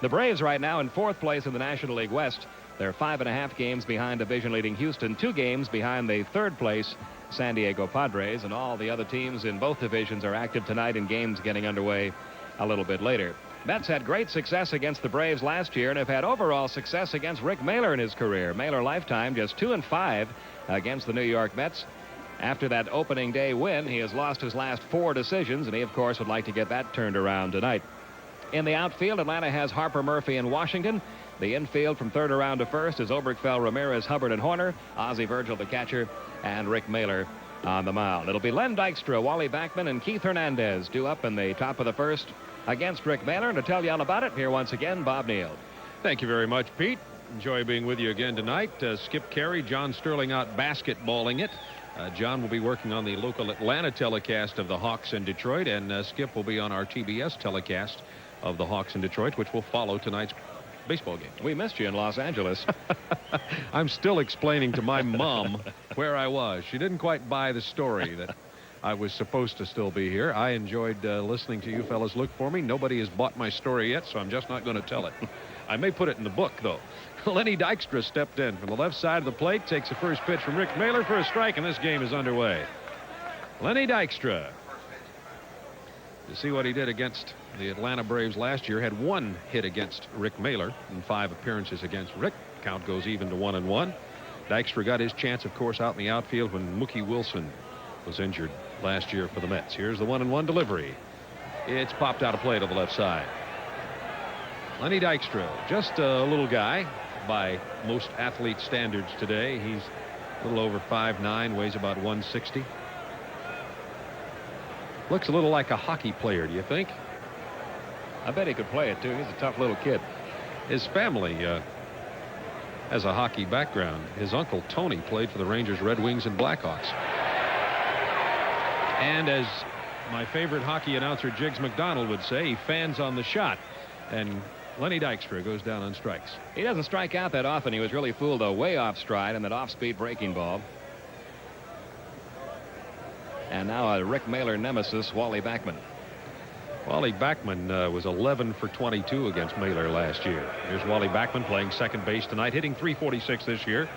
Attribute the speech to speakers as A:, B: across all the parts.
A: The Braves right now in 4th place in the National League West. They're 5.5 games behind division-leading Houston, 2 games behind the 3rd place San Diego Padres, and all the other teams in both divisions are active tonight in games getting underway a little bit later. Mets had great success against the Braves last year and have had overall success against Rick Mahler in his career. Mahler lifetime just 2-5 against the New York Mets. After that opening day win, he has lost his last 4 decisions, and he, of course, would like to get that turned around tonight. In the outfield, Atlanta has Harper, Murphy, and Washington. The infield from 3rd around to 1st is Oberkfell, Ramirez, Hubbard, and Horner. Ozzie Virgil, the catcher, and Rick Mahler on the mound. It'll be Len Dykstra, Wally Backman, and Keith Hernandez due up in the top of the 1st against Rick Mahler. And to tell you all about it, here once again, Bob Neal.
B: Thank you very much, Pete. Enjoy being with you again tonight. Skip Carey, John Sterling out basketballing it. John will be working on the local Atlanta telecast of the Hawks in Detroit, and Skip will be on our TBS telecast of the Hawks in Detroit, which will follow tonight's baseball game.
A: We missed you in Los Angeles.
B: I'm still explaining to my mom where I was. She didn't quite buy the story that I was supposed to still be here. I enjoyed listening to you fellas look for me. Nobody has bought my story yet, so I'm just not going to tell it. I may put it in the book, though. Lenny Dykstra stepped in from the left side of the plate, takes the first pitch from Rick Mahler for a strike, and this game is underway. Lenny Dykstra. To see what he did against the Atlanta Braves last year, had 1 hit against Rick Mahler in 5 appearances against Rick. Count goes even to 1-1. Dykstra got his chance, of course, out in the outfield when Mookie Wilson was injured last year for the Mets. Here's the 1-1 delivery. It's popped out of play to the left side. Lenny Dykstra, just a little guy by most athlete standards today. He's a little over 5'9", weighs about 160. Looks a little like a hockey player, do you think?
A: I bet he could play it, too. He's a tough little kid.
B: His family has a hockey background. His uncle, Tony, played for the Rangers, Red Wings, and Blackhawks. And as my favorite hockey announcer, Jiggs McDonald, would say, he fans on the shot. And Lenny Dykstra goes down on strikes.
A: He doesn't strike out that often. He was really fooled, though, way off stride in that off-speed breaking ball. And now a Rick Mahler nemesis, Wally Backman.
B: Wally Backman was 11 for 22 against Mahler last year. Here's Wally Backman playing second base tonight, hitting .346 this year.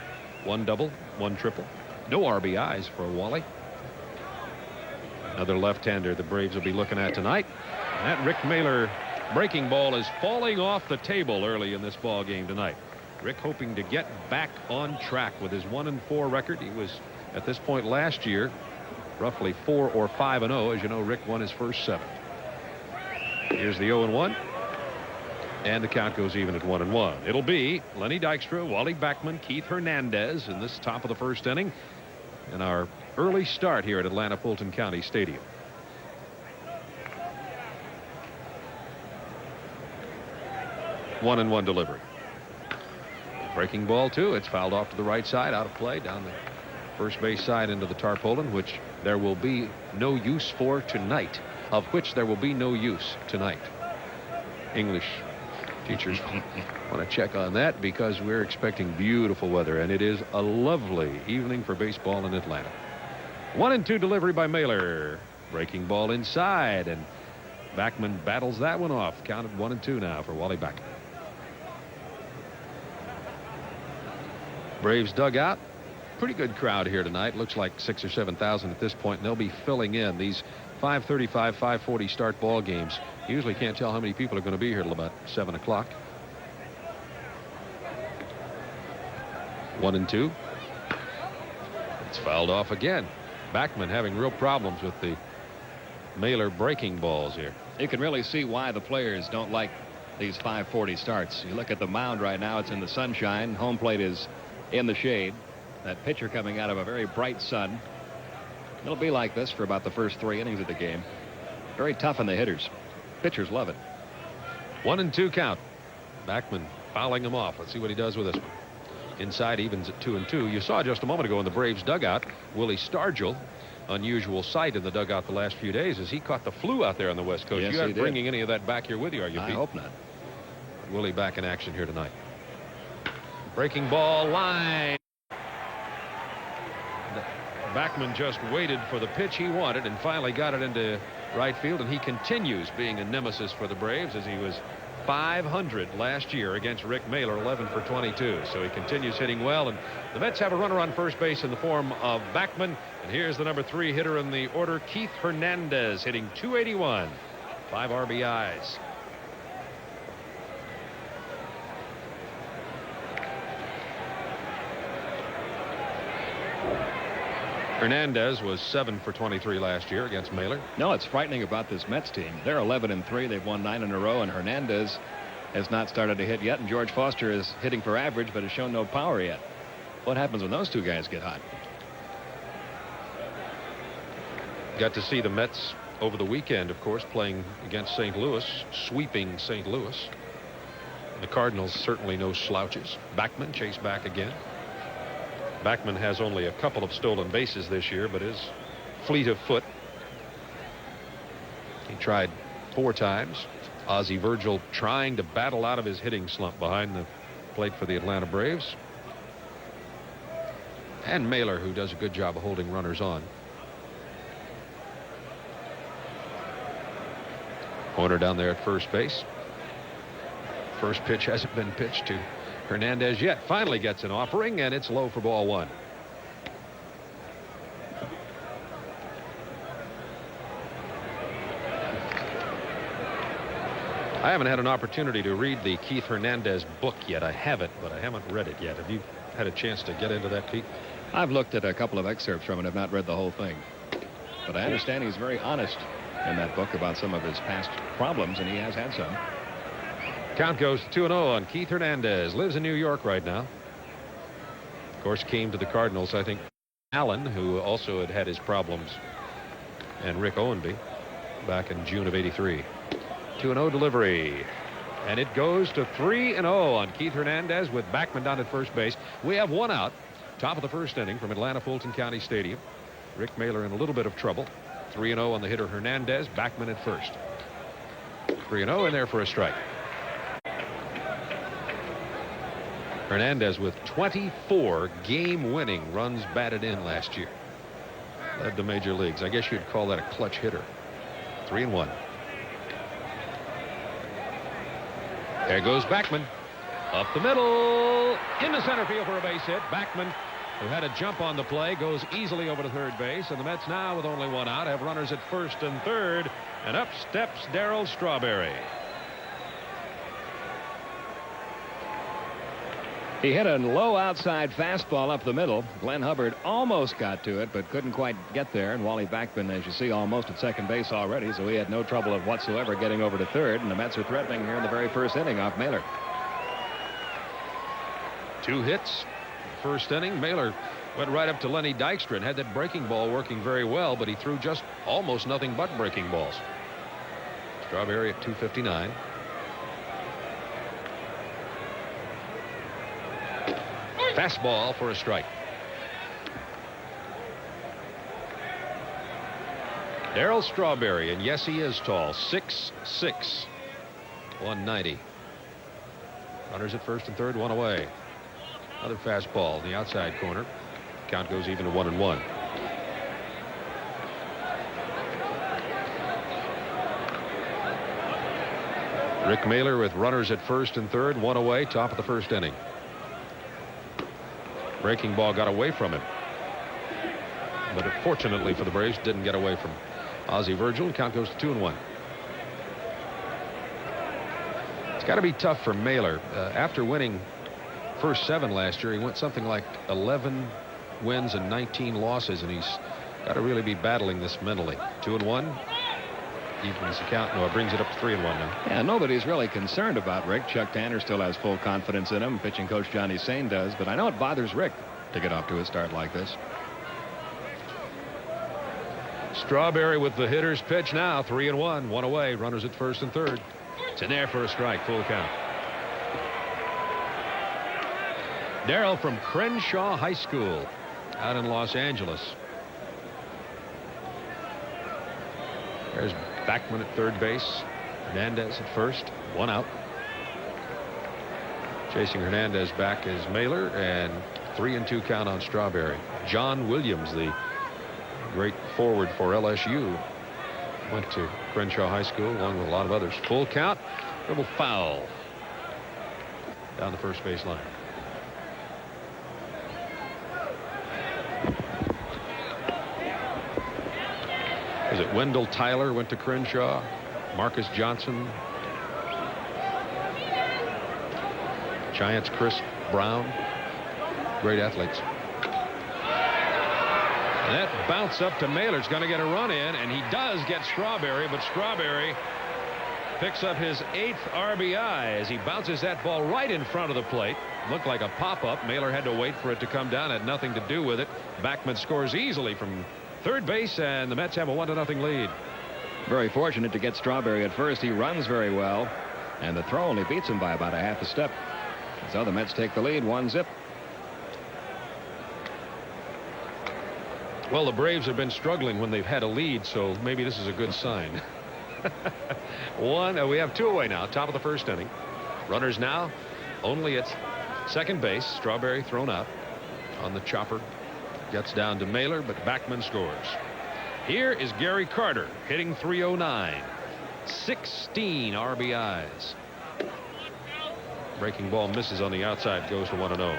B: 1 double, 1 triple. No RBIs for Wally. Another left-hander the Braves will be looking at tonight. And that Rick Mahler breaking ball is falling off the table early in this ball game tonight. Rick hoping to get back on track with his 1-4 record. He was at this point last year roughly 4 or 5-0. As you know, Rick won his first 7. Here's the 0-1, and the count goes even at 1-1. It'll be Lenny Dykstra, Wally Backman, Keith Hernandez in this top of the 1st inning in our early start here at Atlanta Fulton County Stadium. One and one delivery. Breaking ball, too. It's fouled off to the right side, out of play, down the first base side into the tarpaulin, which there will be no use for tonight. Of which there will be no use tonight. English teachers want to check on that because we're expecting beautiful weather, and it is a lovely evening for baseball in Atlanta. 1-2 delivery by Mahler. Breaking ball inside, and Backman battles that one off. Counted 1-2 now for Wally Backman. Braves dugout. Pretty good crowd here tonight. Looks like 6,000 or 7,000 at this point, and they'll be filling in these 5:35, 5:40 start ball games. You usually can't tell how many people are going to be here till about 7 o'clock. 1-2. It's fouled off again. Backman having real problems with the Mahler breaking balls here.
A: You can really see why the players don't like these 5:40 starts. You look at the mound right now, it's in the sunshine. Home plate is in the shade. That pitcher coming out of a very bright sun. It'll be like this for about the first 3 innings of the game. Very tough on the hitters. Pitchers love it.
B: 1-2 count. Backman fouling him off. Let's see what he does with this one. Inside evens at 2-2. You saw just a moment ago in the Braves dugout, Willie Stargell, unusual sight in the dugout the last few days as he caught the flu out there on the West Coast.
A: Yes,
B: you aren't bringing any of that back here with you, are you, Pete?
A: I hope not.
B: Willie back in action here tonight. Breaking ball line. Backman just waited for the pitch he wanted and finally got it into right field, and he continues being a nemesis for the Braves as he was .500 last year against Rick Mahler, 11 for 22. So he continues hitting well, and the Mets have a runner on first base in the form of Backman. And here's the number 3 hitter in the order, Keith Hernandez, hitting .281, 5 RBIs. Hernandez was 7 for 23 last year against Mahler.
A: No, it's frightening about this Mets team. They're 11-3. They've won 9 in a row, and Hernandez has not started to hit yet, and George Foster is hitting for average but has shown no power yet. What happens when those two guys get hot?
B: Got to see the Mets over the weekend, of course, playing against St. Louis, sweeping St. Louis. The Cardinals certainly no slouches. Backman chased back again. Backman has only a couple of stolen bases this year, but is fleet of foot. He tried 4 times. Ozzie Virgil trying to battle out of his hitting slump behind the plate for the Atlanta Braves. And Mahler, who does a good job of holding runners on. Corner down there at first base. First pitch hasn't been pitched to Hernandez yet. Finally gets an offering, and it's low for ball 1. I haven't had an opportunity to read the Keith Hernandez book yet. I have it, but I haven't read it yet. Have you had a chance to get into that, Pete?
A: I've looked at a couple of excerpts from it. I've not read the whole thing. But I understand he's very honest in that book about some of his past problems, and he has had some.
B: Count goes 2-0 on Keith Hernandez. Lives in New York right now. Of course, came to the Cardinals, I think, Allen, who also had had his problems, and Rick Owenby back in June of '83. 2-0 delivery. And it goes to 3-0 on Keith Hernandez with Backman down at first base. We have 1 out. Top of the first inning from Atlanta Fulton County Stadium. Rick Mahler in a little bit of trouble. 3-0 on the hitter Hernandez. Backman at first. 3-0 in there for a strike. Hernandez with 24 game-winning runs batted in last year. Led the major leagues. I guess you'd call that a clutch hitter. 3-1. There goes Backman. Up the middle. Into center field for a base hit. Backman, who had a jump on the play, goes easily over to third base. And the Mets now, with only 1 out, have runners at first and third. And up steps Darryl Strawberry.
A: He hit a low outside fastball up the middle. Glenn Hubbard almost got to it, but couldn't quite get there. And Wally Backman, as you see, almost at second base already, so he had no trouble whatsoever getting over to third. And the Mets are threatening here in the very first inning off Mahler.
B: 2 hits. First inning, Mahler went right up to Lenny Dykstra and had that breaking ball working very well, but he threw just almost nothing but breaking balls. Strawberry at 259. Fastball for a strike. Darryl Strawberry, and yes, he is tall, 6'6", 190. Runners at first and third, 1 away. Another fastball in the outside corner. Count goes even to 1-1. Rick Mahler with runners at first and third, 1 away, top of the first inning. Breaking ball got away from him, but fortunately for the Braves, didn't get away from Ozzie Virgil. Count goes to 2-1. It's got to be tough for Mahler. After winning first 7 last year, he went something like 11 wins and 19 losses, and he's got to really be battling this mentally. 2-1. Evens the count. No, it brings it up to 3-1 now.
A: Yeah, nobody's really concerned about Rick. Chuck Tanner still has full confidence in him. Pitching coach Johnny Sain does, but I know it bothers Rick to get off to a start like this.
B: Strawberry with the hitter's pitch now. 3-1. 1 away. Runners at first and third. It's in there for a strike. Full count. Darryl from Crenshaw High School out in Los Angeles. There's Backman at third base. Hernandez at first. 1 out. Chasing Hernandez back is Mahler, and 3-2 count on Strawberry. John Williams, the great forward for LSU, went to Crenshaw High School along with a lot of others. Full count. Dribble foul down the first base line. Is it Wendell Tyler went to Crenshaw? Marcus Johnson. Giants Chris Brown. Great athletes. And that bounce up to Mahler's going to get a run in, and he does get Strawberry, but Strawberry picks up his 8th RBI as he bounces that ball right in front of the plate. Looked like a pop-up. Mahler had to wait for it to come down. Had nothing to do with it. Backman scores easily from third base, and the Mets have a 1-0 lead.
A: Very fortunate to get Strawberry at first. He runs very well, and the throw only beats him by about a half a step. So the Mets take the lead 1-0.
B: Well, the Braves have been struggling when they've had a lead, so maybe this is a good sign. We have 2 away now, top of the first inning. Runners now only at second base. Strawberry thrown out on the chopper. Gets down to Mahler, but Backman scores. Here is Gary Carter hitting .309. 16 RBIs. Breaking ball misses on the outside, goes to 1-0.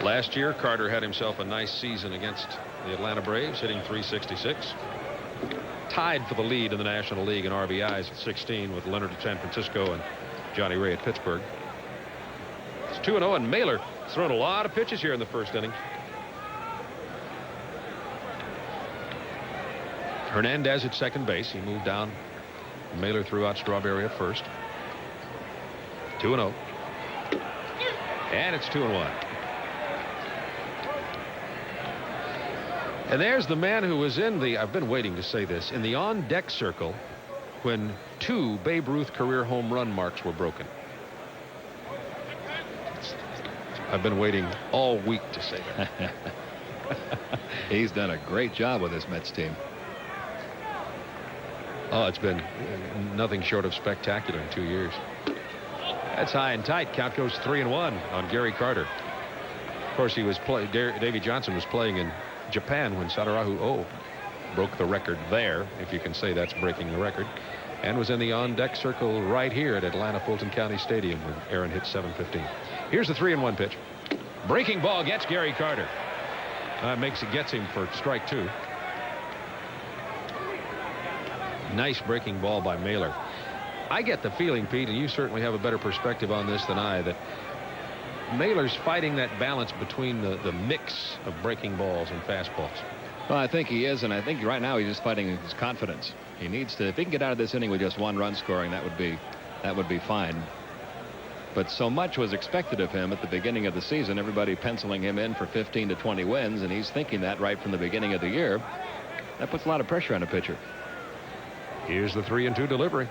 B: Last year, Carter had himself a nice season against the Atlanta Braves, hitting .366. Tied for the lead in the National League in RBIs at 16 with Leonard at San Francisco and Johnny Ray at Pittsburgh. It's 2-0, and Mahler has thrown a lot of pitches here in the first inning. Hernandez at second base. He moved down. Mahler threw out Strawberry at first. 2-0. And it's 2-1. And there's the man who was in the, I've been waiting to say this, in the on-deck circle when 2 Babe Ruth career home run marks were broken. I've been waiting all week to say that.
A: He's done a great job with this Mets team.
B: Oh, it's been nothing short of spectacular in 2 years. That's high and tight. Count goes 3-1 on Gary Carter. Of course, he was Davey Johnson was playing in Japan when Sadarahu broke the record there, if you can say that's breaking the record, and was in the on-deck circle right here at Atlanta Fulton County Stadium when Aaron hit .715. Here's the 3-1 pitch. Breaking ball gets Gary Carter. Gets him for strike 2. Nice breaking ball by Mahler. I get the feeling, Pete, and you certainly have a better perspective on this than I, that Mahler's fighting that balance between the mix of breaking balls and fastballs.
A: Well, I think he is, and I think right now he's just fighting his confidence. He needs to, if he can get out of this inning with just 1 run scoring, that would be fine. But so much was expected of him at the beginning of the season, everybody penciling him in for 15 to 20 wins, and he's thinking that right from the beginning of the year. That puts a lot of pressure on a pitcher.
B: Here's the 3-2 delivery.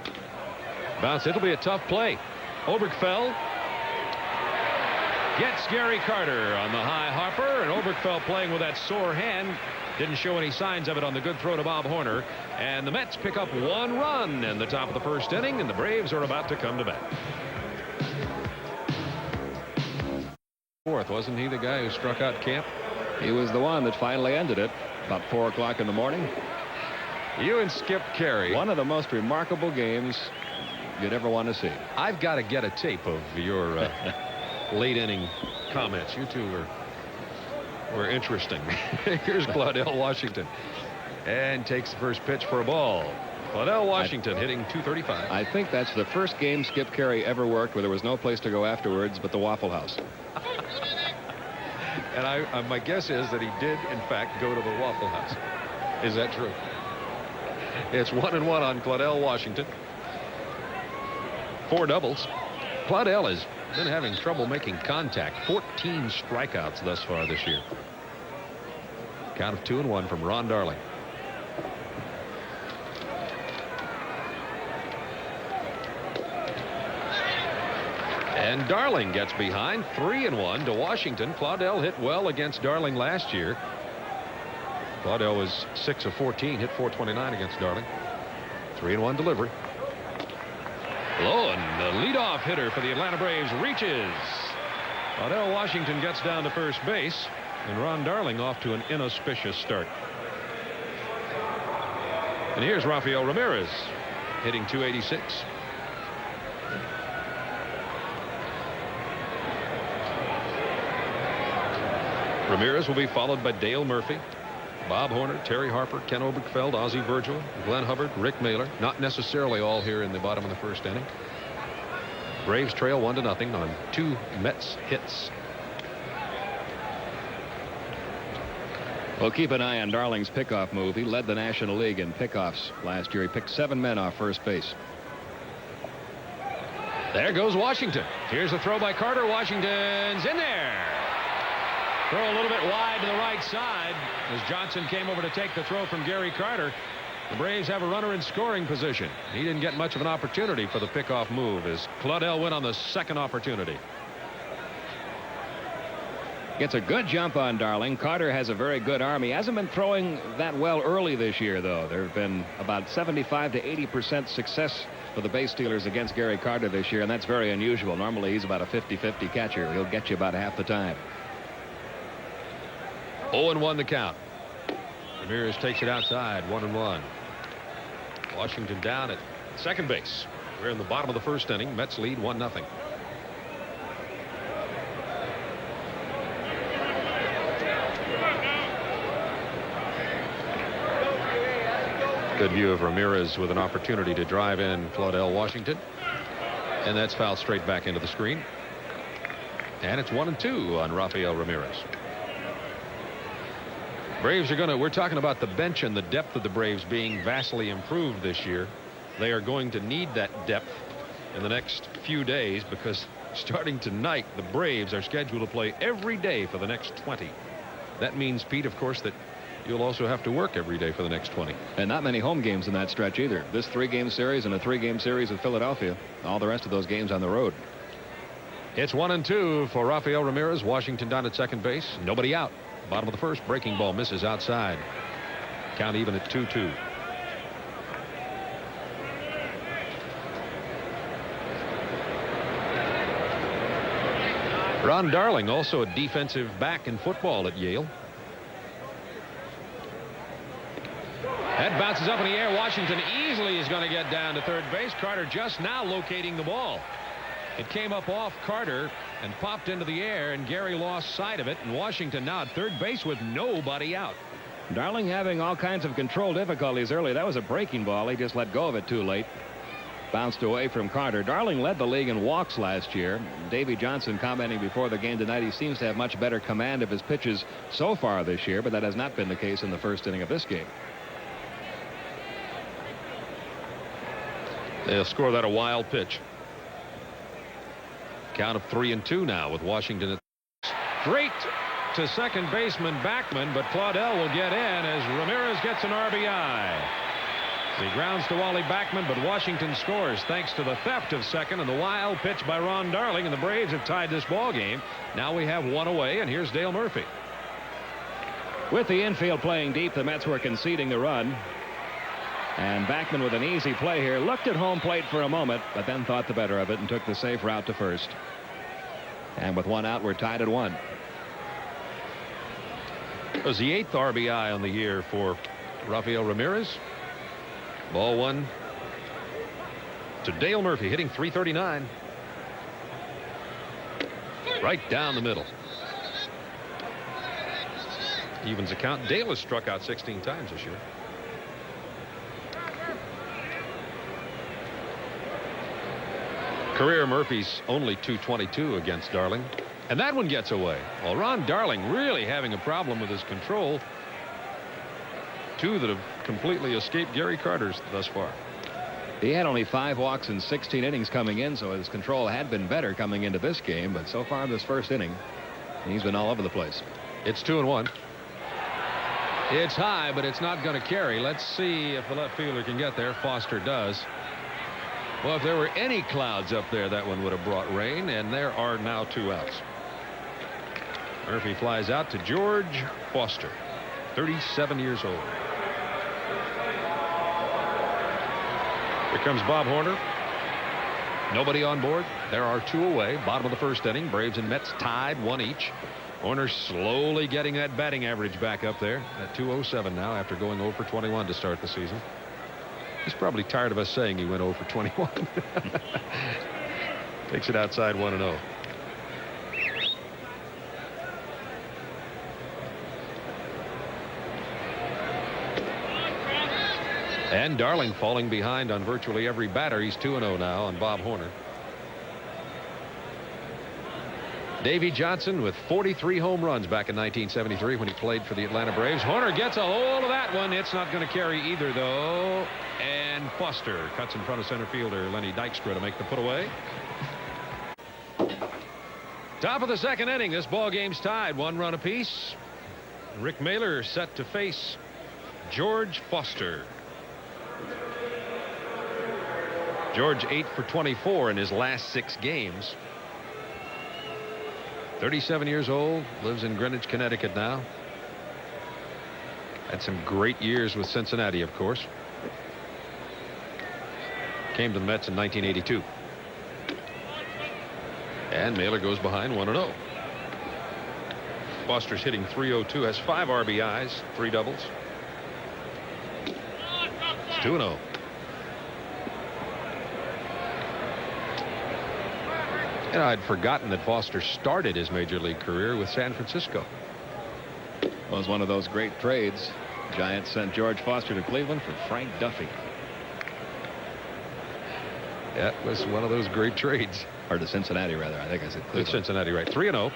B: Bounce. It'll be a tough play. Oberkfell gets Gary Carter on the high hopper, and Oberkfell playing with that sore hand. Didn't show any signs of it on the good throw to Bob Horner. And the Mets pick up 1 run in the top of the first inning, and the Braves are about to come to bat. Fourth, wasn't he the guy who struck out Camp?
A: He was the one that finally ended it about 4 o'clock in the morning.
B: You and Skip Carey.
A: One of the most remarkable games you'd ever want to see.
B: I've got to get a tape of your late inning comments. You two were interesting. Here's Claudell Washington, and takes the first pitch for a ball. Claudell Washington hitting .235.
A: I think that's the first game Skip Carey ever worked where there was no place to go afterwards but the Waffle House.
B: And my guess is that he did in fact go to the Waffle House. Is that true? It's 1-1 on Claudell Washington. 4 doubles. Claudell has been having trouble making contact. 14 strikeouts thus far this year. Count of 2-1 from Ron Darling. And Darling gets behind. 3-1 to Washington. Claudell hit well against Darling last year. Claudell was 6 of 14, hit .429 against Darling. 3-1 delivery. Low, and the leadoff hitter for the Atlanta Braves reaches. Claudell Washington gets down to first base, and Ron Darling off to an inauspicious start. And here's Rafael Ramirez hitting .286. Ramirez will be followed by Dale Murphy, Bob Horner, Terry Harper, Ken Obergefell, Ozzie Virgil, Glenn Hubbard, Rick Mahler. Not necessarily all here in the bottom of the first inning. Braves trail 1-0 on 2 Mets hits.
A: Well, keep an eye on Darling's pickoff move. He led the National League in pickoffs last year. He picked 7 men off first base.
B: There goes Washington. Here's a throw by Carter. Washington's in there. Throw a little bit wide to the right side as Johnson came over to take the throw from Gary Carter. The Braves have a runner in scoring position. He didn't get much of an opportunity for the pickoff move as Claudel went on the second opportunity.
A: Gets a good jump on Darling. Carter has a very good arm. He hasn't been throwing that well early this year, though. There have been about 75 to 80% success for the base stealers against Gary Carter this year, and that's very unusual. Normally, he's about a 50-50 catcher. He'll get you about half the time.
B: 0-1 the count. Ramirez takes it outside. 1-1. Washington down at second base. We're in the bottom of the first inning. Mets lead 1-0. Good view of Ramirez with an opportunity to drive in Claudel Washington. And that's fouled straight back into the screen. And it's 1-2 on Rafael Ramirez. Braves are we're talking about the bench and the depth of the Braves being vastly improved this year. They are going to need that depth in the next few days because starting tonight, the Braves are scheduled to play every day for the next 20. That means, Pete, of course, that you'll also have to work every day for the next 20.
A: And not many home games in that stretch either. This 3-game series and a 3-game series with Philadelphia. All the rest of those games on the road.
B: It's 1-2 for Rafael Ramirez. Washington down at second base. Nobody out. Bottom of the first. Breaking ball misses outside. Count even at 2-2. Ron Darling, also a defensive back in football at Yale. That bounces up in the air. Washington easily is going to get down to third base. Carter just now locating the ball. It came up off Carter and popped into the air, and Gary lost sight of it. And Washington now at third base with nobody out.
A: Darling having all kinds of control difficulties early. That was a breaking ball. He just let go of it too late. Bounced away from Carter. Darling led the league in walks last year. Davey Johnson commenting before the game tonight, he seems to have much better command of his pitches so far this year, but that has not been the case in the first inning of this game.
B: They'll score that a wild pitch. Count of 3-2 now with Washington at straight to second baseman Backman, but Claudel will get in as Ramirez gets an RBI. He grounds to Wally Backman, but Washington scores thanks to the theft of second and the wild pitch by Ron Darling, and the Braves have tied this ball game. Now we have one away, and here's Dale Murphy.
A: With the infield playing deep, the Mets were conceding the run. And Backman with an easy play here looked at home plate for a moment, but then thought the better of it and took the safe route to first. And with one out, we're tied at 1.
B: It was the 8th RBI on the year for Rafael Ramirez. Ball 1 to Dale Murphy, hitting .339. Right down the middle. Evens the count. Dale has struck out 16 times this year. Career Murphy's only .222 against Darling. And that one gets away. Well, Ron Darling really having a problem with his control. 2 that have completely escaped Gary Carter's thus far.
A: He had only 5 walks in 16 innings coming in, so his control had been better coming into this game. But so far this first inning, he's been all over the place.
B: It's 2-1. It's high, but it's not going to carry. Let's see if the left fielder can get there. Foster does. Well, if there were any clouds up there, that one would have brought rain, and there are now 2 outs. Murphy flies out to George Foster, 37 years old. Here comes Bob Horner. Nobody on board. There are 2 away. Bottom of the first inning. Braves and Mets tied 1 each. Horner slowly getting that batting average back up there at .207 now after going 0 for 21 to start the season. He's probably tired of us saying he went 0 for 21. Takes it outside 1-0. And Darling falling behind on virtually every batter. He's 2-0 now on Bob Horner. Davey Johnson with 43 home runs back in 1973 when he played for the Atlanta Braves. Horner gets a hold of that one. It's not going to carry either, though. And Foster cuts in front of center fielder Lenny Dykstra to make the put away. Top of the second inning. This ball game's tied, 1 run apiece. Rick Mahler set to face George Foster. George 8 for 24 in his last 6 games. 37 years old, lives in Greenwich, Connecticut now. Had some great years with Cincinnati, of course. Came to the Mets in 1982. And Mahler goes behind 1-0. Foster's hitting .302, has 5 RBIs, 3 doubles. It's 2-0. And I'd forgotten that Foster started his major league career with San Francisco.
A: It was one of those great trades. Giants sent George Foster to Cleveland for Frank Duffy.
B: That was one of those great trades.
A: Or to Cincinnati, rather. I think I said Cleveland.
B: It's Cincinnati, right. 3-0.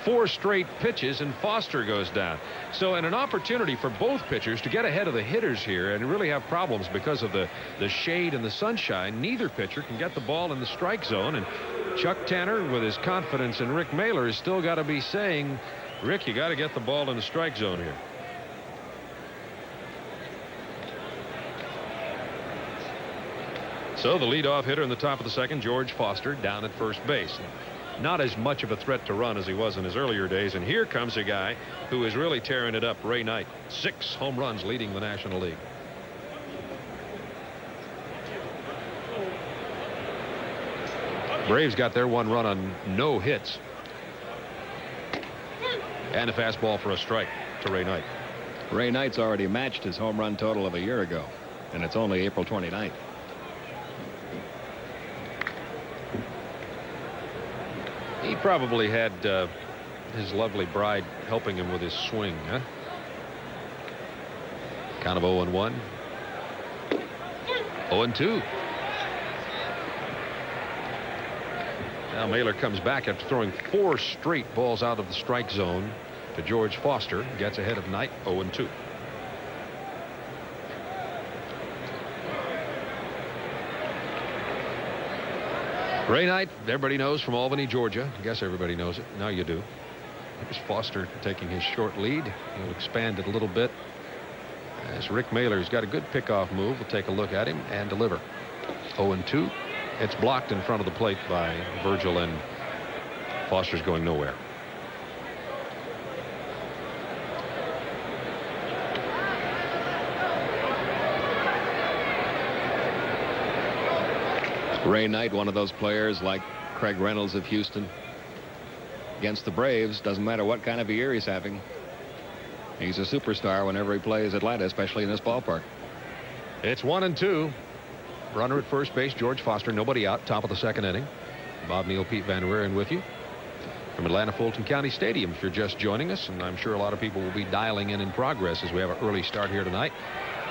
B: 4 straight pitches, and Foster goes down. So, in an opportunity for both pitchers to get ahead of the hitters here and really have problems because of the shade and the sunshine, neither pitcher can get the ball in the strike zone. And Chuck Tanner, with his confidence in Rick Mahler, has still got to be saying, Rick, you got to get the ball in the strike zone here. So the leadoff hitter in the top of the second, George Foster, down at first base. Not as much of a threat to run as he was in his earlier days. And here comes a guy who is really tearing it up, Ray Knight. 6 home runs leading the National League. Braves got their 1 run on no hits. And a fastball for a strike to Ray Knight.
A: Ray Knight's already matched his home run total of a year ago. And it's only April 29th.
B: He probably had his lovely bride helping him with his swing, huh? Count of 0-1. 0-2. Now Mahler comes back after throwing 4 straight balls out of the strike zone to George Foster. Gets ahead of Knight, 0-2. Ray Knight, everybody knows, from Albany, Georgia. I guess everybody knows it. Now you do. Here's Foster taking his short lead. He'll expand it a little bit. As Rick Mahler's got a good pickoff move. We'll take a look at him and deliver. 0-2. It's blocked in front of the plate by Virgil, and Foster's going nowhere.
A: Ray Knight, one of those players like Craig Reynolds of Houston. Against the Braves, doesn't matter what kind of a year he's having. He's a superstar whenever he plays Atlanta, especially in this ballpark.
B: It's 1-2. Runner at first base, George Foster, nobody out, top of the second inning. Bob Neal, Pete Van Wieren with you from Atlanta Fulton County Stadium if you're just joining us, and I'm sure a lot of people will be dialing in progress as we have an early start here tonight.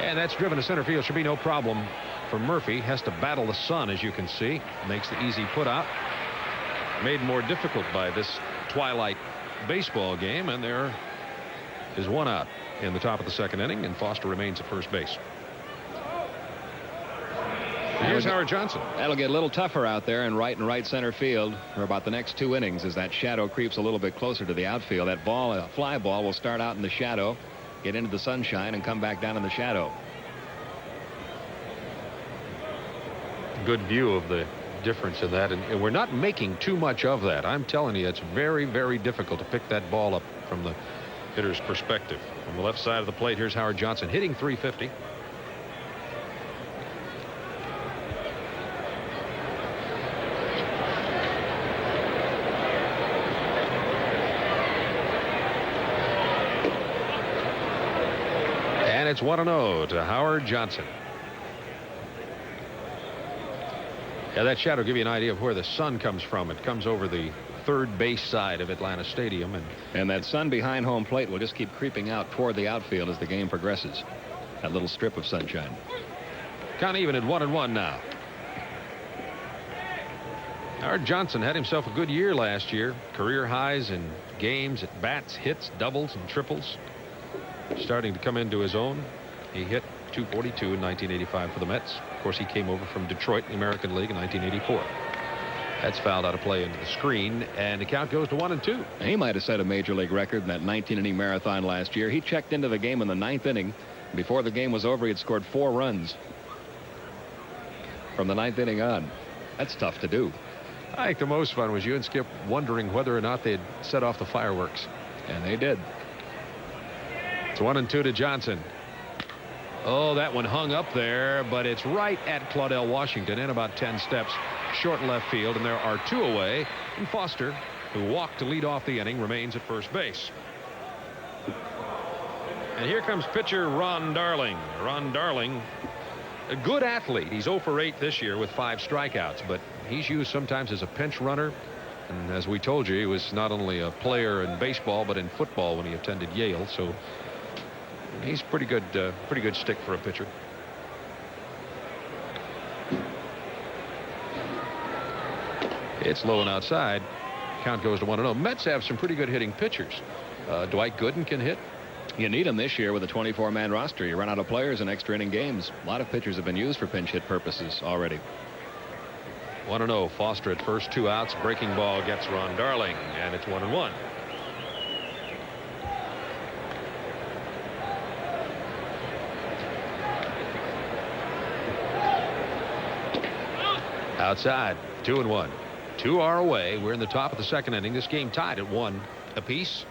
B: And that's driven to center field. Should be no problem for Murphy. Has to battle the sun, as you can see. Makes the easy put out. Made more difficult by this twilight baseball game, and there is 1 out in the top of the second inning, and Foster remains at first base. Here's Howard Johnson.
A: That'll get a little tougher out there in right center field for about the next 2 innings as that shadow creeps a little bit closer to the outfield. That ball, a fly ball, will start out in the shadow, get into the sunshine, and come back down in the shadow.
B: Good view of the difference in that, and we're not making too much of that. I'm telling you, it's very, very difficult to pick that ball up from the hitter's perspective. On the left side of the plate, here's Howard Johnson hitting .350. And it's 1-0 to Howard Johnson. Yeah, that shadow will give you an idea of where the sun comes from. It comes over the third base side of Atlanta Stadium.
A: And that sun behind home plate will just keep creeping out toward the outfield as the game progresses. That little strip of sunshine.
B: Kind of even at 1-1 now. Art Johnson had himself a good year last year. Career highs in games, at bats, hits, doubles, and triples. Starting to come into his own. He hit .242 in 1985 for the Mets. Of course, he came over from Detroit in the American League in 1984. That's fouled out of play into the screen, and the count goes to 1-2.
A: He might have set a major league record in that 19-inning marathon last year. He checked into the game in the 9th inning. Before the game was over, he had scored 4 runs from the 9th inning on. That's tough to do.
B: I think the most fun was you and Skip wondering whether or not they'd set off the fireworks.
A: And they did.
B: It's 1-2 to Johnson. Oh, that one hung up there, but it's right at Claudell Washington in about 10 steps short left field, and there are 2 away. And Foster, who walked to lead off the inning, remains at first base. And here comes pitcher Ron Darling. Ron Darling, a good athlete. He's 0 for 8 this year with 5 strikeouts, but he's used sometimes as a pinch runner. And as we told you, he was not only a player in baseball but in football when he attended Yale. So he's pretty good stick for a pitcher. It's low and outside. Count goes to 1-0. Mets have some pretty good hitting pitchers. Dwight Gooden can hit.
A: You need him this year with a 24-man roster. You run out of players in extra inning games. A lot of pitchers have been used for pinch hit purposes already.
B: 1-0. Foster at first, 2 outs. Breaking ball gets Ron Darling, and it's 1-1. Outside, 2-1. 2 are away. We're in the top of the 2nd inning. This game tied at 1 apiece.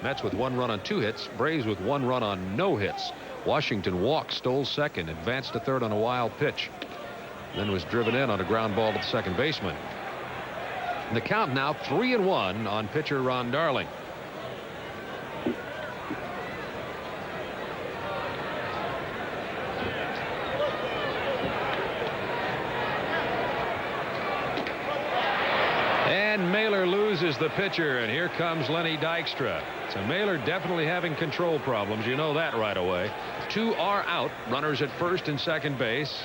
B: Mets with 1 run on 2 hits. Braves with 1 run on no hits. Washington walked, stole second, advanced to third on a wild pitch, then was driven in on a ground ball to the second baseman. And the count now 3-1 on pitcher Ron Darling. And Mahler loses the pitcher, and here comes Lenny Dykstra. So Mahler definitely having control problems. You know that right away. 2 are out. Runners at first and second base.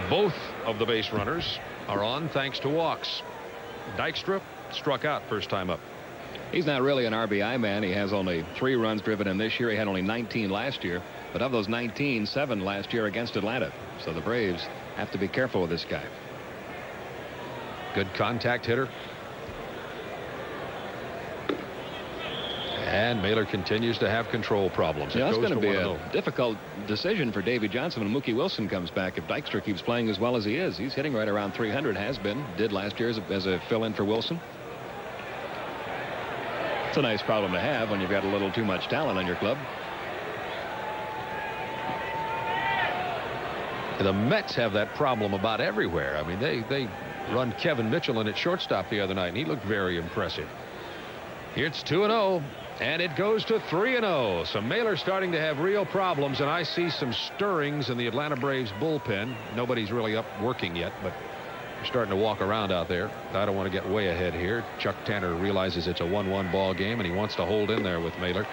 B: Both of the base runners are on thanks to walks. Dykstra struck out first time up.
A: He's not really an RBI man. He has only 3 runs driven in this year. He had only 19 last year. But of those 19, 7 last year against Atlanta. So the Braves have to be careful with this guy.
B: Good contact hitter. And Mahler continues to have control problems.
A: Yeah, it's going to be a difficult decision for Davey Johnson when Mookie Wilson comes back. If Dykstra keeps playing as well as he is, he's hitting right around 300, has been, did last year as a fill-in for Wilson. It's a nice problem to have when you've got a little too much talent on your club.
B: The Mets have that problem about everywhere. I mean, they run Kevin Mitchell in at shortstop the other night, and he looked very impressive. Here it's 2-0. And it goes to 3-0. So Mahler starting to have real problems, and I see some stirrings in the Atlanta Braves bullpen. Nobody's really up working yet, but they're starting to walk around out there. I don't want to get way ahead here. Chuck Tanner realizes it's a 1-1 ball game, and he wants to hold in there with Mahler.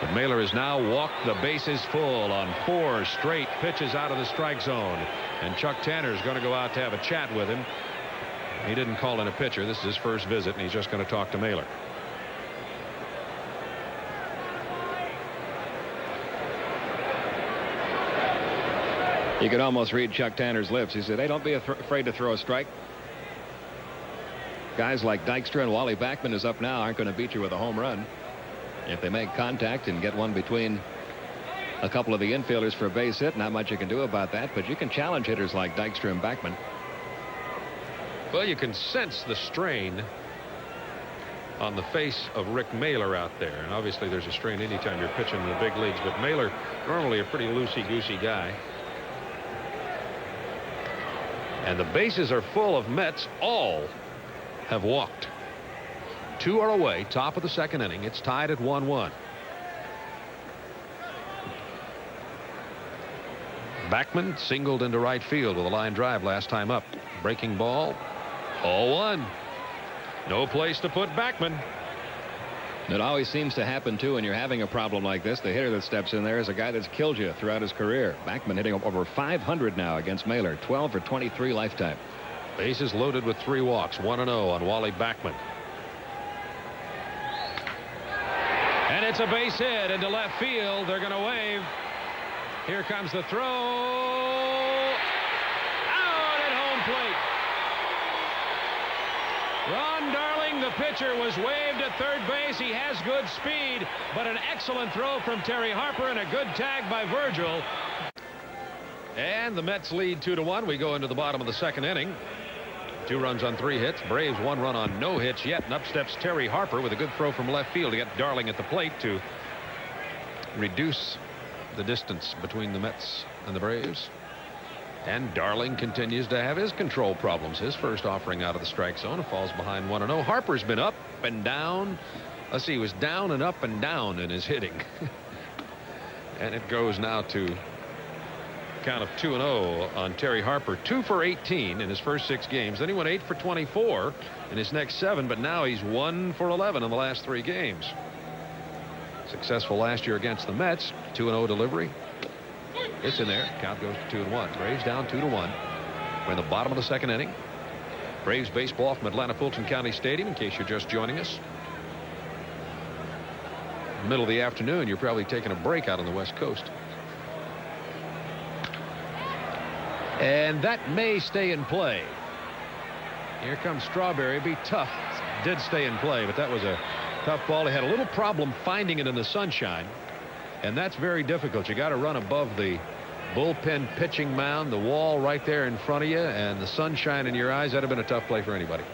B: But Mahler has now walked the bases full on 4 straight pitches out of the strike zone. And Chuck Tanner is going to go out to have a chat with him. He didn't call in a pitcher. This is his first visit, and he's just going to talk to Mahler.
A: You could almost read Chuck Tanner's lips. He said, hey, don't be afraid to throw a strike. Guys like Dykstra and Wally Backman, who's up now, aren't going to beat you with a home run. If they make contact and get one between a couple of the infielders for a base hit, not much you can do about that, but you can challenge hitters like Dykstra and Backman.
B: Well, you can sense the strain on the face of Rick Mahler out there, and obviously there's a strain anytime you're pitching in the big leagues, but Mahler normally a pretty loosey-goosey guy. And the bases are full of Mets. All have walked. 2 are away, top of the 2nd inning. It's tied at 1-1. Backman singled into right field with a line drive last time up. Breaking ball. 0-1. No place to put Backman.
A: It always seems to happen, too, when you're having a problem like this. The hitter that steps in there is a guy that's killed you throughout his career. Backman hitting over 500 now against Mahler. 12 for 23 lifetime.
B: Bases loaded with 3 walks. 1-0 on Wally Backman. And it's a base hit into left field. They're going to wave. Here comes the throw. Out at home plate. Ron Darling, the pitcher, was waved at third base. He has good speed, but an excellent throw from Terry Harper and a good tag by Virgil. And the Mets lead 2-1. We go into the bottom of the second inning. 2 runs on 3 hits. Braves 1 run on no hits yet. And up steps Terry Harper with a good throw from left field to get Darling at the plate to reduce the distance between the Mets and the Braves. And Darling continues to have his control problems. His first offering out of the strike zone falls behind 1-0. Harper's been up and down. Let's see, he was down and up and down in his hitting. And it goes now to count of 2-0 on Terry Harper. 2 for 18 in his first 6 games. Then he went 8 for 24 in his next 7, but now he's 1 for 11 in the last 3 games. Successful last year against the Mets. 2-0 delivery. It's in there. Count goes to 2-1. Braves down 2-1. We're in the bottom of the second inning. Braves baseball from Atlanta Fulton County Stadium, in case you're just joining us. Middle of the afternoon, you're probably taking a break out on the West Coast. And that may stay in play. Here comes Strawberry. Be tough. Did stay in play, but that was a tough ball. He had a little problem finding it in the sunshine, and that's very difficult. You got to run above the bullpen pitching mound, the wall right there in front of you, and the sunshine in your eyes. That'd have been a tough play for anybody.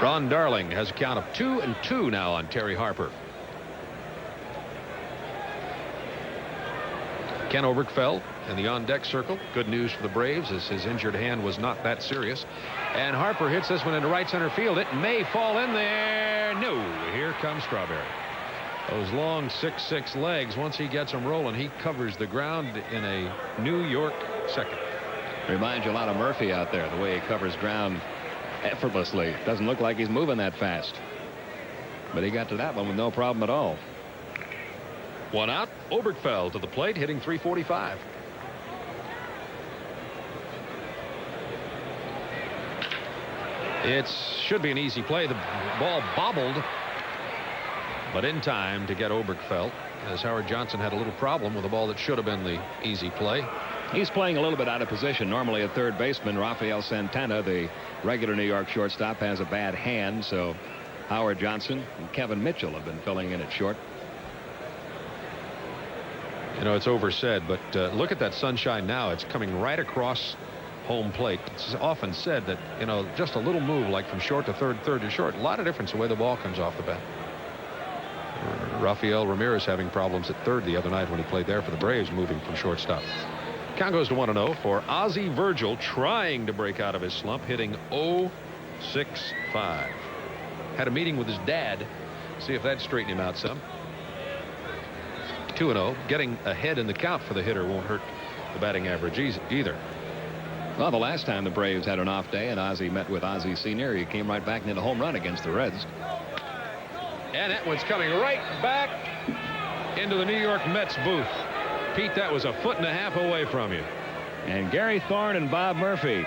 B: Ron Darling has a count of 2-2 now on Terry Harper. Ken Oberkfell in the on-deck circle. Good news for the Braves, as his injured hand was not that serious. And Harper hits this one into right center field. It may fall in there. No. Here comes Strawberry. Those long 6'6" legs, once he gets them rolling, he covers the ground in a New York second.
A: Reminds you a lot of Murphy out there, the way he covers ground effortlessly. Doesn't look like he's moving that fast. But he got to that one with no problem at all.
B: 1 out. Oberkfell to the plate, hitting .345. It should be an easy play. The ball bobbled, but in time to get Oberkfell, as Howard Johnson had a little problem with a ball that should have been the easy play.
A: He's playing a little bit out of position. Normally a third baseman. Rafael Santana, the regular New York shortstop, has a bad hand, so Howard Johnson and Kevin Mitchell have been filling in at short.
B: You know, it's oversaid, but look at that sunshine now. It's coming right across home plate. It's often said that, you know, just a little move like from short to third, third to short, a lot of difference the way the ball comes off the bat. Rafael Ramirez having problems at third the other night when he played there for the Braves, moving from shortstop. Count goes to 1-0 for Ozzie Virgil, trying to break out of his slump, hitting .065. Had a meeting with his dad, see if that straightened him out some. 2-0. Getting ahead in the count for the hitter won't hurt the batting average either.
A: Well, the last time the Braves had an off day and Ozzie met with Ozzie Sr., he came right back and hit a home run against the Reds.
B: And that one's coming right back into the New York Mets booth. Pete, that was 1.5 feet away from you.
A: And Gary Thorne and Bob Murphy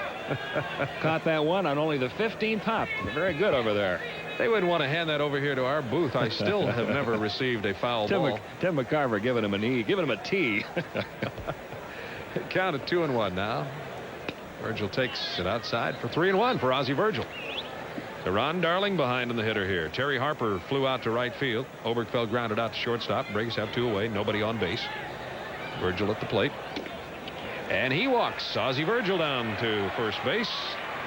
A: caught that one on only the 15th hop. They're very good over there.
B: They wouldn't want to hand that over here to our booth. I still have never received a foul ball.
A: Tim McCarver giving him a knee, giving him a tee.
B: Count at 2-1 now. Virgil takes it outside for 3-1 for Ozzie Virgil. So Ron Darling behind on the hitter here. Terry Harper flew out to right field. Oberkfell grounded out to shortstop. Braves have 2 away. Nobody on base. Virgil at the plate. And he walks Ozzie Virgil down to first base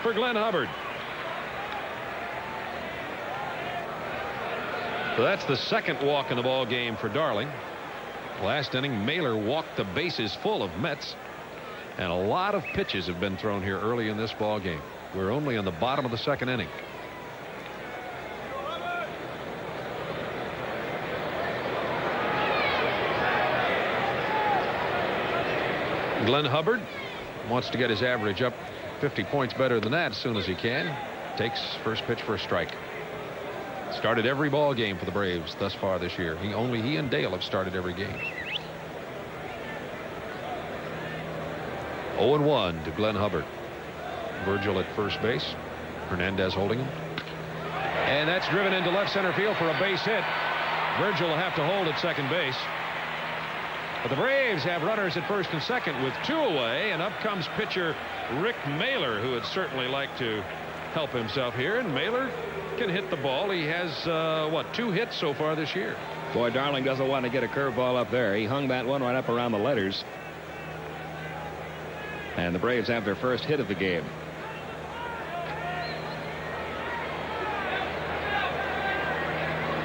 B: for Glenn Hubbard. So that's the second walk in the ball game for Darling. Last inning, Mahler walked the bases full of Mets. And a lot of pitches have been thrown here early in this ball game. We're only on the bottom of the second inning. Glenn Hubbard wants to get his average up 50 points better than that as soon as he can. Takes first pitch for a strike. Started every ball game for the Braves thus far this year. He and Dale have started every game. 0-1 to Glenn Hubbard. Virgil at first base. Hernandez holding him. And that's driven into left center field for a base hit. Virgil will have to hold at second base. But the Braves have runners at first and second with 2 away, and up comes pitcher Rick Mahler, who would certainly like to help himself here. And Mahler can hit the ball. He has 2 hits so far this year.
A: Boy, Darling doesn't want to get a curveball up there. He hung that one right up around the letters. And the Braves have their first hit of the game.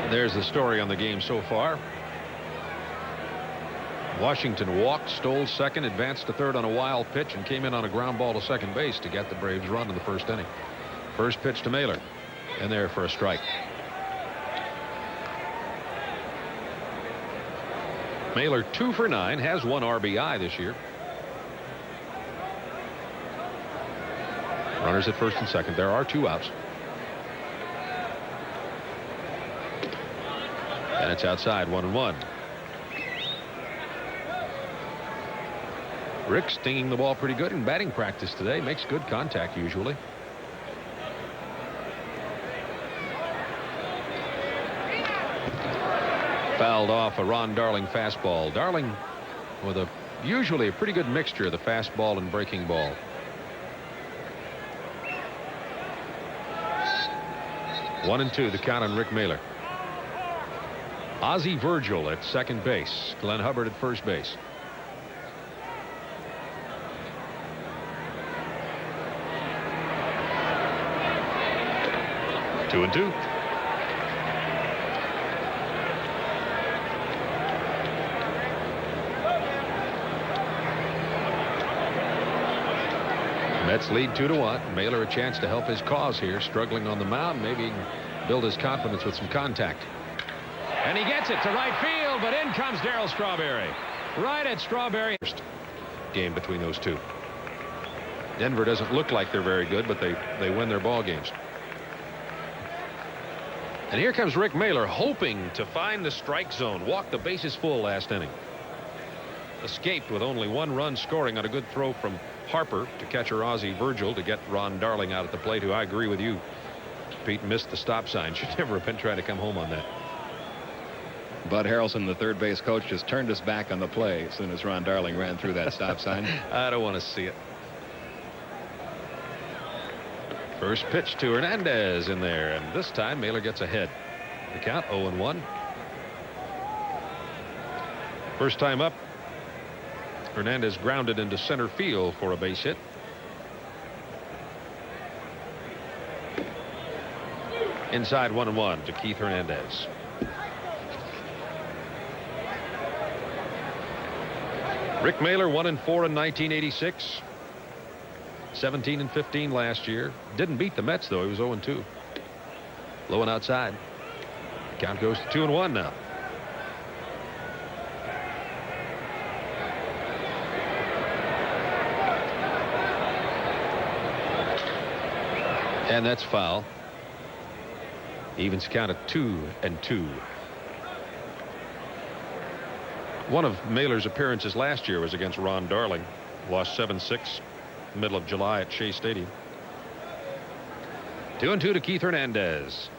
B: There's the story on the game so far. Washington walked, stole second, advanced to third on a wild pitch, and came in on a ground ball to second base to get the Braves run in the first inning. First pitch to Mahler, and there for a strike. Mahler 2 for 9, has 1 RBI this year. Runners at first and second. There are 2 outs. And it's outside, 1-1. Rick stinging the ball pretty good in batting practice today. Makes good contact usually. Fouled off a Ron Darling fastball. Darling with usually a pretty good mixture of the fastball and breaking ball. One and 2 the count on Rick Mahler. Ozzie Virgil at second base. Glenn Hubbard at first base. Two and 2. Mets lead 2-1. Mahler a chance to help his cause here, struggling on the mound. Maybe he can build his confidence with some contact. And he gets it to right field, but in comes Darryl Strawberry. Right at Strawberry. First game between those two. Denver doesn't look like they're very good, but they win their ball games. And here comes Rick Mahler, hoping to find the strike zone. Walked the bases full last inning. Escaped with only 1 run, scoring on a good throw from Harper to catcher Ozzie Virgil to get Ron Darling out at the plate, who I agree with you. Pete missed the stop sign. Should never have been trying to come home on that.
A: Bud Harrelson, the third base coach, just turned his back on the play as soon as Ron Darling ran through that stop sign.
B: I don't want to see it. First pitch to Hernandez in there, and this time Mahler gets ahead. The count 0-1. First time up, Hernandez grounded into center field for a base hit. Inside 1-1 to Keith Hernandez. Rick Mahler 1-4 in 1986. 17-15 last year. Didn't beat the Mets though. He was 0-2. Low and outside. Count goes to 2-1 now. And that's foul. Evens count at 2-2. One of Mahler's appearances last year was against Ron Darling. Lost 7-6 middle of July at Shea Stadium. 2-2 to Keith Hernandez.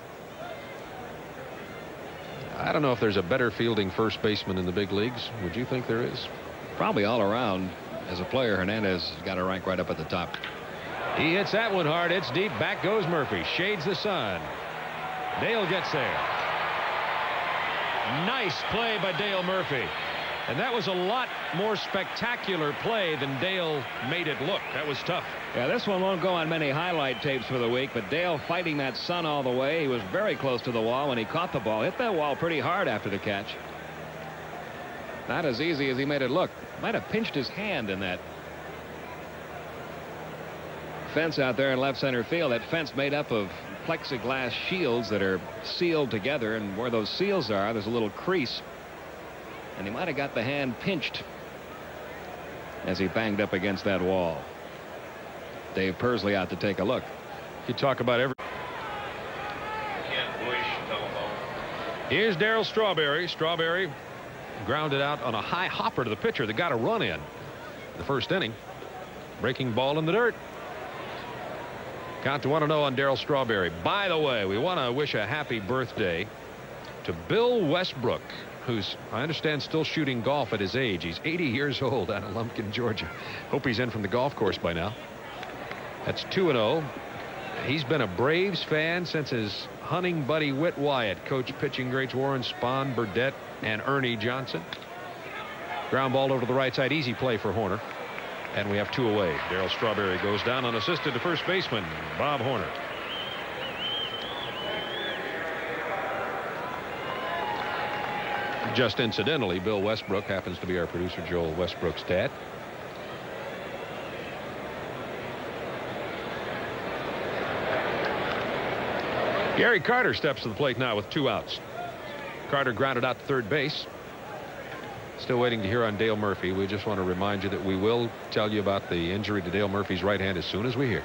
B: I don't know if there's a better fielding first baseman in the big leagues. Would you think there is?
A: Probably all around. As a player, Hernandez has got to rank right up at the top.
B: He hits that one hard. It's deep. Back goes Murphy. Shades the sun. Dale gets there. Nice play by Dale Murphy. And that was a lot more spectacular play than Dale made it look. That was tough.
A: Yeah, this one won't go on many highlight tapes for the week, but Dale fighting that sun all the way. He was very close to the wall when he caught the ball. Hit that wall pretty hard after the catch. Not as easy as he made it look. Might have pinched his hand in that fence out there in left center field. That fence made up of plexiglass shields that are sealed together, and where those seals are, there's a little crease. And he might have got the hand pinched as he banged up against that wall. Dave Pursley out to take a look.
B: You talk about every. Here's Darryl Strawberry. Strawberry grounded out on a high hopper to the pitcher that got a run in the first inning. Breaking ball in the dirt. Count to 1-0 on Darryl Strawberry. By the way, we want to wish a happy birthday to Bill Westbrook, who's, I understand, still shooting golf at his age. He's 80 years old out of Lumpkin, Georgia. Hope he's in from the golf course by now. That's 2-0. He's been a Braves fan since his hunting buddy Whit Wyatt coached pitching greats Warren Spahn, Burdette, and Ernie Johnson. Ground ball over to the right side. Easy play for Horner. And we have 2 away. Darryl Strawberry goes down unassisted to first baseman Bob Horner. Just incidentally, Bill Westbrook happens to be our producer Joel Westbrook's dad. Gary Carter steps to the plate now with 2 outs. Carter grounded out to third base. Still waiting to hear on Dale Murphy. We just want to remind you that we will tell you about the injury to Dale Murphy's right hand as soon as we hear.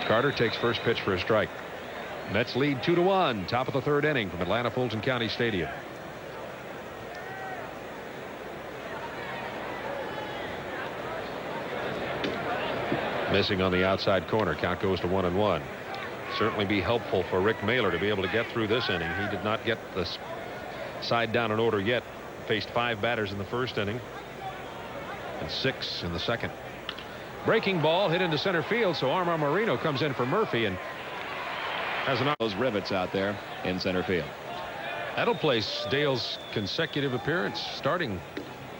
B: Carter takes first pitch for a strike. Mets lead 2-1. Top of the third inning from Atlanta Fulton County Stadium. Missing on the outside corner. Count goes to 1-1. Certainly be helpful for Rick Mahler to be able to get through this inning. He did not get the side down in order yet. Faced 5 batters in the first inning and 6 in the second. Breaking ball hit into center field, so Omar Marino comes in for Murphy and has
A: those rivets out there in center field.
B: That'll place Dale's consecutive appearance starting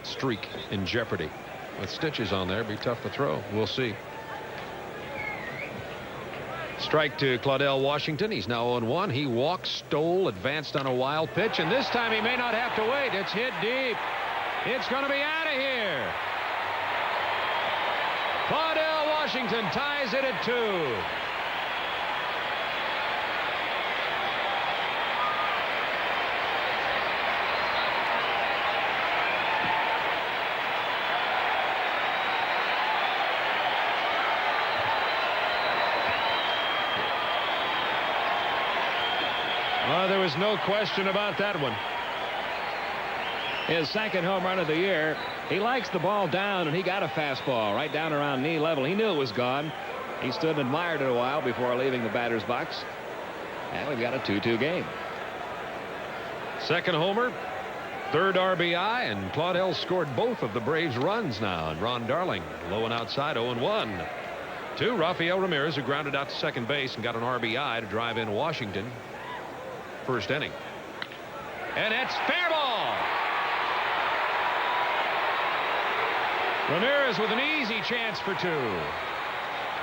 B: streak in jeopardy. With stitches on there, be tough to throw. We'll see. Strike to Claudell Washington. He's now 0-1. He walked, stole, advanced on a wild pitch, and this time he may not have to wait. It's hit deep. It's going to be out of here. Claudell Washington ties it at 2. There was no question about that one.
A: His second home run of the year. He likes the ball down, and he got a fastball right down around knee level. He knew it was gone. He stood and admired it a while before leaving the batter's box. And we've got a 2-2 game.
B: Second homer, third RBI, and Claudell scored both of the Braves' runs now. And Ron Darling low and outside, 0-1. To Rafael Ramirez, who grounded out to second base and got an RBI to drive in Washington. First inning. And it's fair ball. Ramirez with an easy chance for 2.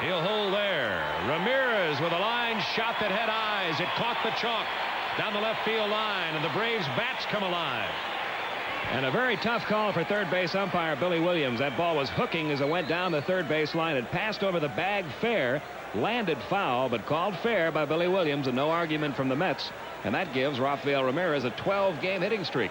B: He'll hold there. Ramirez with a line shot that had eyes. It caught the chalk down the left field line, and the Braves bats come alive.
A: And a very tough call for third base umpire Billy Williams. That ball was hooking as it went down the third base line. It passed over the bag fair, landed foul, but called fair by Billy Williams, and no argument from the Mets. And that gives Rafael Ramirez a 12-game hitting streak.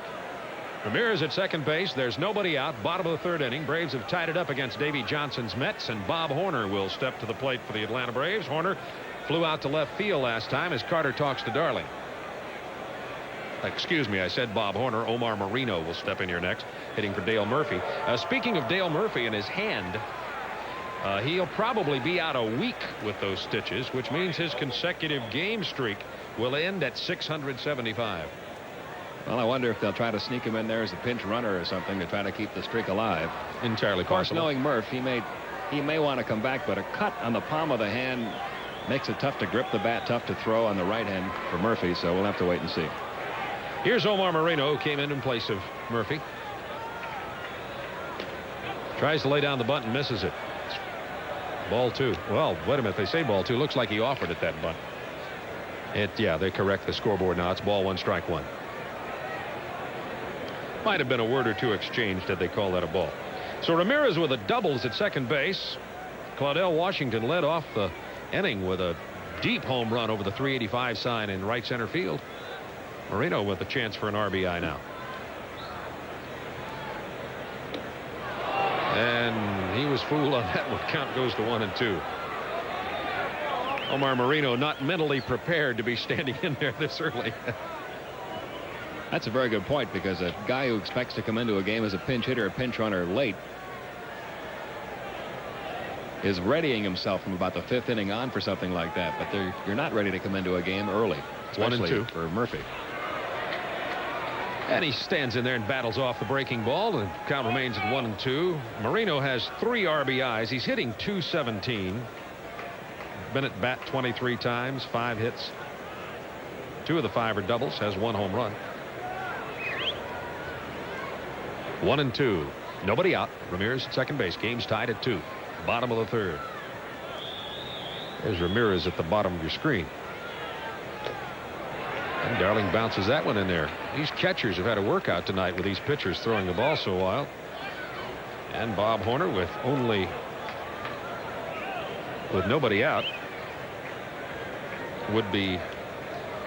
A: Ramirez at second base. There's nobody out. Bottom of the third inning. Braves have tied it up against Davy Johnson's Mets, and Bob Horner will step to the plate for the Atlanta Braves. Horner flew out to left field last time as Carter talks to Darling. Excuse me, I said Bob Horner. Omar Marino will step in here next, hitting for Dale Murphy. Speaking of Dale Murphy and his hand, he'll probably be out a week with those stitches, which means his consecutive game streak will end at 675. Well, I wonder if they'll try to sneak him in there as a pinch runner or something to try to keep the streak alive. Entirely possible. Of course, knowing Murph, he may want to come back, but a cut on the palm of the hand makes it tough to grip the bat, tough to throw on the right hand for Murphy, so we'll have to wait and see. Here's Omar Marino, who came in place of Murphy. Tries to lay down the bunt and misses it. Ball 2. Well, wait a minute. They say ball 2. Looks like he offered at that bunt. Yeah, they correct the scoreboard now. It's ball 1, strike 1. Might have been a word or two exchanged had they call that a ball. So Ramirez with a doubles at second base. Claudell Washington led off the inning with a deep home run over the 385 sign in right center field. Marino with a chance for an RBI now.
B: And he was fooled on that one. Count goes to 1-2. Omar Moreno not mentally prepared to be standing in there this early.
A: That's a very good point, because a guy who expects to come into a game as a pinch hitter, a pinch runner late, is readying himself from about the 5th inning on for something like that. But you're not ready to come into a game early, especially
B: 1-2
A: for Murphy.
B: And he stands in there and battles off the breaking ball. And count remains at 1-2. Moreno has 3 RBIs. He's hitting .217. Been at bat 23 times, 5 hits. 2 of the 5 are doubles. Has 1 home run. 1-2. Nobody out. Ramirez at second base. Game's tied at 2. Bottom of the 3rd. There's Ramirez at the bottom of your screen. And Darling bounces that one in there. These catchers have had a workout tonight with these pitchers throwing the ball so wild. And Bob Horner with nobody out would be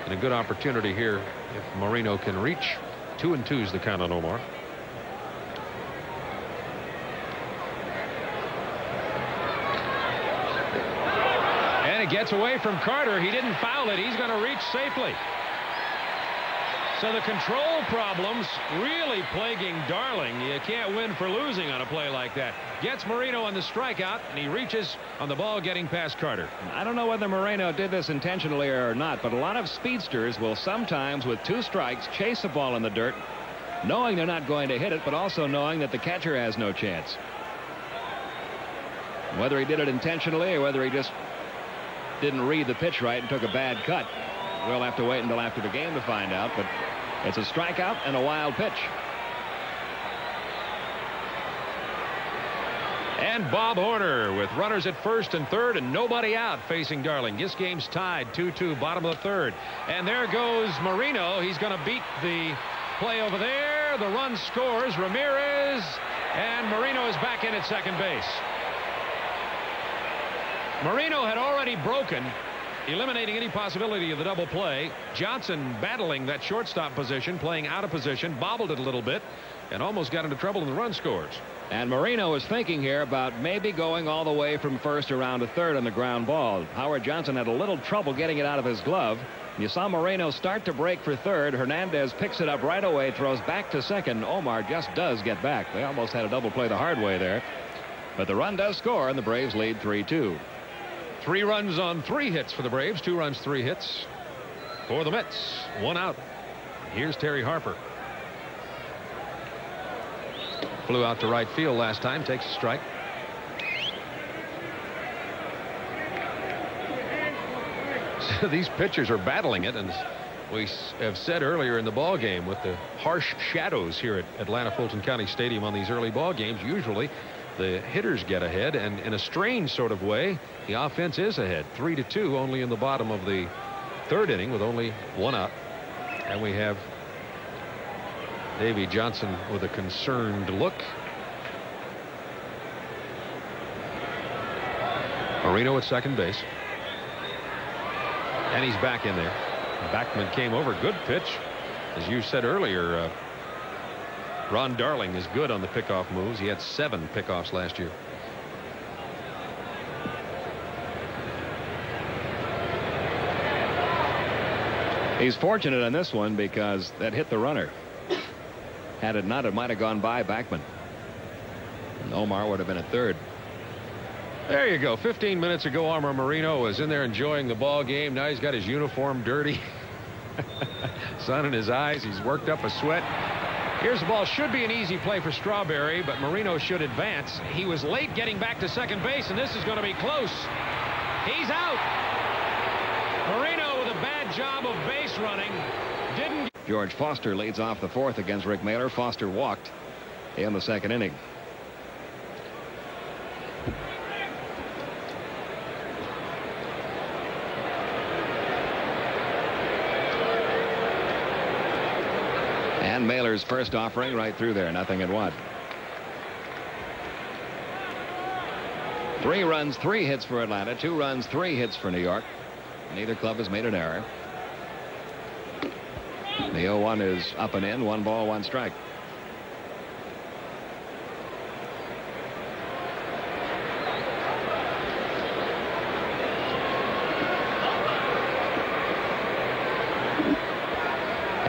B: in a good opportunity here if Moreno can reach. 2-2 is the count on Omar. And it gets away from Carter. He didn't foul it. He's going to reach safely. So the control problems really plaguing Darling. You can't win for losing on a play like that. Gets Moreno on the strikeout, and he reaches on the ball getting past Carter.
A: I don't know whether Moreno did this intentionally or not, but a lot of speedsters will sometimes, with 2 strikes, chase a ball in the dirt, knowing they're not going to hit it, but also knowing that the catcher has no chance. Whether he did it intentionally or whether he just didn't read the pitch right and took a bad cut, we'll have to wait until after the game to find out. But it's a strikeout and a wild pitch.
B: And Bob Horner with runners at first and third and nobody out facing Darling. This game's tied 2-2, bottom of the 3rd. And there goes Moreno. He's going to beat the play over there. The run scores. Ramirez, and Moreno is back in at second base. Moreno had already broken, eliminating any possibility of the double play. Johnson battling that shortstop position, playing out of position, bobbled it a little bit, and almost got into trouble in the run scores.
A: And Moreno is thinking here about maybe going all the way from first around to third on the ground ball. Howard Johnson had a little trouble getting it out of his glove. You saw Moreno start to break for third. Hernandez picks it up right away, throws back to second. Omar just does get back. They almost had a double play the hard way there. But the run does score, and the Braves lead 3-2.
B: 3 runs on 3 hits for the Braves. 2 runs, 3 hits for the Mets. 1 out. Here's Terry Harper. Flew out to right field last time. Takes a strike. These pitchers are battling it, and we have said earlier in the ball game, with the harsh shadows here at Atlanta Fulton County Stadium on these early ball games, usually the hitters get ahead, and in a strange sort of way, the offense is ahead. 3-2 only in the bottom of the 3rd inning with only 1 out. And we have Davey Johnson with a concerned look. Moreno at second base. And he's back in there. Backman came over. Good pitch. As you said earlier, Ron Darling is good on the pickoff moves. He had 7 pickoffs last year.
A: He's fortunate on this one because that hit the runner. Had it not, it might have gone by Backman. And Omar would have been at third.
B: There you go. 15 minutes ago, Omar Moreno was in there enjoying the ball game. Now he's got his uniform dirty. Sun in his eyes. He's worked up a sweat. Here's the ball. Should be an easy play for Strawberry, but Moreno should advance. He was late getting back to second base, and this is going to be close. He's out. Moreno with a bad job of base running. Didn't.
A: George Foster leads off the 4th against Rick Mahler. Foster walked in the 2nd inning. And Mahler's first offering right through there. Nothing at 1. 3 runs, 3 hits for Atlanta. 2 runs, 3 hits for New York. Neither club has made an error. The 0-1 is up and in. 1 ball, 1 strike.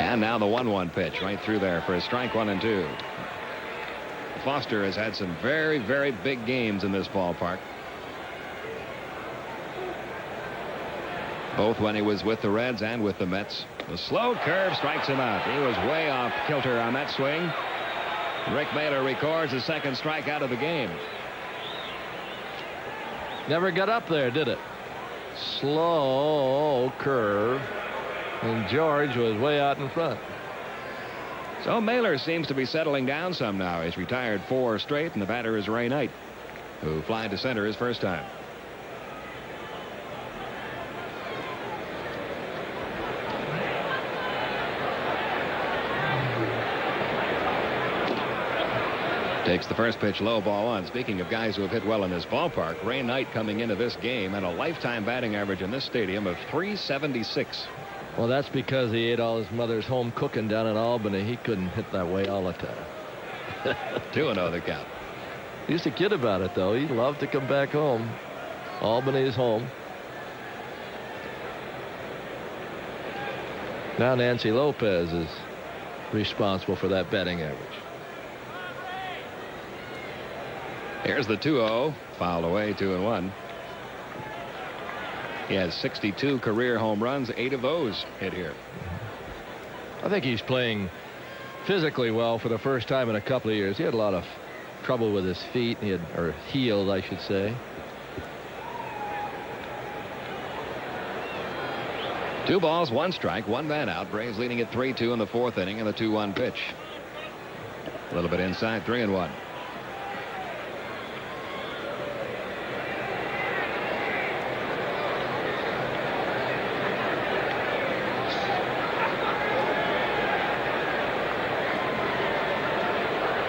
A: And now the 1-1 pitch right through there for a strike 1 and 2. Foster has had some very, very big games in this ballpark. Both when he was with the Reds and with the Mets. The slow curve strikes him out. He was way off kilter on that swing. Rick Mahler records his second strikeout of the game.
C: Never got up there, did it? Slow curve. And George was way out in front.
A: So Mahler seems to be settling down some now. He's retired 4 straight, and the batter is Ray Knight, who flied to center his first time. Takes the first pitch low, ball 1. Speaking of guys who have hit well in this ballpark, Ray Knight coming into this game and a lifetime batting average in this stadium of .376.
C: Well, that's because he ate all his mother's home cooking down in Albany. He couldn't hit that way all the time.
A: 2-0 the count.
C: He used to kid about it, though. He loved to come back home. Albany is home. Now Nancy Lopez is responsible for that batting average.
A: Here's the 2-0. Fouled away, 2-1. He has 62 career home runs. 8 of those hit here.
C: I think he's playing physically well for the first time in a couple of years. He had a lot of trouble with his feet. Or heels, I should say.
A: 2 balls, 1 strike, 1 man out. Braves leading at 3-2 in the 4th inning, and the 2-1 pitch. A little bit inside, 3-1.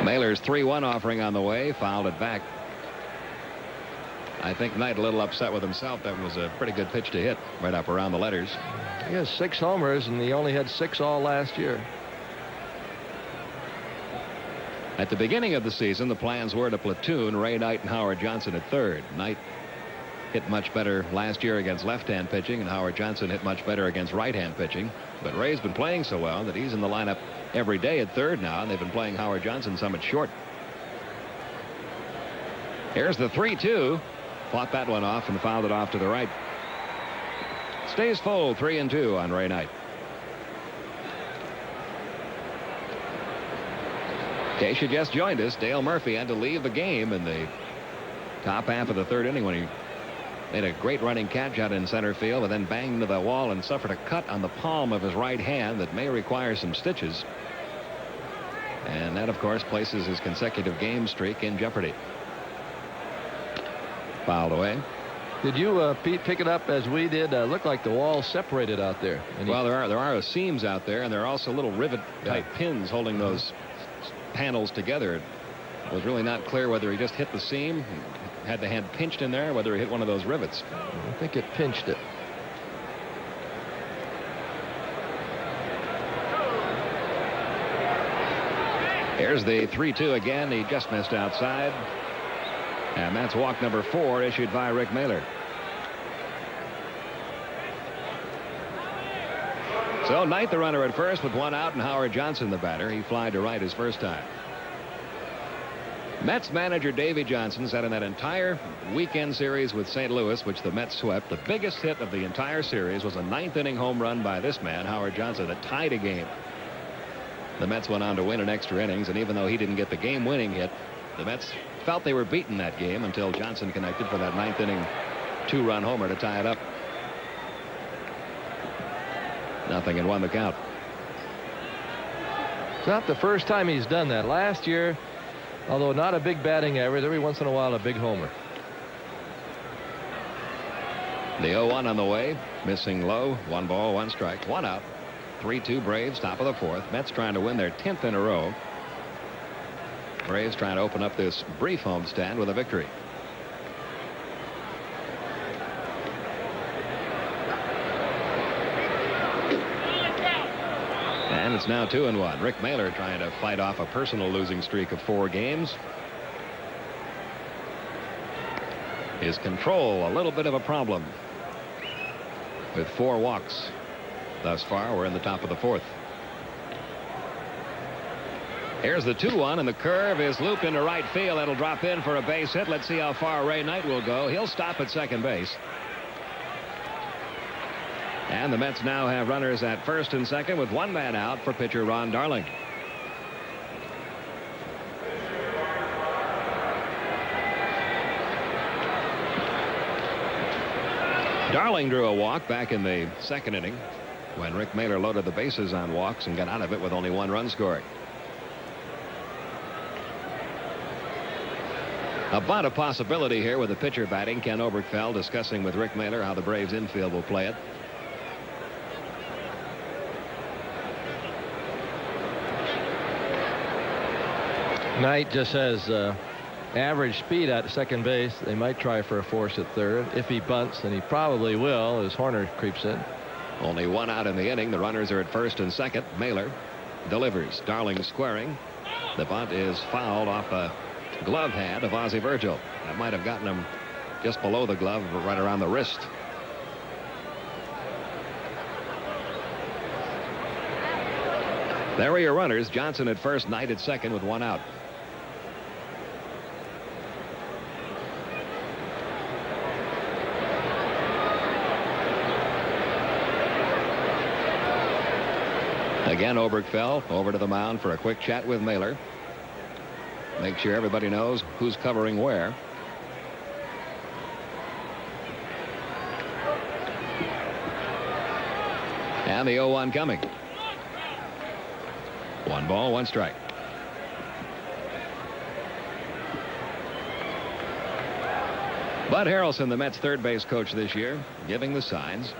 A: Mahler's 3-1 offering on the way, fouled it back. I think Knight a little upset with himself. That was a pretty good pitch to hit right up around the letters.
C: He has 6 homers, and he only had 6 all last year.
A: At the beginning of the season, the plans were to platoon Ray Knight and Howard Johnson at third. Knight hit much better last year against left-hand pitching, and Howard Johnson hit much better against right-hand pitching. But Ray's been playing so well that he's in the lineup every day at third now, and they've been playing Howard Johnson some at short. Here's the 3-2. Fought that one off and fouled it off to the right. Stays full, 3-2 on Ray Knight. In case you just joined us, Dale Murphy had to leave the game in the top half of the 3rd inning when he made a great running catch out in center field and then banged into the wall and suffered a cut on the palm of his right hand that may require some stitches. And that, of course, places his consecutive game streak in jeopardy. Fouled away.
C: Did you, Pete, pick it up as we did? Looked like the wall separated out there.
A: Well, there are seams out there, and there are also little rivet-type pins holding those panels together. It was really not clear whether he just hit the seam, had the hand pinched in there, whether he hit one of those rivets.
C: I think it pinched it.
A: Here's the 3-2 again. He just missed outside. And that's walk number 4 issued by Rick Mahler. So Knight the runner at first with 1 out and Howard Johnson the batter. He flied to right his first time. Mets manager Davey Johnson said in that entire weekend series with St. Louis, which the Mets swept, the biggest hit of the entire series was a 9th inning home run by this man, Howard Johnson, that tied a game. The Mets went on to win in extra innings, and even though he didn't get the game-winning hit, the Mets felt they were beaten that game until Johnson connected for that 9th inning 2-run homer to tie it up. 0-0 and 1 the count.
C: It's not the first time he's done that. Last year, although not a big batting average, every once in a while a big homer.
A: The 0-1 on the way, missing low, 1 ball, 1 strike, 1 out. 3-2 Braves, top of the 4th. Mets trying to win their 10th in a row. Braves trying to open up this brief homestand with a victory. And it's now 2-1. Rick Mahler trying to fight off a personal losing streak of 4 games. His control, a little bit of a problem. With 4 walks thus far, we're in the top of the 4th. Here's the 2-1, and the curve is looped into right field. That'll drop in for a base hit. Let's see how far Ray Knight will go. He'll stop at second base. And the Mets now have runners at first and second with one man out for pitcher Ron Darling. Darling drew a walk back in the second inning when Rick Mahler loaded the bases on walks and got out of it with only one run scored. About a possibility here with the pitcher batting. Ken Oberkfell discussing with Rick Mahler how the Braves infield will play it.
C: Knight just has average speed at second base. They might try for a force at third. If he bunts, and he probably will, as Horner creeps in.
A: Only one out in the inning. The runners are at first and second. Mahler delivers. Darling squaring. The bunt is fouled off a glove hand of Ozzie Virgil. That might have gotten him just below the glove, right around the wrist. There are your runners. Johnson at first, Knight at second with one out. Again, Oberkfell over to the mound for a quick chat with Mahler. Make sure everybody knows who's covering where. And the 0-1 coming. 1 ball, 1 strike. Bud Harrelson, the Mets third base coach this year, giving the signs.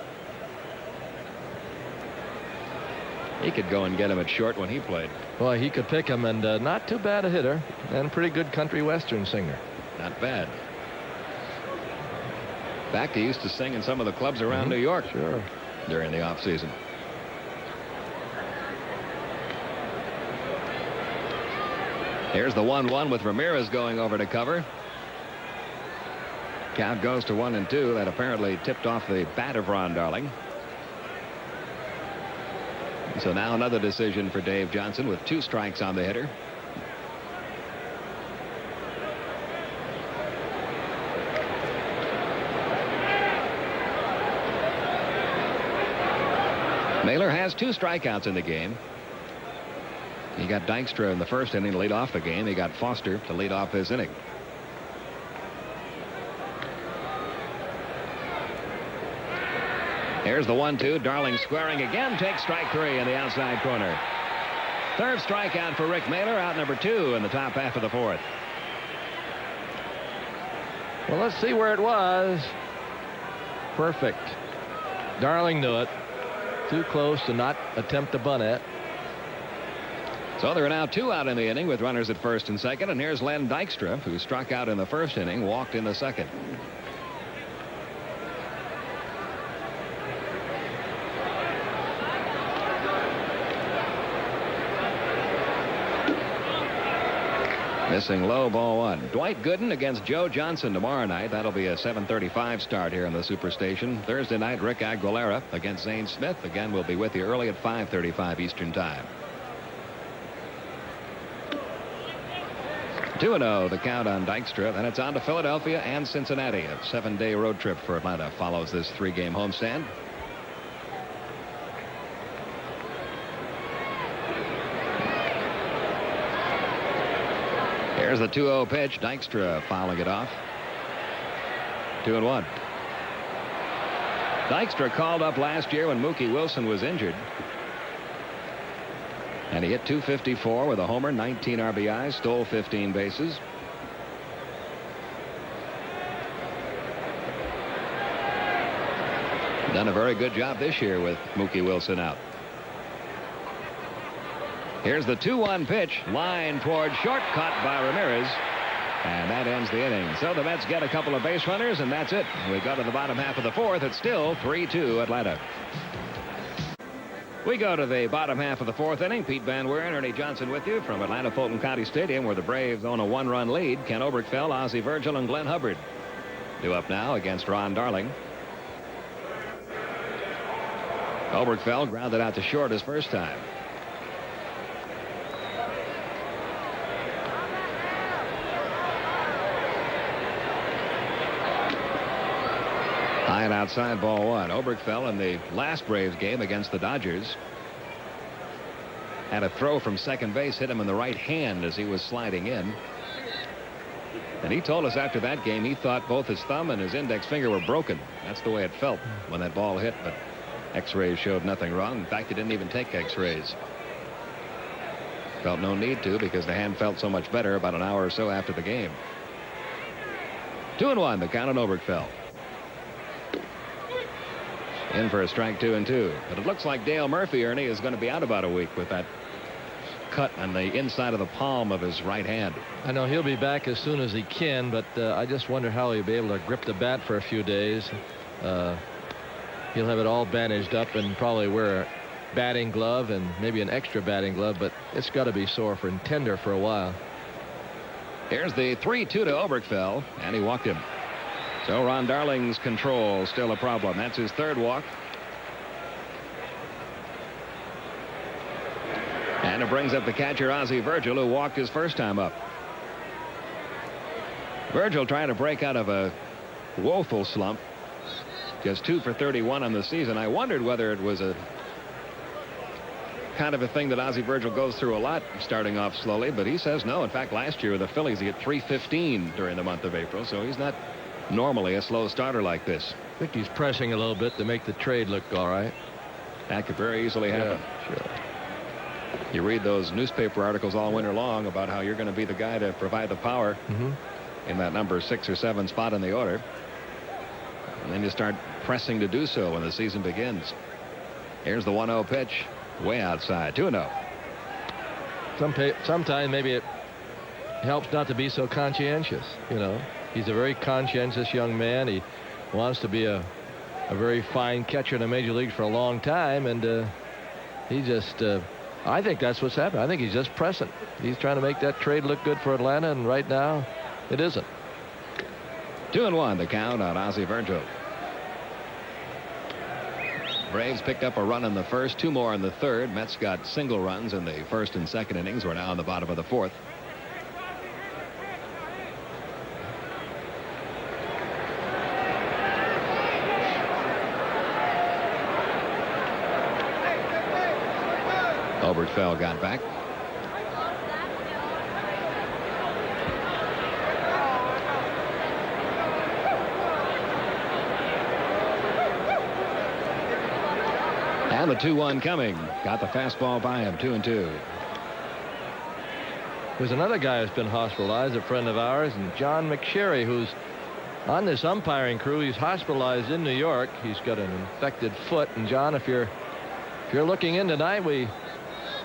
A: He could go and get him at short when he played.
C: Boy, he could pick him, and not too bad a hitter, and pretty good country western singer.
A: Not bad. In fact, he used to sing in some of the clubs around New York.
C: Sure.
A: During the off season. Here's the 1-1 with Ramirez going over to cover. Count goes to 1-2. That apparently tipped off the bat of Ron Darling. So now another decision for Dave Johnson with 2 strikes on the hitter. Mahler has 2 strikeouts in the game. He got Dykstra in the first inning to lead off the game. He got Foster to lead off this inning. Here's the 1-2. Darling squaring again. Takes strike 3 in the outside corner. Third strikeout for Rick Mahler. Out number 2 in the top half of the 4th.
C: Well, let's see where it was. Perfect. Darling knew it. Too close to not attempt to bunt it.
A: So there are now 2 out in the inning with runners at first and second. And here's Len Dykstra, who struck out in the first inning, walked in the second. Missing low, ball 1. Dwight Gooden against Joe Johnson tomorrow night. That'll be a 7:35 start here in the Superstation. Thursday night, Rick Aguilera against Zane Smith. Again, we'll be with you early at 5:35 Eastern Time. 2-0 the count on Dykstra. Then it's on to Philadelphia and Cincinnati. A 7-day road trip for Atlanta follows this 3-game homestand. Here's the 2-0 pitch. Dykstra fouling it off. 2-1. Dykstra called up last year when Mookie Wilson was injured. And he hit .254 with a homer, 19 RBIs, stole 15 bases. Done a very good job this year with Mookie Wilson out. Here's the 2-1 pitch. Line toward short, caught by Ramirez. And that ends the inning. So the Mets get a couple of base runners, and that's it. We go to the bottom half of the 4th. It's still 3-2 Atlanta. We go to the bottom half of the 4th inning. Pete Van Weeren and Ernie Johnson with you from Atlanta Fulton County Stadium, where the Braves own a 1-run lead. Ken Oberkfell, Ozzie Virgil, and Glenn Hubbard due up now against Ron Darling. Oberkfell grounded out to short his first time. High and outside, ball one. Oberkfell in the last Braves game against the Dodgers had a throw from second base hit him in the right hand as he was sliding in. And he told us after that game he thought both his thumb and his index finger were broken. That's the way it felt when that ball hit, but X-rays showed nothing wrong. In fact, he didn't even take X-rays. Felt no need to because the hand felt so much better about an hour or so after the game. 2-1 the count on Oberkfell. In for a strike, 2-2. But it looks like Dale Murphy, Ernie, is going to be out about a week with that cut on the inside of the palm of his right hand.
C: I know he'll be back as soon as he can, but I just wonder how he'll be able to grip the bat for a few days. He'll have it all bandaged up and probably wear a batting glove and maybe an extra batting glove, but it's got to be sore and tender for a while.
A: Here's the 3-2 to Oberkfell, and he walked him. So Ron Darling's control still a problem. That's his third walk. And it brings up the catcher Ozzie Virgil, who walked his first time up. Virgil trying to break out of a woeful slump. Just 2 for 31 on the season. I wondered whether it was a kind of a thing that Ozzie Virgil goes through a lot, starting off slowly, but he says no. In fact, last year with the Phillies he hit 315 during the month of April, so he's not normally a slow starter like this.
C: I think he's pressing a little bit to make the trade look all right.
A: That could very easily happen.
C: Yeah, sure.
A: You read those newspaper articles all winter long about how you're going to be the guy to provide the power in that number 6 or 7 spot in the order. And then you start pressing to do so when the season begins. Here's the 1-0 pitch. Way outside. 2-0.
C: Sometimes maybe it helps not to be so conscientious. You know, he's a very conscientious young man. He wants to be a very fine catcher in the major leagues for a long time, and he just I think that's what's happening. I think he's just pressing. He's trying to make that trade look good for Atlanta, and right now it isn't.
A: 2-1 the count on Ozzie Virgil. Braves picked up a run in the first, 2 more in the third. Mets got single runs in the first and second innings. We're now in the bottom of the fourth. Oberkfell got back. And the 2-1 coming. Got the fastball by him. 2-2.
C: There's another guy who's been hospitalized, a friend of ours, and John McSherry, who's on this umpiring crew. He's hospitalized in New York. He's got an infected foot. And John, if you're looking in tonight, we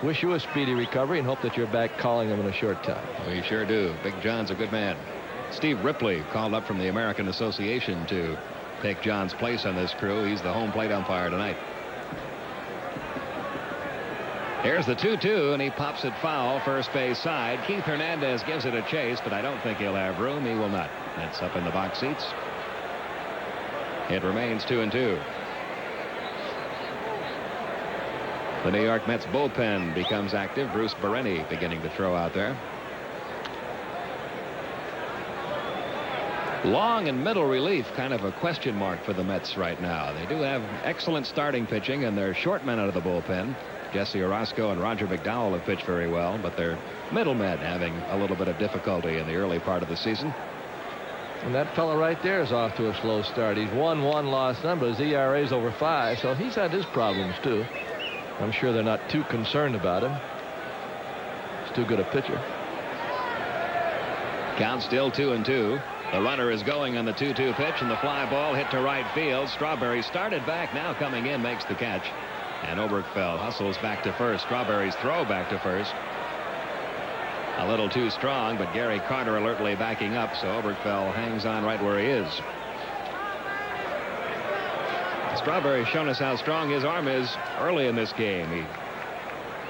C: wish you a speedy recovery and hope that you're back calling them in a short time.
A: We sure do. Big John's a good man. Steve Ripley called up from the American Association to take John's place on this crew. He's the home plate umpire tonight. Here's the 2-2, and he pops it foul, first base side. Keith Hernandez gives it a chase, but I don't think he'll have room. He will not. That's up in the box seats. It remains 2-2. The New York Mets bullpen becomes active. Bruce Bereni beginning to throw out there. Long and middle relief, kind of a question mark for the Mets right now. They do have excellent starting pitching, and their short men out of the bullpen. Jesse Orozco and Roger McDowell have pitched very well, but their middlemen having a little bit of difficulty in the early part of the season.
C: And that fellow right there is off to a slow start. He's 1-1 lost number. His ERA is over 5, so he's had his problems too. I'm sure they're not too concerned about him. He's too good a pitcher.
A: Count still 2-2. The runner is going on the 2-2 pitch, and the fly ball hit to right field. Strawberry started back, now coming in, makes the catch. And Oberkfell hustles back to first. Strawberry's throw back to first. A little too strong, but Gary Carter alertly backing up, so Oberkfell hangs on right where he is. Strawberry's shown us how strong his arm is early in this game. He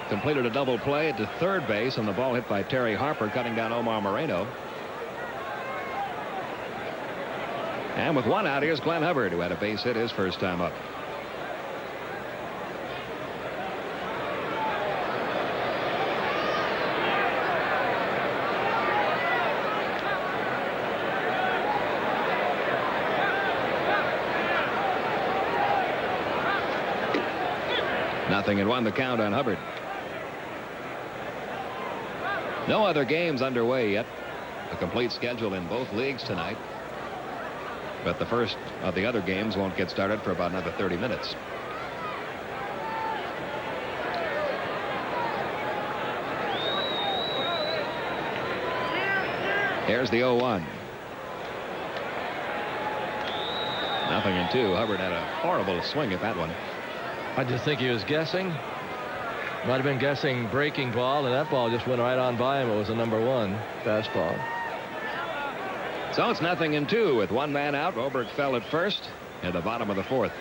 A: completed a double play to third base on the ball hit by Terry Harper, cutting down Omar Moreno. And with 1 out, here's Glenn Hubbard, who had a base hit his first time up. 0-1 the count on Hubbard. No other games underway yet. A complete schedule in both leagues tonight. But the first of the other games won't get started for about another 30 minutes. Here's the 0-1. 0-2. Hubbard had a horrible swing at that one.
C: I just think he was guessing. Might have been guessing breaking ball, and that ball just went right on by him. It was a number 1 fastball.
A: So it's 0-2 with one man out. Oberg fell at first in the bottom of the 4th.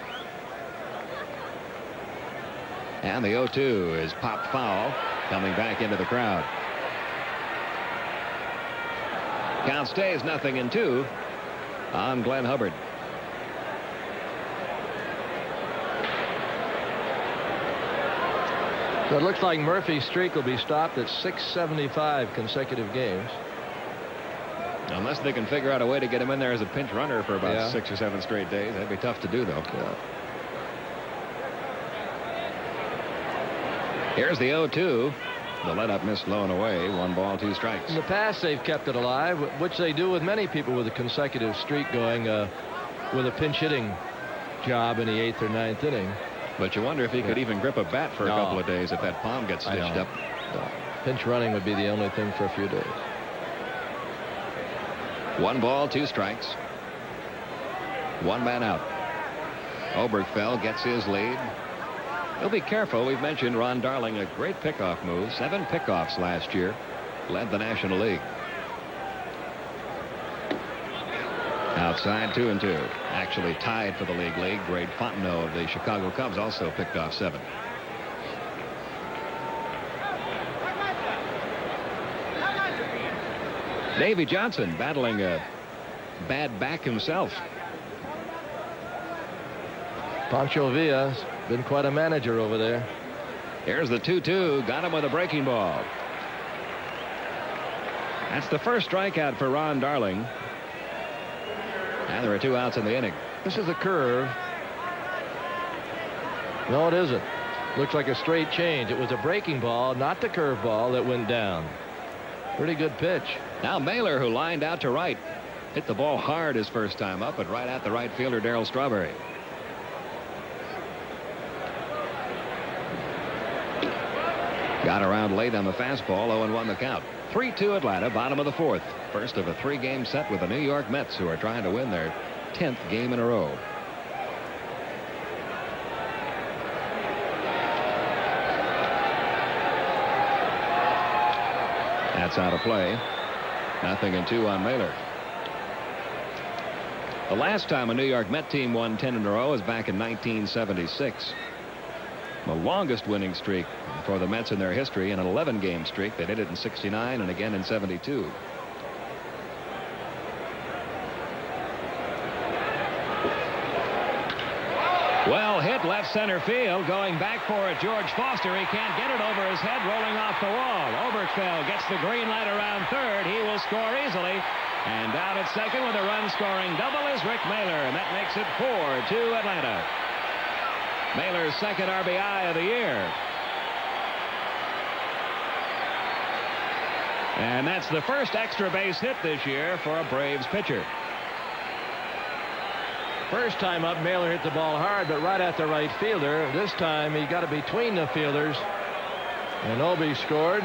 A: And the 0-2 is popped foul, coming back into the crowd. Count stays 0-2 on Glenn Hubbard.
C: So it looks like Murphy's streak will be stopped at 675 consecutive games.
A: Unless they can figure out a way to get him in there as a pinch runner for about 6 or 7 straight days. That'd be tough to do, though.
C: Yeah.
A: Here's the 0-2. The let-up missed low and away. 1 ball, 2 strikes.
C: In the past, they've kept it alive, which they do with many people with a consecutive streak going with a pinch hitting job in the 8th or 9th inning.
A: But you wonder if he could even grip a bat for a couple of days if that palm gets stitched up.
C: No. Pinch running would be the only thing for a few days.
A: 1 ball, 2 strikes. 1 man out. Obergfell gets his lead. He'll be careful. We've mentioned Ron Darling, a great pickoff move. 7 pickoffs last year. Led the National League. Outside 2-2. Actually tied for the league lead. Greg Fontenot of the Chicago Cubs also picked off 7. Davy Johnson battling a bad back himself.
C: Pancho Villa's been quite a manager over there.
A: Here's the 2-2. Got him with a breaking ball. That's the first strikeout for Ron Darling. And there are 2 outs in the inning.
C: This is a curve. No, it isn't. Looks like a straight change. It was a breaking ball, not the curve ball that went down. Pretty good pitch.
A: Now Mahler, who lined out to right, hit the ball hard his first time up, but right at the right fielder, Darryl Strawberry. Got around late on the fastball. 0-1 the count. 3-2 Atlanta, bottom of the 4th. First of a 3-game set with the New York Mets, who are trying to win their 10th game in a row. That's out of play. 0-2 on Mahler. The last time a New York Met team won 10 in a row was back in 1976. The longest winning streak for the Mets in their history, an 11-game streak. They did it in 69 and again in 72. Well hit left center field. Going back for it, George Foster. He can't get it over his head, rolling off the wall. Obergfell gets the green light around third. He will score easily. And down at second with a run-scoring double is Rick Mahler, and that makes it 4-2 Atlanta. Mahler's second RBI of the year. And that's the first extra base hit this year for a Braves pitcher.
C: First time up, Mahler hit the ball hard, but right at the right fielder. This time he got it between the fielders, and Obi scored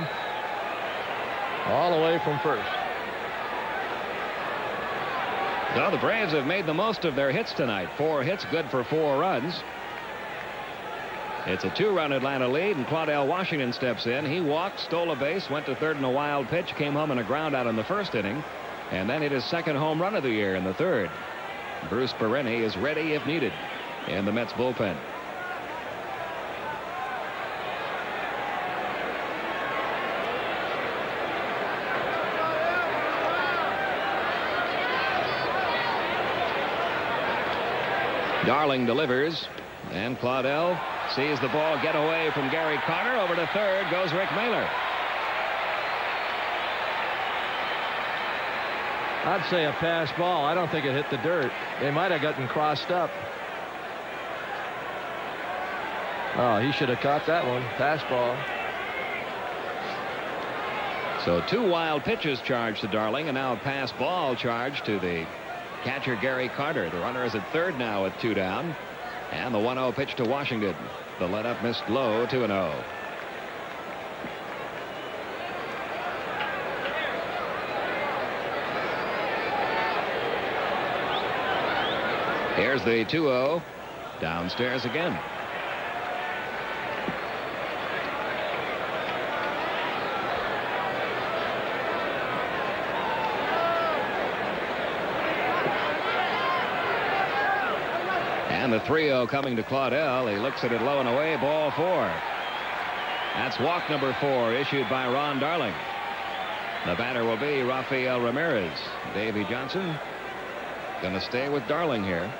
C: all the way from first.
A: So the Braves have made the most of their hits tonight. 4 hits, good for 4 runs. It's a 2-run Atlanta lead, and Claudell Washington steps in. He walked, stole a base, went to third in a wild pitch, came home in a ground out in the first inning, and then hit his second home run of the year in the third. Bruce Perenni is ready if needed in the Mets bullpen. Darling delivers, and Claudell sees the ball get away from Gary Carter. Over to third goes Rick Mahler.
C: I'd say a pass ball. I don't think it hit the dirt. They might have gotten crossed up. Oh, he should have caught that one. Pass ball.
A: So 2 wild pitches charged to Darling, and now a pass ball charged to the catcher Gary Carter. The runner is at third now with 2 down. And the 1-0 pitch to Washington. The let-up missed low, 2-0. Here's the 2-0. Downstairs again. And the 3-0 coming to Claudel. He looks at it low and away. Ball 4. That's walk number 4 issued by Ron Darling. The batter will be Rafael Ramirez. Davy Johnson going to stay with Darling here.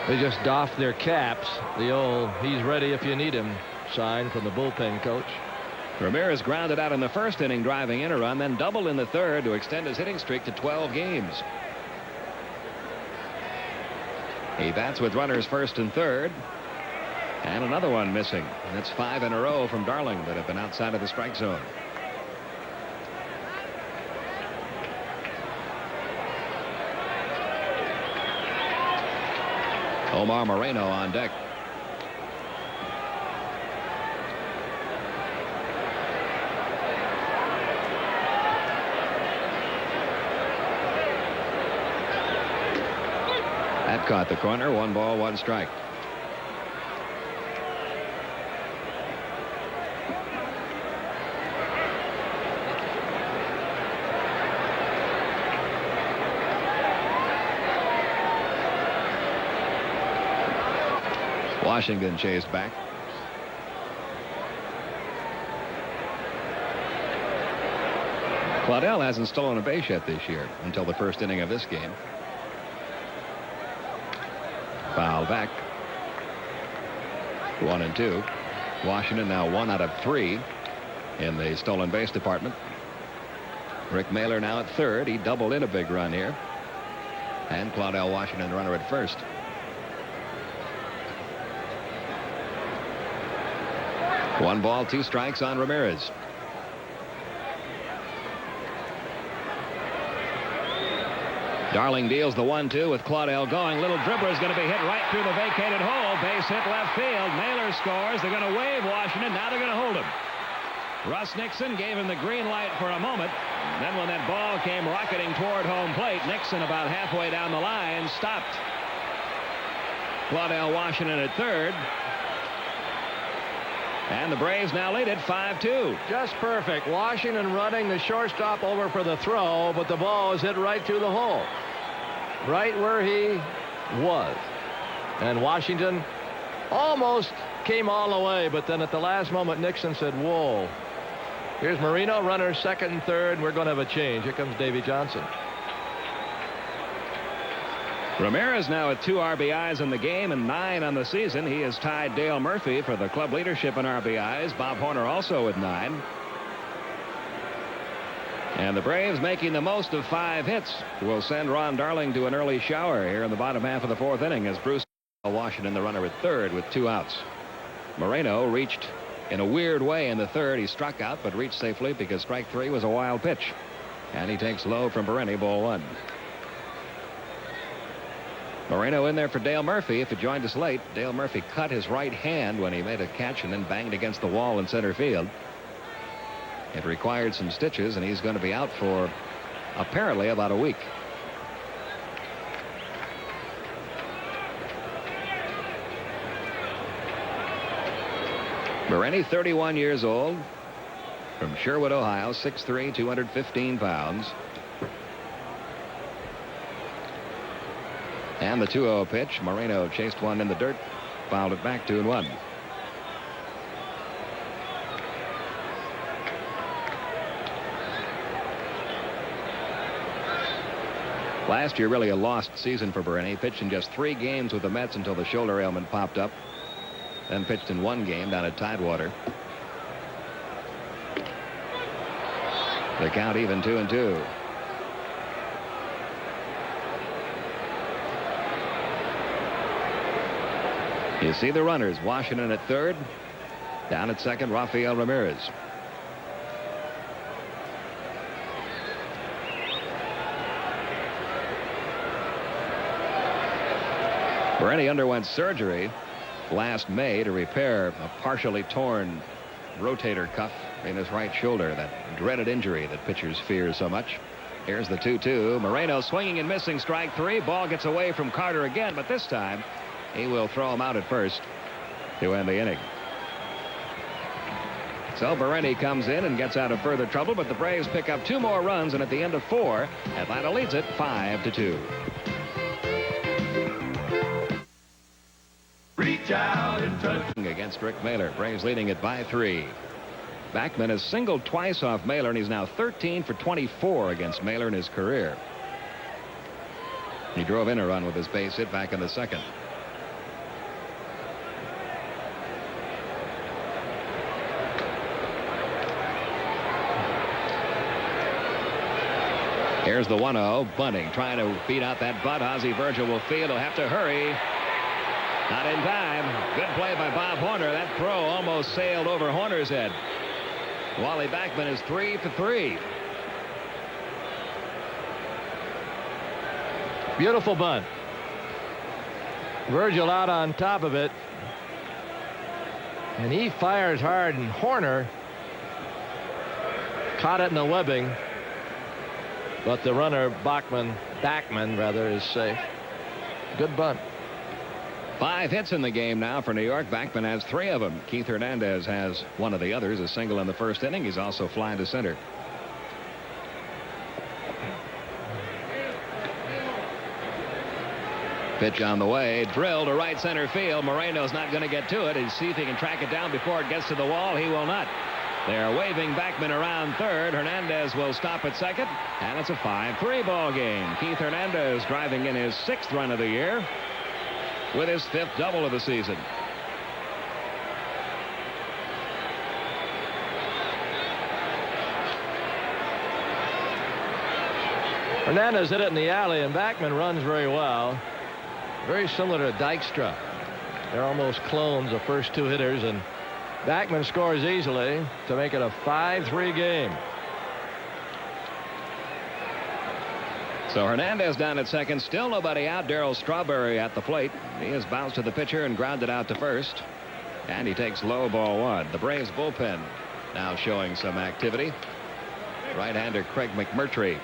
C: They just doffed their caps. The old "he's ready if you need him" sign from the bullpen coach.
A: Ramirez grounded out in the first inning, driving in a run, then doubled in the third to extend his hitting streak to 12 games. He bats with runners first and third. And another one missing. And that's 5 in a row from Darling that have been outside of the strike zone. Omar Moreno on deck. That caught the corner. 1 ball, 1 strike. Washington chased back. Claudel hasn't stolen a base yet this year until the first inning of this game. Foul back. 1-2. Washington now 1 out of 3 in the stolen base department. Rick Mahler now at third. He doubled in a big run here. And Claudel Washington, the runner at first. One ball, 2 strikes on Ramirez. Darling deals the 1-2 with Claudel going. Little dribbler is going to be hit right through the vacated hole. Base hit left field. Mahler scores. They're going to wave Washington. Now they're going to hold him. Russ Nixon gave him the green light for a moment. Then when that ball came rocketing toward home plate, Nixon about halfway down the line stopped. Claudel Washington at third. And the Braves now lead it 5-2.
C: Just perfect. Washington running the shortstop over for the throw, but the ball is hit right through the hole. Right where he was. And Washington almost came all the way, but then at the last moment, Nixon said, whoa. Here's Marino, runner second and third, and we're going to have a change. Here comes Davy Johnson.
A: Ramirez now at 2 RBIs in the game and 9 on the season. He has tied Dale Murphy for the club leadership in RBIs. Bob Horner also with 9. And the Braves, making the most of 5 hits, will send Ron Darling to an early shower here in the bottom half of the 4th inning as Bruce Washington, the runner, at third with 2 outs. Moreno reached in a weird way in the third. He struck out but reached safely because strike 3 was a wild pitch. And he takes low from Bereni, ball 1. Moreno in there for Dale Murphy. If it joined us late, Dale Murphy cut his right hand when he made a catch and then banged against the wall in center field. It required some stitches, and he's going to be out for apparently about a week. Bereni, 31 years old, from Sherwood, Ohio, 6'3", 215 pounds. And the 2-0 pitch. Moreno chased one in the dirt, fouled it back, 2-1. Last year, really a lost season for Bereni. Pitched in just 3 games with the Mets until the shoulder ailment popped up. Then pitched in 1 game down at Tidewater. The count even, 2-2. You see the runners. Washington at third. Down at second, Rafael Ramirez. Bernie underwent surgery last May to repair a partially torn rotator cuff in his right shoulder, that dreaded injury that pitchers fear so much. Here's the 2-2. Moreno swinging and missing, strike three. Ball gets away from Carter again, but this time he will throw him out at first to end the inning. So Bereni comes in and gets out of further trouble, but the Braves pick up 2 more runs, and at the end of 4, Atlanta leads it 5-2. Reach out and touch against Rick Mahler. Braves leading it by 3. Backman has singled twice off Mahler, and he's now 13 for 24 against Mahler in his career. He drove in a run with his base hit back in the second. Here's the 1-0. Bunting trying to beat out that bunt. Ozzie Virgil will field. He'll have to hurry. Not in time. Good play by Bob Horner. That throw almost sailed over Horner's head. Wally Backman is 3 for 3.
C: Beautiful bunt. Virgil out on top of it. And he fires hard, and Horner caught it in the webbing. But the runner, Backman is safe. Good bunt.
A: 5 hits in the game now for New York. Backman has 3 of them. Keith Hernandez has 1 of the others, a single in the first inning. He's also flying to center. Pitch on the way. Drill to right center field. Moreno's not going to get to it. He'll see if he can track it down before it gets to the wall. He will not. They're waving Backman around third. Hernandez will stop at second, and it's a 5-3 ball game. Keith Hernandez driving in his 6th run of the year with his 5th double of the season.
C: Hernandez hit it in the alley, and Backman runs very well. Very similar to Dykstra. They're almost clones, the first 2 hitters, and Backman scores easily to make it a 5-3 game.
A: So Hernandez down at second. Still nobody out. Darryl Strawberry at the plate. He has bounced to the pitcher and grounded out to first. And he takes low, ball 1. The Braves bullpen now showing some activity. Right-hander Craig McMurtry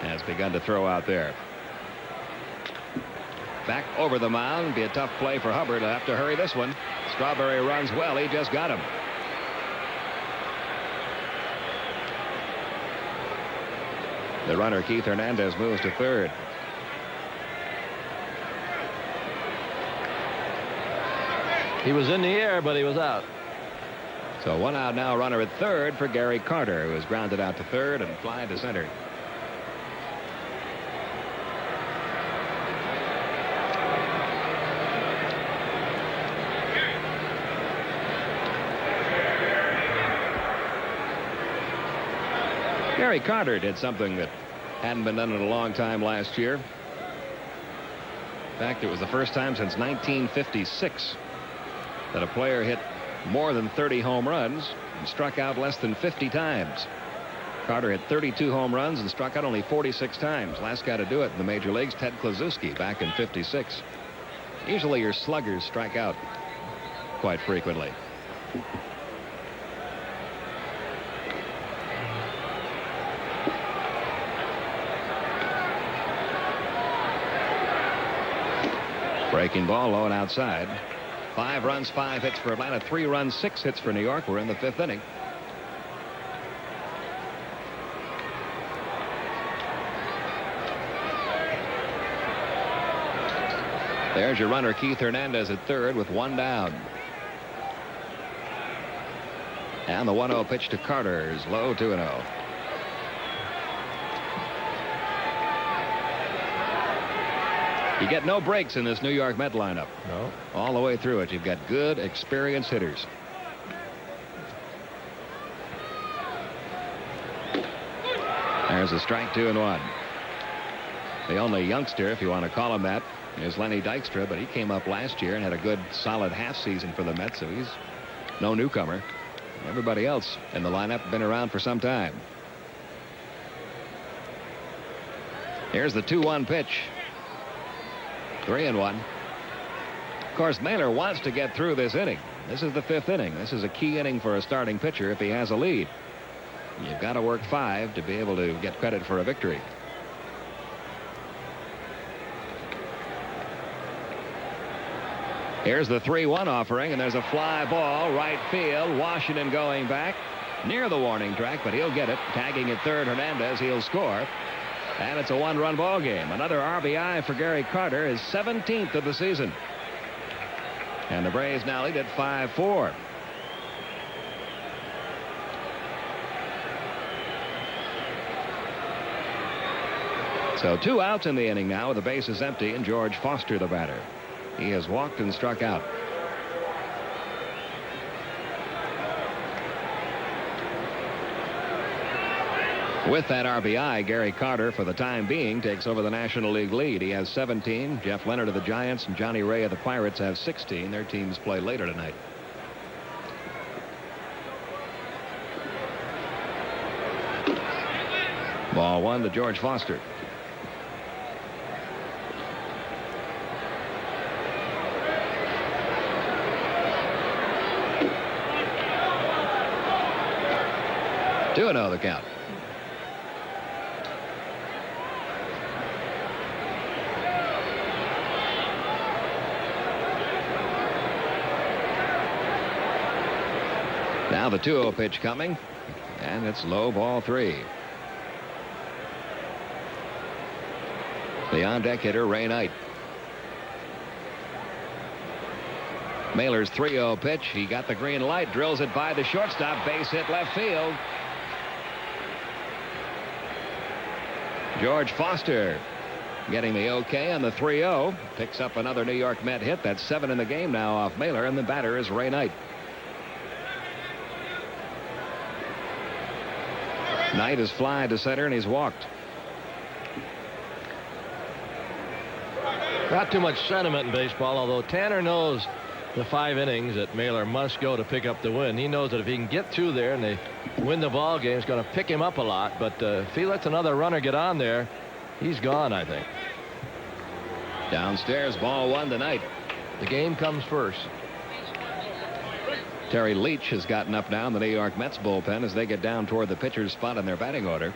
A: has begun to throw out there. Back over the mound. Be a tough play for Hubbard. He'll have to hurry this one. Strawberry runs well. He just got him. The runner, Keith Hernandez, moves to third.
C: He was in the air, but he was out.
A: So 1 out now. Runner at third for Gary Carter, who is grounded out to third and flying to center. Gary Carter did something that hadn't been done in a long time last year. In fact, it was the first time since 1956 that a player hit more than 30 home runs and struck out less than 50 times. Carter hit 32 home runs and struck out only 46 times. Last guy to do it in the major leagues, Ted Kluszewski, back in '56. Usually your sluggers strike out quite frequently. Breaking ball low and outside. 5 runs, 5 hits for Atlanta. 3 runs, 6 hits for New York. We're in the 5th inning. There's your runner, Keith Hernandez, at third with 1 down. And the 1-0 pitch to Carter is low, 2-0. You get no breaks in this New York Met lineup.
C: No.
A: All the way through it. You've got good, experienced hitters. There's a strike, 2-1. The only youngster, if you want to call him that, is Lenny Dykstra, but he came up last year and had a good solid half season for the Mets, so he's no newcomer. Everybody else in the lineup been around for some time. Here's the 2-1 pitch. 3-1. Of course, Mahler wants to get through this inning. This is the 5th inning. This is a key inning for a starting pitcher if he has a lead. You've got to work 5 to be able to get credit for a victory. Here's the 3-1 offering, and there's a fly ball right field. Washington going back near the warning track, but he'll get it. Tagging at third, Hernandez. He'll score. And it's a 1-run ball game. Another RBI for Gary Carter, his 17th of the season. And the Braves now lead at 5-4. So 2 outs in the inning now with the bases empty, and George Foster the batter. He has walked and struck out. With that RBI, Gary Carter, for the time being, takes over the National League lead. He has 17. Jeff Leonard of the Giants and Johnny Ray of the Pirates have 16. Their teams play later tonight. Ball 1 to George Foster. Two and 0 the count. Now the 2-0 pitch coming, and it's low, ball 3. The on-deck hitter, Ray Knight. Mahler's 3-0 pitch. He got the green light, drills it by the shortstop, base hit left field. George Foster getting the okay on the 3-0. Picks up another New York Met hit. That's 7 in the game now off Mahler, and the batter is Ray Knight. Knight is fly to center, and he's walked.
C: Not too much sentiment in baseball, although Tanner knows the 5 innings that Mahler must go to pick up the win. He knows that if he can get through there and they win the ball game, it's going to pick him up a lot. But if he lets another runner get on there, he's gone, I think.
A: Downstairs, ball 1 tonight.
C: The game comes first.
A: Terry Leach has gotten up now in the New York Mets bullpen as they get down toward the pitcher's spot in their batting order.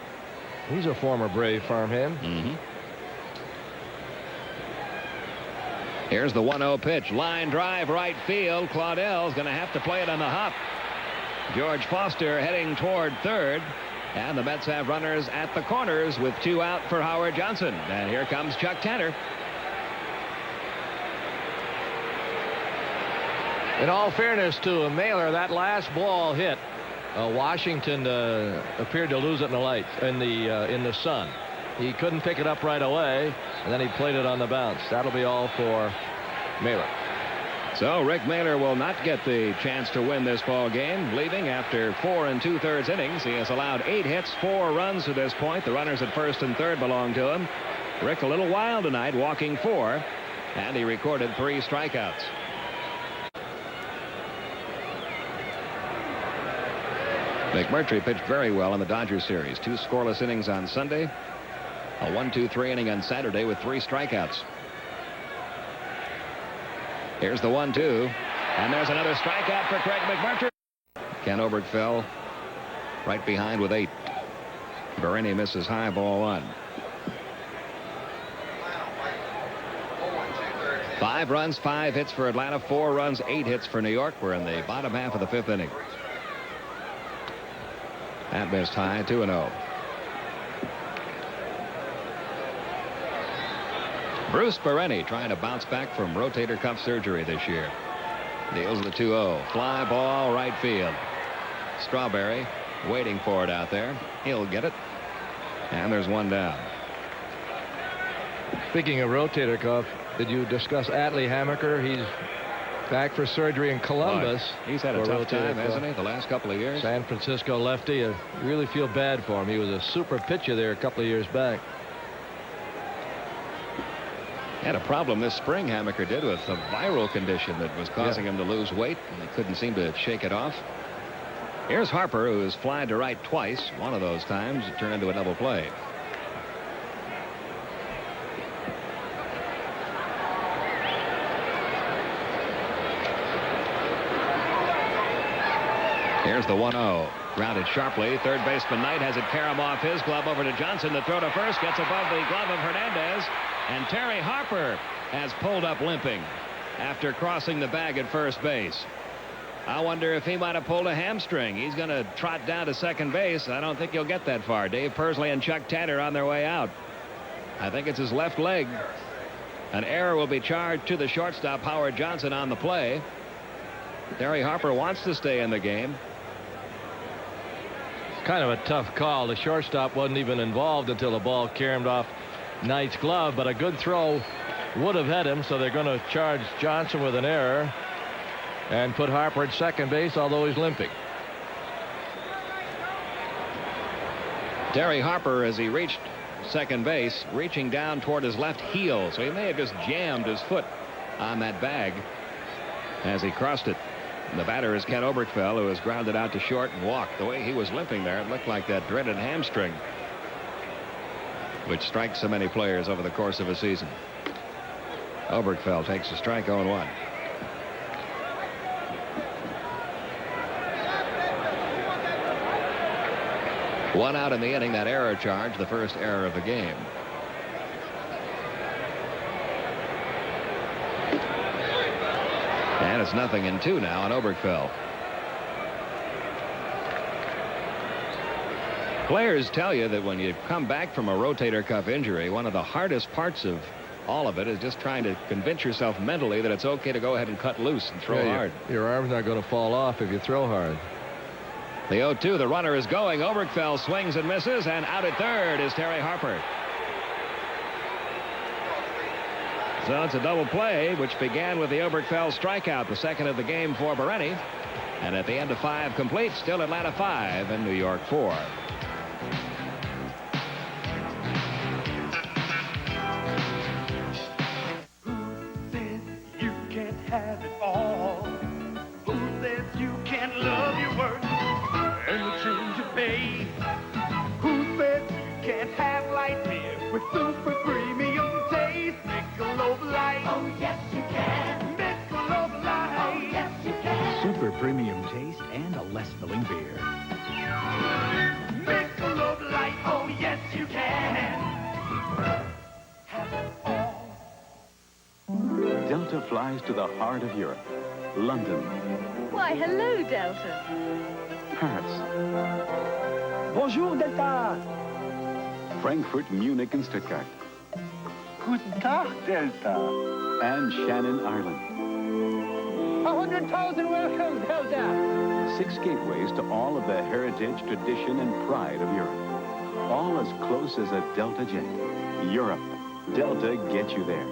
C: He's a former Brave farmhand.
A: Here's the 1-0 pitch. Line drive right field. Claudell's going to have to play it on the hop. George Foster heading toward third. And the Mets have runners at the corners with 2 out for Howard Johnson. And here comes Chuck Tanner.
C: In all fairness to Mahler, that last ball hit. Washington appeared to lose it in the light, in the sun. He couldn't pick it up right away, and then he played it on the bounce. That'll be all for Mahler.
A: So Rick Mahler will not get the chance to win this ball game, leaving after 4 2/3 innings. He has allowed 8 hits, 4 runs to this point. The runners at first and third belong to him. Rick a little wild tonight, walking 4, and he recorded 3 strikeouts. McMurtry pitched very well in the Dodgers series. 2 scoreless innings on Sunday. A 1-2-3 inning on Saturday with 3 strikeouts. Here's the 1-2. And there's another strikeout for Craig McMurtry. Ken Oberg right behind with 8. Berini misses high, ball 1. 5 runs, 5 hits for Atlanta, 4 runs, 8 hits for New York. We're in the bottom half of the 5th inning. That missed high, 2-0. Bruce Berini trying to bounce back from rotator cuff surgery this year. Deals the 2-0. Fly ball right field. Strawberry waiting for it out there. He'll get it. And there's 1 down.
C: Speaking of rotator cuff, did you discuss Atlee Hammaker? He's back for surgery in Columbus.
A: Boy, he's had a tough time, hasn't he, the last couple of years?
C: San Francisco lefty. You really feel bad for him. He was a super pitcher there a couple of years back.
A: Had a problem this spring, Hammaker did, with a viral condition that was causing him to lose weight, and he couldn't seem to shake it off. Here's Harper, who has flied to right twice. One of those times it turned into a double play. Here's the 1-0. Grounded sharply. Third baseman Knight has it carom off his glove over to Johnson. The throw to first gets above the glove of Hernandez. And Terry Harper has pulled up limping after crossing the bag at first base. I wonder if he might have pulled a hamstring. He's going to trot down to second base. I don't think he'll get that far. Dave Pursley and Chuck Tanner on their way out. I think it's his left leg. An error will be charged to the shortstop, Howard Johnson, on the play. Terry Harper wants to stay in the game.
C: Kind of a tough call. The shortstop wasn't even involved until the ball caromed off Knight's glove, but a good throw would have hit him, so they're going to charge Johnson with an error and put Harper at second base, although he's limping.
A: Terry Harper, as he reached second base, reaching down toward his left heel, so he may have just jammed his foot on that bag as he crossed it. And the batter is Ken Oberkfell, who has grounded out to short and walked. The way he was limping there, it looked like that dreaded hamstring, which strikes so many players over the course of a season. Oberkfell takes a strike, 0-1. One out in the inning. That error charge, the first error of the game. And it's 0-2 now on Oberkfell. Players tell you that when you come back from a rotator cuff injury, one of the hardest parts of all of it is just trying to convince yourself mentally that it's okay to go ahead and cut loose and throw hard.
C: Your arm's not going to fall off if you throw hard.
A: The 0-2, the runner is going. Oberkfell swings and misses, and out at third is Terry Harper. So it's a double play, which began with the Oberkfell strikeout, the second of the game for Bereni. And at the end of 5 complete, still Atlanta 5 and New York 4.
D: Who says you can't have it all? Who says you can't love your work and the change of base? Who says you can't have light beer with super premium taste? Michelob Light. Oh, yes, you can. Michelob Light. Oh, yes, you can.
E: Super premium taste and a less filling beer.
D: Michelob Light. Oh, yes, you can. Have it all.
E: Delta flies to the heart of Europe. London,
F: Why, hello, Delta.
E: Paris,
D: Bonjour, Delta.
E: Frankfurt, Munich, and Stuttgart,
D: Guten Tag, Delta.
E: and Shannon, Ireland.
D: 100,000 welcomes, Delta.
E: 6 gateways to all of the heritage, tradition, and pride of Europe. All as close as a Delta jet. Europe. Delta gets you there.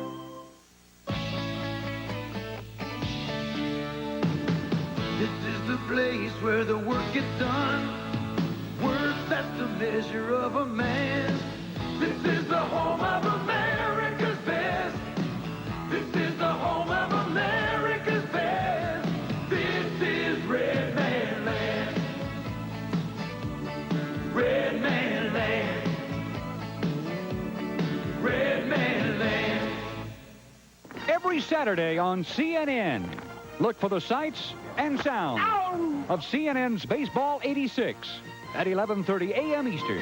D: This is the place where the work gets done. Work that's the measure of a man. This is the home of America's best. This is the home of America's best. This is Red Man Land. Red Man Land. Red Man Land.
G: Every Saturday on CNN, look for the sights and sounds of CNN's Baseball 86 at 11:30 a.m. Eastern.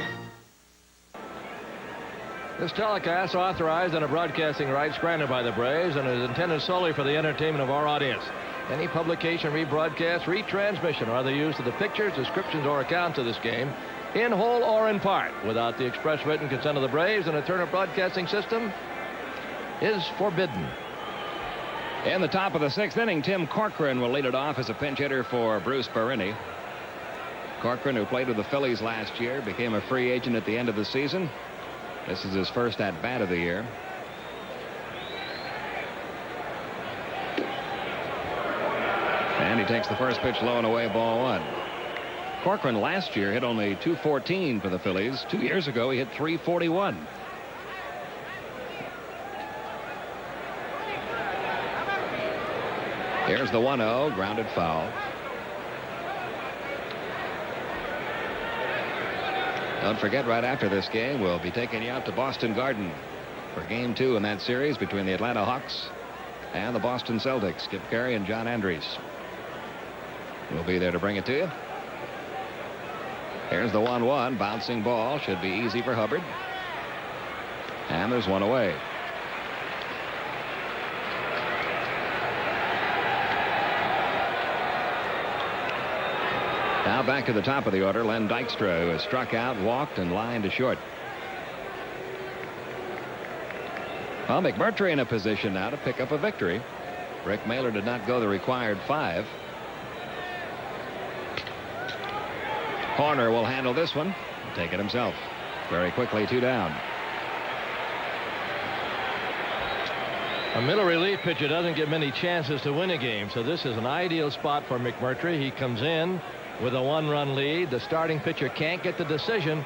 C: This telecast authorized under broadcasting rights granted by the Braves and is intended solely for the entertainment of our audience. Any publication, rebroadcast, retransmission, or other use of the pictures, descriptions, or accounts of this game, in whole or in part, without the express written consent of the Braves and the Turner Broadcasting System, is forbidden.
A: In the top of the 6th inning, Tim Corcoran will lead it off as a pinch hitter for Bruce Bereni. Corcoran, who played with the Phillies last year, became a free agent at the end of the season. This is his first at-bat of the year. And he takes the first pitch low and away, ball 1. Corcoran last year hit only .214 for the Phillies. 2 years ago, he hit .341. Here's the 1-0, grounded foul. Don't forget, right after this game, we'll be taking you out to Boston Garden for game 2 in that series between the Atlanta Hawks and the Boston Celtics. Skip Carey and John Andrews will be there to bring it to you. Here's the 1-1, bouncing ball, should be easy for Hubbard. And there's one away. Now back to the top of the order, Len Dykstra, who has struck out, walked, and lined to short. Well, McMurtry in a position now to pick up a victory. Rick Mahler did not go the required 5. Horner will handle this one and take it himself. Very quickly, 2 down.
C: A middle relief pitcher doesn't get many chances to win a game, so this is an ideal spot for McMurtry. He comes in with a 1-run lead. The starting pitcher can't get the decision,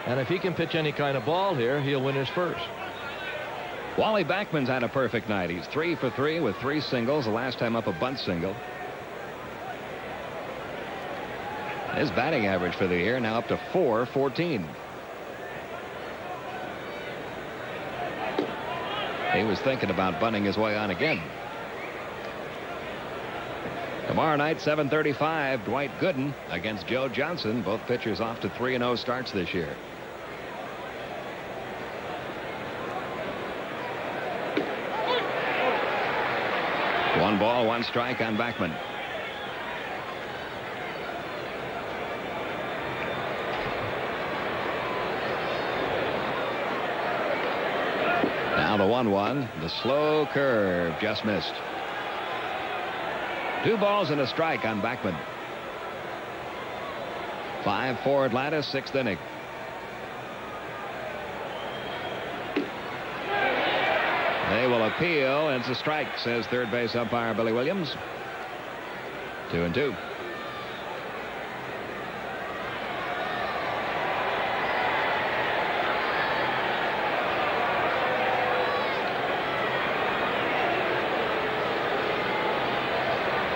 C: and if he can pitch any kind of ball here, he'll win his first.
A: Wally Backman's had a perfect night. He's 3 for 3 with 3 singles, the last time up a bunt single. His batting average for the year now up to .414. He was thinking about bunting his way on again. Tomorrow night, 7:35, Dwight Gooden against Joe Johnson. Both pitchers off to 3-0 starts this year. One ball, 1 strike on Backman. Now the 1-1, the slow curve just missed. 2 balls and a strike on Backman. 5-4 Atlanta, 6th inning. They will appeal, and it's a strike, says third base umpire Billy Williams. 2-2.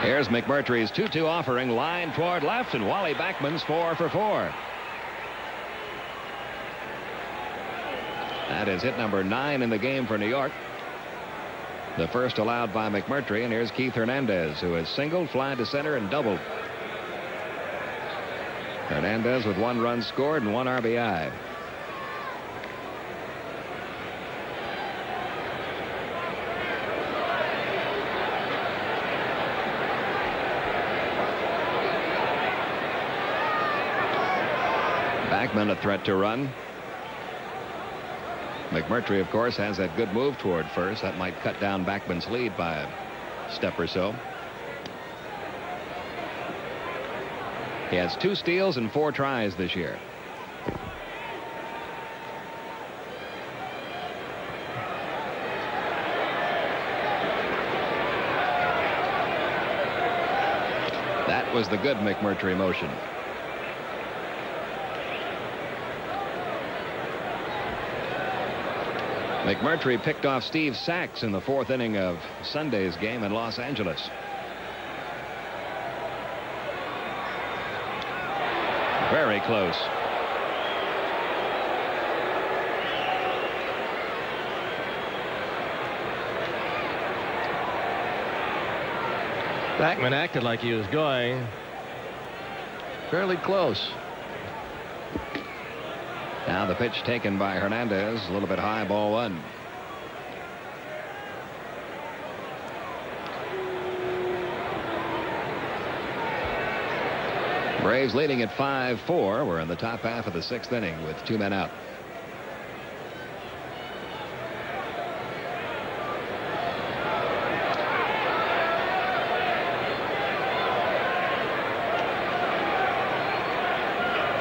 A: Here's McMurtry's 2-2 offering, line toward left, and Wally Backman's 4 for 4. That is hit number 9 in the game for New York. The first allowed by McMurtry, and here's Keith Hernandez, who has singled, fly to center, and doubled. Hernandez with 1 run scored and 1 RBI. Backman a threat to run. McMurtry, of course, has that good move toward first. That might cut down Backman's lead by a step or so. He has 2 steals and 4 tries this year. That was the good McMurtry motion. McMurtry picked off Steve Sachs in the 4th inning of Sunday's game in Los Angeles. Very close.
C: Backman acted like he was going fairly close.
A: Now the pitch taken by Hernandez, a little bit high, ball 1. Braves leading at 5-4. We're in the top half of the 6th inning with 2 men out.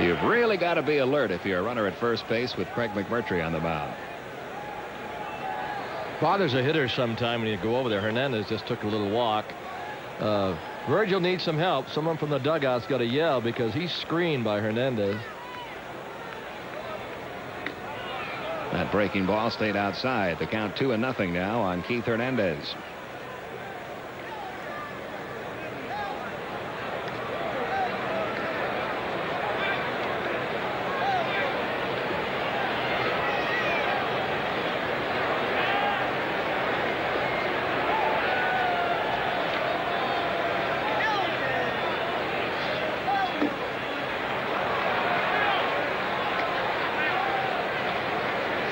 A: You've really got to be alert if you're a runner at first base with Craig McMurtry on the mound.
C: Bothers a hitter sometime when you go over there. Hernandez just took a little walk. Virgil needs some help. Someone from the dugout's got to yell because he's screened by Hernandez.
A: That breaking ball stayed outside. The count 2-0 now on Keith Hernandez.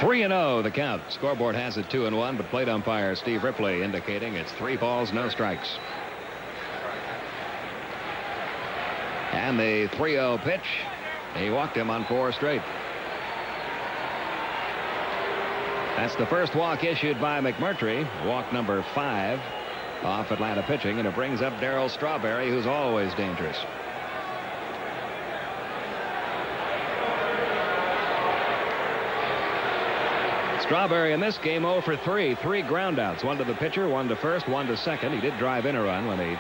A: 3-0 the count. Scoreboard has it 2-1, but plate umpire Steve Ripley indicating it's 3 balls, no strikes. And the 3-0 pitch. He walked him on 4 straight. That's the first walk issued by McMurtry. Walk number 5 off Atlanta pitching, and it brings up Darryl Strawberry, who's always dangerous. Strawberry in this game 0 for 3. 3 groundouts. 1 to the pitcher, 1 to first, 1 to second. He did drive in a run when he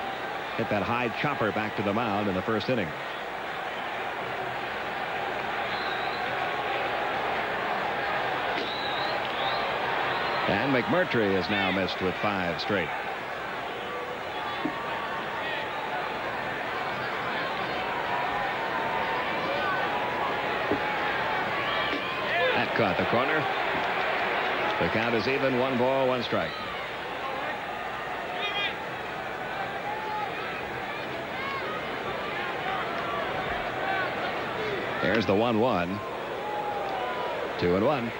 A: hit that high chopper back to the mound in the first inning. And McMurtry is now missed with 5 straight. That caught the corner. The count is even. 1 ball, 1 strike. There's the 1-1. 2-1.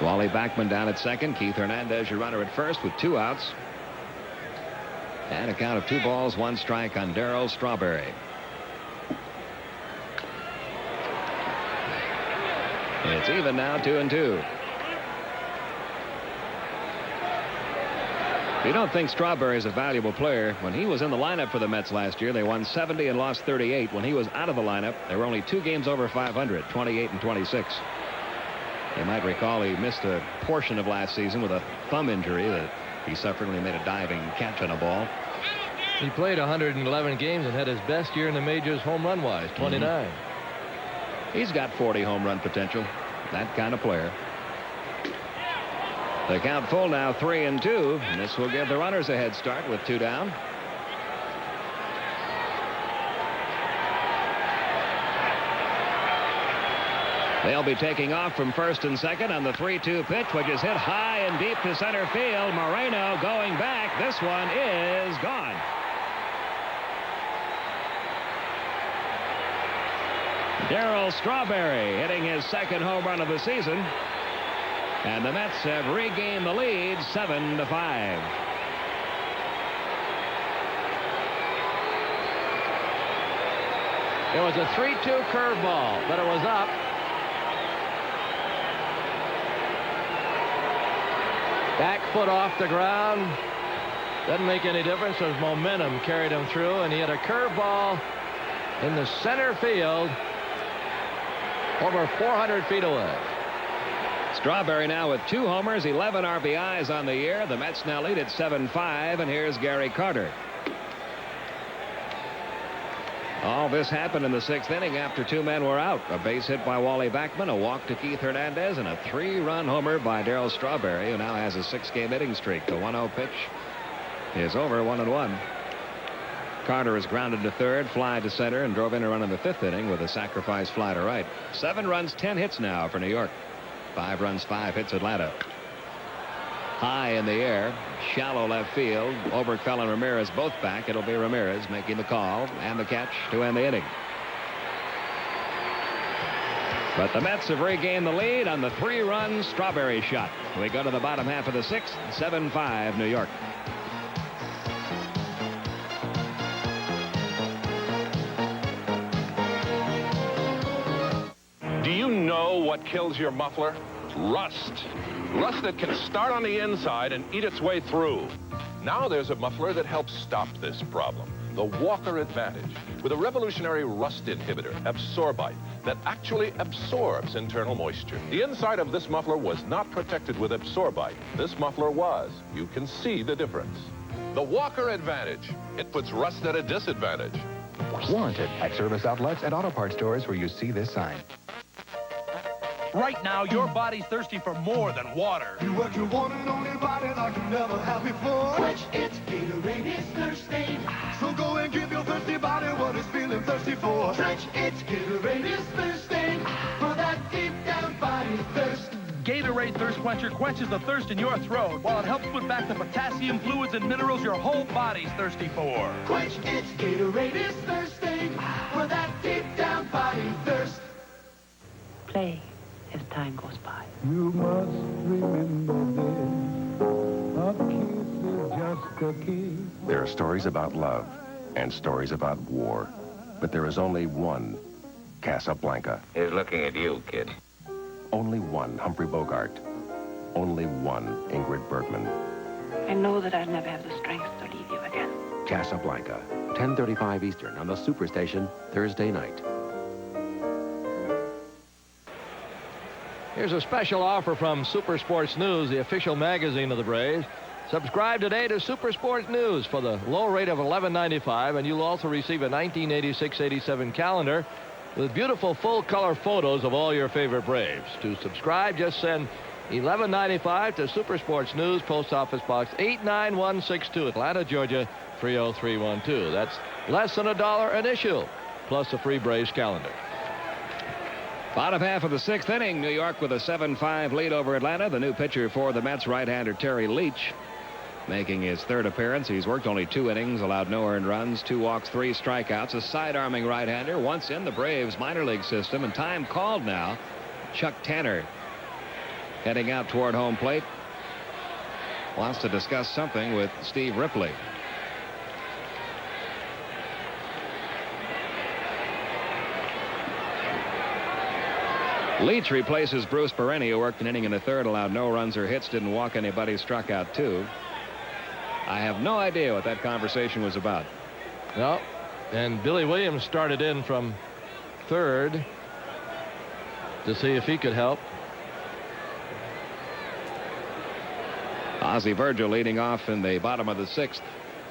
A: Wally Backman down at second. Keith Hernandez, your runner at first with 2 outs. And a count of 2 balls, 1 strike on Darryl Strawberry. It's even now, 2-2. If you don't think Strawberry is a valuable player, when he was in the lineup for the Mets last year, they won 70 and lost 38. When he was out of the lineup, they were only 2 games over 500, 28 and 26. You might recall he missed a portion of last season with a thumb injury that he suffered when he made a diving catch on a ball.
C: He played 111 games and had his best year in the majors home run wise, 29.
A: He's got 40 home run potential. That kind of player. The count full now, 3-2. And this will give the runners a head start with 2 down. They'll be taking off from first and second on the 3-2 pitch, which is hit high and deep to center field. Moreno going back. This one is gone. Darryl Strawberry hitting his 2nd home run of the season. And the Mets have regained the lead 7-5.
C: It was a 3-2 curveball, but it was up. Back foot off the ground. Doesn't make any difference. His momentum carried him through, and he had a curveball in the center field over 400 feet away.
A: Strawberry now with 2 homers, 11 RBIs on the year. The Mets now lead at 7-5, and here's Gary Carter. All this happened in the 6th inning after 2 men were out. A base hit by Wally Backman, a walk to Keith Hernandez, and a 3-run homer by Darryl Strawberry, who now has a 6-game hitting streak. The 1-0 pitch is over, 1-1. Carter is grounded to third, fly to center, and drove in a run in the 5th inning with a sacrifice fly to right. 7 runs, 10 hits now for New York. 5 runs, 5 hits Atlanta. High in the air, shallow left field. Oberkfell and Ramirez both back. It'll be Ramirez making the call and the catch to end the inning. But the Mets have regained the lead on the 3-run Strawberry shot. We go to the bottom half of the 6th, 7-5 New York.
H: Do you know what kills your muffler? Rust. Rust that can start on the inside and eat its way through. Now there's a muffler that helps stop this problem. The Walker Advantage, with a revolutionary rust inhibitor, Absorbite, that actually absorbs internal moisture. The inside of this muffler was not protected with Absorbite. This muffler was. You can see the difference. The Walker Advantage. It puts rust at a disadvantage.
I: Warranted at service outlets and auto parts stores where you see this sign.
J: Right now, your body's thirsty for more than water.
D: You what you want in only body like you never have before.
K: Quench its Gatorade is thirsty.
D: So go and give your thirsty body what it's feeling thirsty for.
K: Quench its Gatorade is thirsty for that deep down body thirst.
J: Gatorade Thirst Quencher quenches the thirst in your throat while it helps put back the potassium, fluids, and minerals your whole body's thirsty for.
K: Quench its Gatorade is thirsty for that deep down fighting thirst.
F: Play as time goes by.
D: You must remember this. A kiss is just a kiss.
I: There are stories about love and stories about war. But there is only one Casablanca.
L: He's looking at you, kid.
I: Only one Humphrey Bogart. Only one Ingrid Bergman.
F: I know that I'll never have the strength to leave you again.
I: Casablanca, 10:35 Eastern on the Superstation, Thursday night.
C: Here's a special offer from Super Sports News, the official magazine of the Braves. Subscribe today to Super Sports News for the low rate of $11.95, and you'll also receive a 1986-87 calendar with beautiful full-color photos of all your favorite Braves. To subscribe, just send $11.95 to Super Sports News, Post Office Box 89162, Atlanta, Georgia 30312. That's less than $1 initial, plus a free Braves calendar.
A: Bottom half of the sixth inning, New York with a 7-5 lead over Atlanta. The new pitcher for the Mets, right-hander Terry Leach, making his third appearance. He's worked only 2 innings, allowed no earned runs, 2 walks, 3 strikeouts. A side-arming right-hander, once in the Braves minor league system, and time called now. Chuck Tanner heading out toward home plate. Wants to discuss something with Steve Ripley. Leach replaces Bruce Bereni, who worked an inning in the third, allowed no runs or hits, didn't walk anybody, struck out 2. I have no idea what that conversation was about.
C: No, and Billy Williams started in from third to see if he could help.
A: Ozzie Virgil leading off in the bottom of the sixth.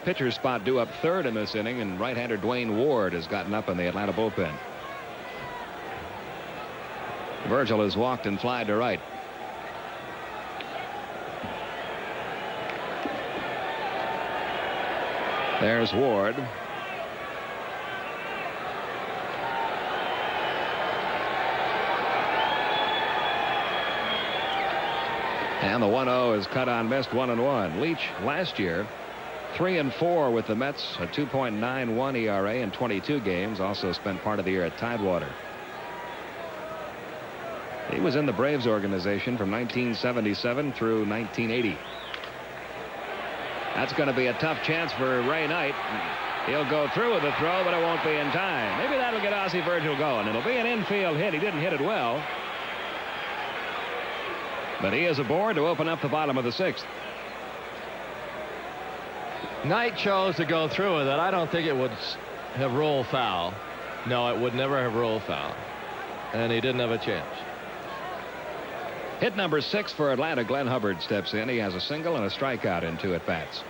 A: Pitcher's spot due up third in this inning, and right-hander Dwayne Ward has gotten up in the Atlanta bullpen. Virgil has walked and flied to right. There's Ward. And the 1-0 is cut on, missed, 1-1. Leach last year 3-4 with the Mets, a 2.91 ERA in 22 games. Also spent part of the year at Tidewater. He was in the Braves organization from 1977 through 1980. That's going to be a tough chance for Ray Knight. He'll go through with the throw, but it won't be in time. Maybe that'll get Ozzie Virgil going. It'll be an infield hit. He didn't hit it well. But he is aboard to open up the bottom of the sixth.
C: Knight chose to go through with it. I don't think it would have ruled foul. No, it would never have ruled foul. And he didn't have a chance.
A: Hit number 6 for Atlanta. Glenn Hubbard steps in. He has a single and a strikeout in 2 at-bats.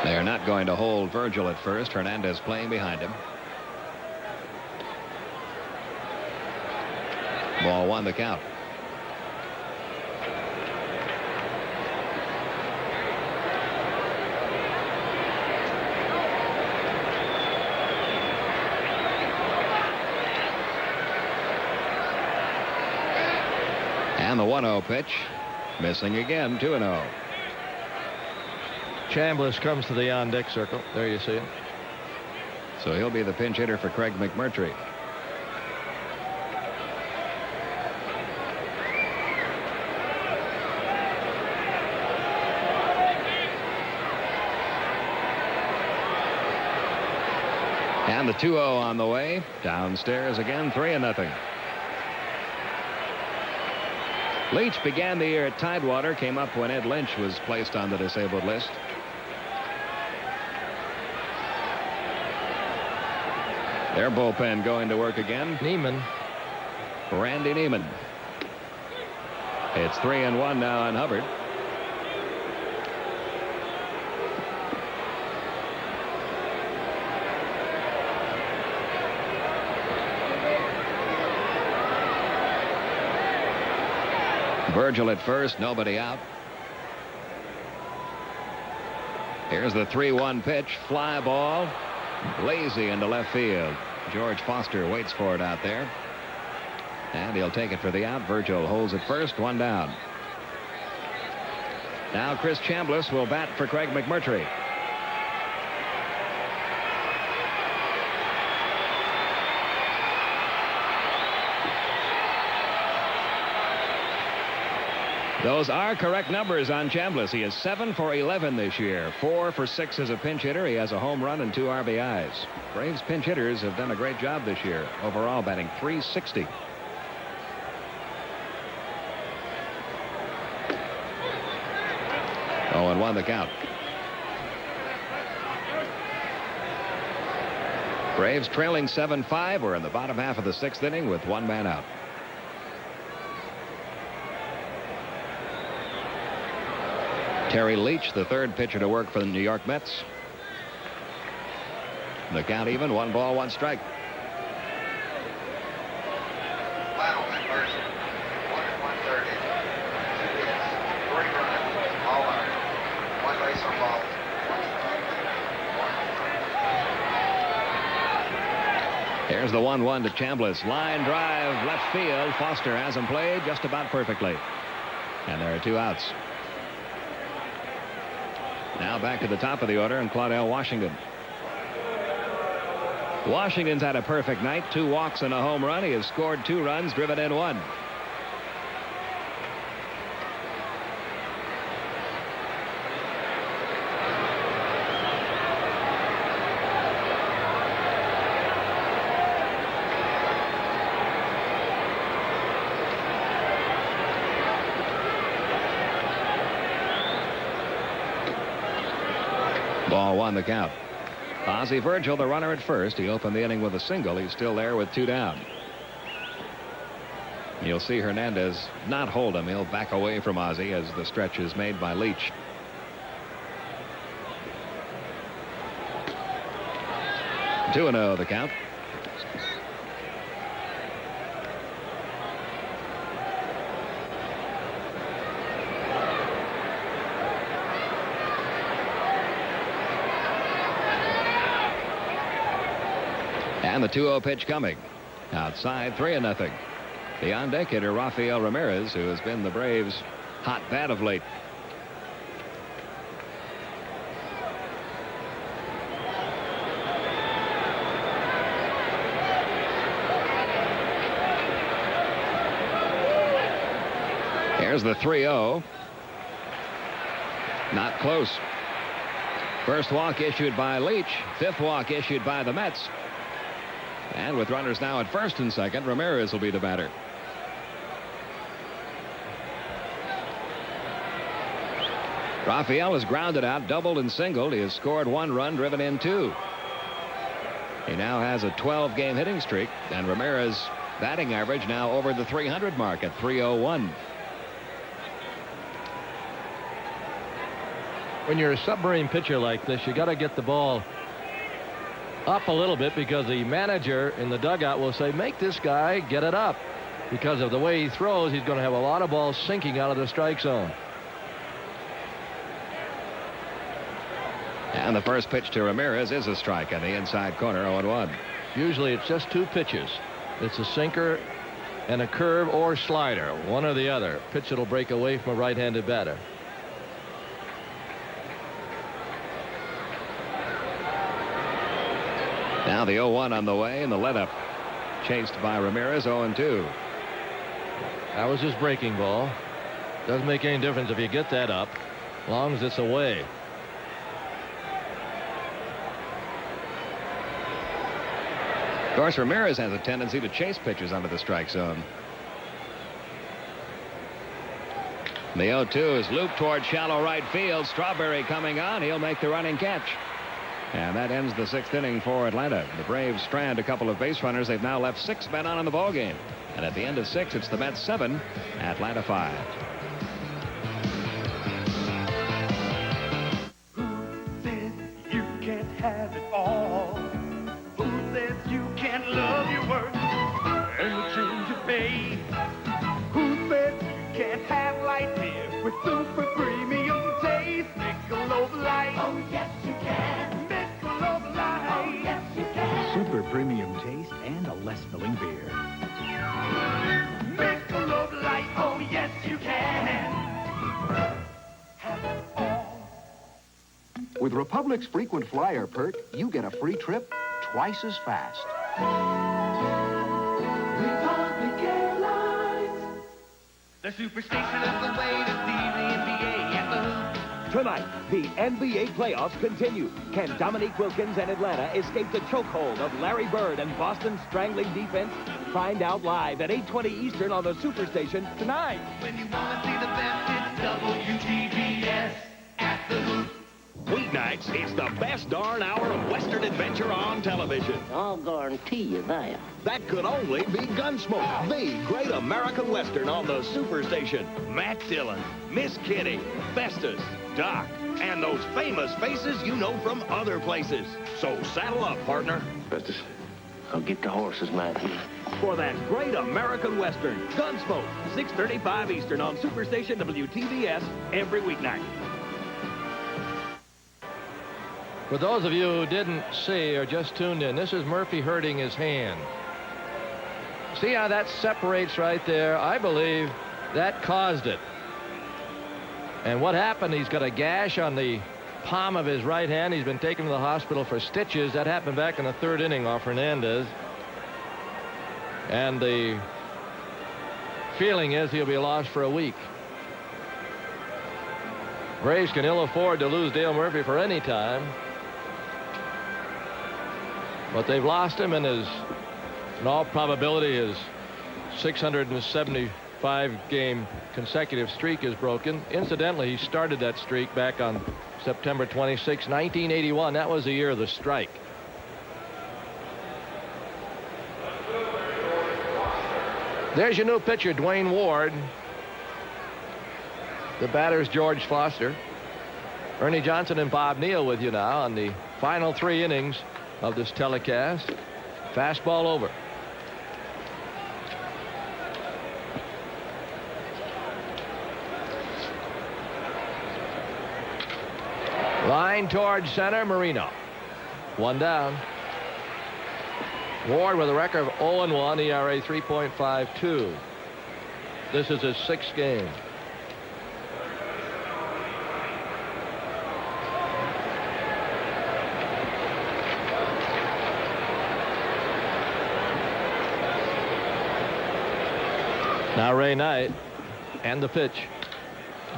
A: They're not going to hold Virgil at first. Hernandez playing behind him. Ball 1 the count. And the 1-0 pitch. Missing again. 2-0.
C: Chambliss comes to the on-deck circle. There you see it.
A: So he'll be the pinch hitter for Craig McMurtry. And the 2-0 on the way. Downstairs again, 3-0. Leach began the year at Tidewater, came up when Ed Lynch was placed on the disabled list. Their bullpen going to work again.
C: Neiman.
A: Randy Neiman. It's 3-1 now on Hubbard. Virgil at first, nobody out. Here's the 3-1 pitch, fly ball, lazy into left field. George Foster waits for it out there, and he'll take it for the out. Virgil holds it first, 1 down. Now Chris Chambliss will bat for Craig McMurtry. Those are correct numbers on Chambliss. He is 7 for 11 this year. 4 for 6 as a pinch hitter. He has a home run and 2 RBIs. Braves pinch hitters have done a great job this year. Overall batting .360. Oh, and 1 the count. Braves trailing 7-5. We're in the bottom half of the 6th inning with 1 man out. Terry Leach, the 3rd pitcher to work for the New York Mets. The count even, 1 ball, 1 strike.
L: Wow, that person. 1-1-30. TBS. 3 runs. All earned. 1 base on ball.
A: Here's the 1-1 to Chambliss. Line drive, left field. Foster has him played just about perfectly. And there are 2 outs. Now back to the top of the order, and Claudell Washington. Washington's had a perfect night. 2 walks and a home run. He has scored 2 runs, driven in 1. Ball 1 the count. Ozzie Virgil, the runner at first. He opened the inning with a single. He's still there with 2 down. You'll see Hernandez not hold him. He'll back away from Ozzie as the stretch is made by Leach. Two and 0 the count. And the 2-0 pitch coming. Outside, 3-0. The on-deck hitter, Rafael Ramirez, who has been the Braves' hot bat of late. Here's the 3-0. Not close. First walk issued by Leach. 5th walk issued by the Mets. And with runners now at first and second, Ramirez will be the batter. Rafael has grounded out, doubled and singled. He has scored 1 run, driven in 2. He now has a 12-game hitting streak, and Ramirez batting average now over the 300 mark at .301.
C: When you're a submarine pitcher like this, you got to get the ball up a little bit, because the manager in the dugout will say, make this guy get it up. Because of the way he throws, he's going to have a lot of balls sinking out of the strike zone.
A: And the first pitch to Ramirez is a strike on the inside corner, 0-1.
C: Usually it's just 2 pitches. It's a sinker and a curve or slider, one or the other. Pitch that'll break away from a right-handed batter.
A: Now the 0-1 on the way, and the let-up chased by Ramirez, 0-2.
C: That was his breaking ball. Doesn't make any difference if you get that up, as long as it's away.
A: Of course, Ramirez has a tendency to chase pitches under the strike zone. The 0-2 is looped toward shallow right field. Strawberry coming on. He'll make the running catch. And that ends the 6th inning for Atlanta. The Braves strand a couple of base runners. They've now left 6 men on in the ballgame. And at the end of 6, it's the Mets 7, Atlanta 5.
D: Who says you can't have it all? Who says you can't love your work and the change you pay? Who says you can't have light beer with super premium taste? Michelob Light. Oh, yes, you can. Michelob Light. Oh, yes, you can.
G: Super premium taste and a less filling beer.
D: Michelob Light. Oh, yes, you can. Have
M: Republic's frequent flyer perk, you get a free trip twice as fast.
K: Republic Airlines.
D: The Superstation is the way to see the NBA at the hoop.
N: Tonight, the NBA playoffs continue. Can Dominique Wilkins and Atlanta escape the chokehold of Larry Bird and Boston's strangling defense? Find out live at 8:20 Eastern on the Superstation tonight.
D: When you want to see the best, it's WTBS at the hoop.
N: Weeknights, it's the best darn hour of Western adventure on television.
O: I'll guarantee you that.
N: That could only be Gunsmoke, the great American Western on the Superstation. Matt Dillon, Miss Kitty, Festus, Doc, and those famous faces you know from other places. So saddle up, partner.
O: Festus, I'll get the horses, Matthew.
N: For that great American Western, Gunsmoke, 6:35 Eastern on Superstation WTBS every weeknight.
C: For those of you who didn't see or just tuned in, this is Murphy hurting his hand. See how that separates right there? I believe that caused it. And what happened, he's got a gash on the palm of his right hand. He's been taken to the hospital for stitches. That happened back in the third inning off Hernandez. And the feeling is he'll be lost for a week. Braves can ill afford to lose Dale Murphy for any time. But they've lost him, and in all probability his 675-game consecutive streak is broken. Incidentally, he started that streak back on September 26, 1981. That was the year of the strike. There's your new pitcher, Dwayne Ward. The batter's George Foster. Ernie Johnson and Bob Neal with you now on the final 3 innings of this telecast. Fastball over. Line towards center, Marino. 1 down. Ward with a record of 0-1, ERA 3.52. This is his 6th game. Now Ray Knight, and the pitch.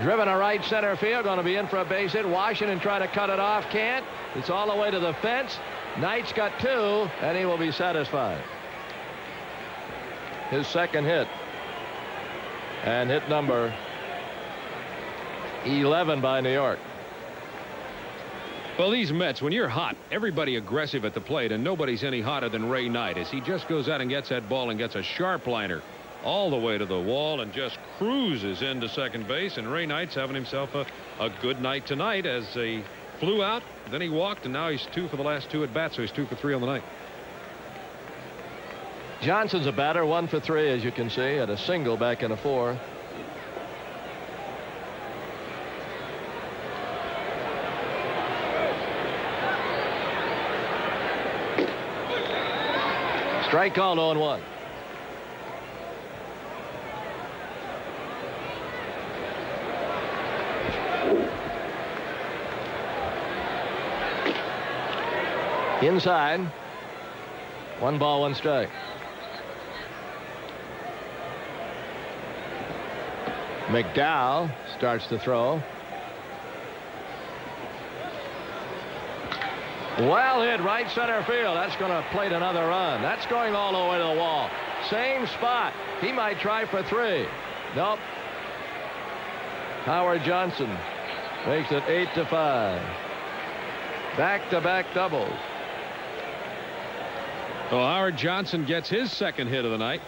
C: Driven to right center field, going to be in for a base hit. Washington trying to cut it off, can't. It's all the way to the fence. Knight's got 2, and he will be satisfied. His 2nd hit, and hit number 11 by New York.
B: Well, these Mets, when you're hot, everybody aggressive at the plate, and nobody's any hotter than Ray Knight as he just goes out and gets that ball and gets a sharp liner all the way to the wall and just cruises into second base. And Ray Knight's having himself a good night tonight as he flew out, then he walked, and now he's 2 for the last 2 at bats, so he's 2 for 3 on the night.
C: Johnson's a batter, 1 for 3, as you can see, at a single back in a 4. Strike called, 0-1. Inside. 1 ball, 1 strike. McDowell starts to throw. Well hit right center field. That's going to plate another run. That's going all the way to the wall. Same spot. He might try for 3. Nope. Howard Johnson makes it 8-5. Back-to-back doubles.
B: Well, Howard Johnson gets his 2nd hit of the night.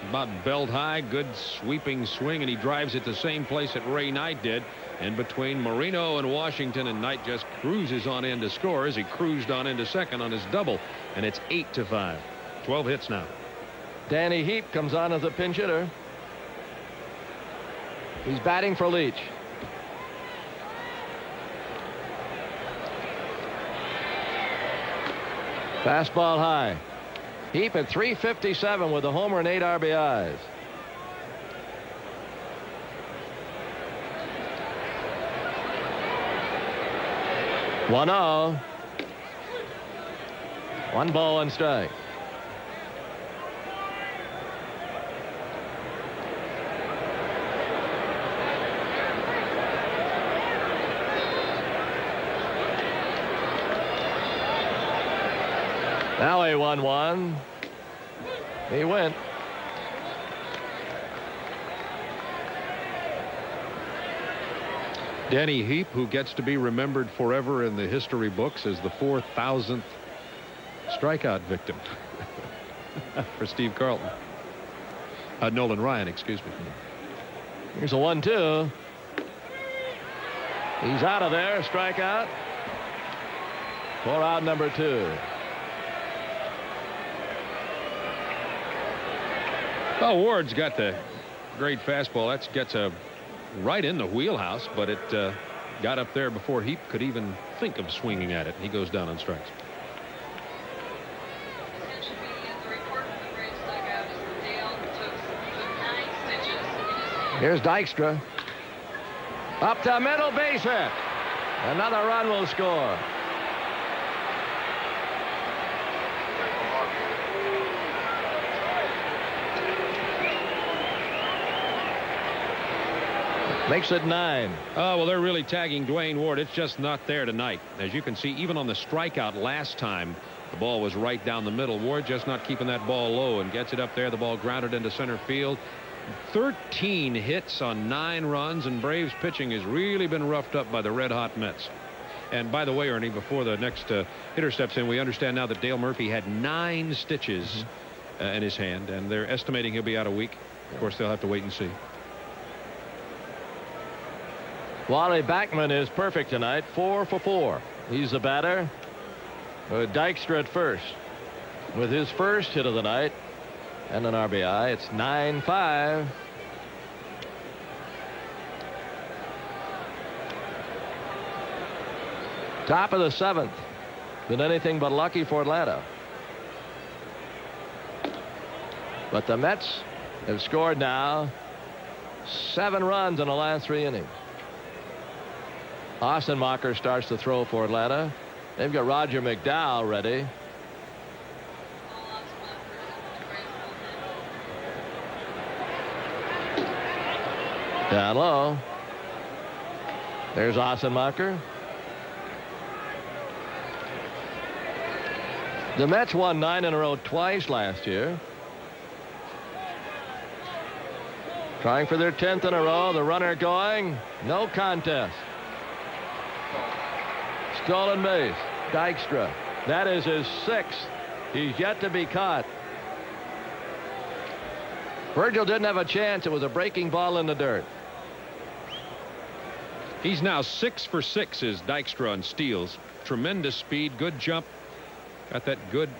B: About belt high, good sweeping swing, and he drives it the same place that Ray Knight did. In between Marino and Washington, and Knight just cruises on in to score as he cruised on into second on his double, and it's 8-5. 12 hits now.
C: Danny Heap comes on as a pinch hitter. He's batting for Leach. Fastball high. Heap at 357 with a homer and 8 RBIs. 1-0. 1 ball, 1 strike. Now a 1-1. He went.
B: Denny Heap, who gets to be remembered forever in the history books as the 4,000th strikeout victim for Steve Carlton. Nolan Ryan, excuse me.
C: Here's a 1-2. He's out of there. Strikeout. For out number 2.
B: Well, Ward's got the great fastball. That gets right in the wheelhouse, but it got up there before Heap could even think of swinging at it. He goes down on strikes.
C: Here's Dykstra. Up the middle, base hit. Another run will score. Makes it 9.
B: Oh, well, they're really tagging Dwayne Ward. It's just not there tonight. As you can see, even on the strikeout last time, the ball was right down the middle. Ward just not keeping that ball low and gets it up there. The ball grounded into center field. 13 hits on 9 runs, and Braves pitching has really been roughed up by the red-hot Mets. And by the way, Ernie, before the next hitter steps in, we understand now that Dale Murphy had 9 stitches in his hand, and they're estimating he'll be out a week. Of course, they'll have to wait and see.
C: Wally Backman is perfect tonight, 4 for 4. He's the batter. Dykstra at first. With his first hit of the night and an RBI, it's 9-5. Top of the 7th. Been anything but lucky for Atlanta. But the Mets have scored now 7 runs in the last 3 innings. Ossenmacher starts to throw for Atlanta. They've got Roger McDowell ready. Down low. There's Ossenmacher. The Mets won 9 in a row twice last year. Trying for their 10th in a row. The runner going. No contest. Stolen base. Dykstra. That is his 6th. He's yet to be caught. Virgil didn't have a chance. It was a breaking ball in the dirt.
B: He's now 6 for 6 is Dykstra on steals. Tremendous speed, good jump. Got that good,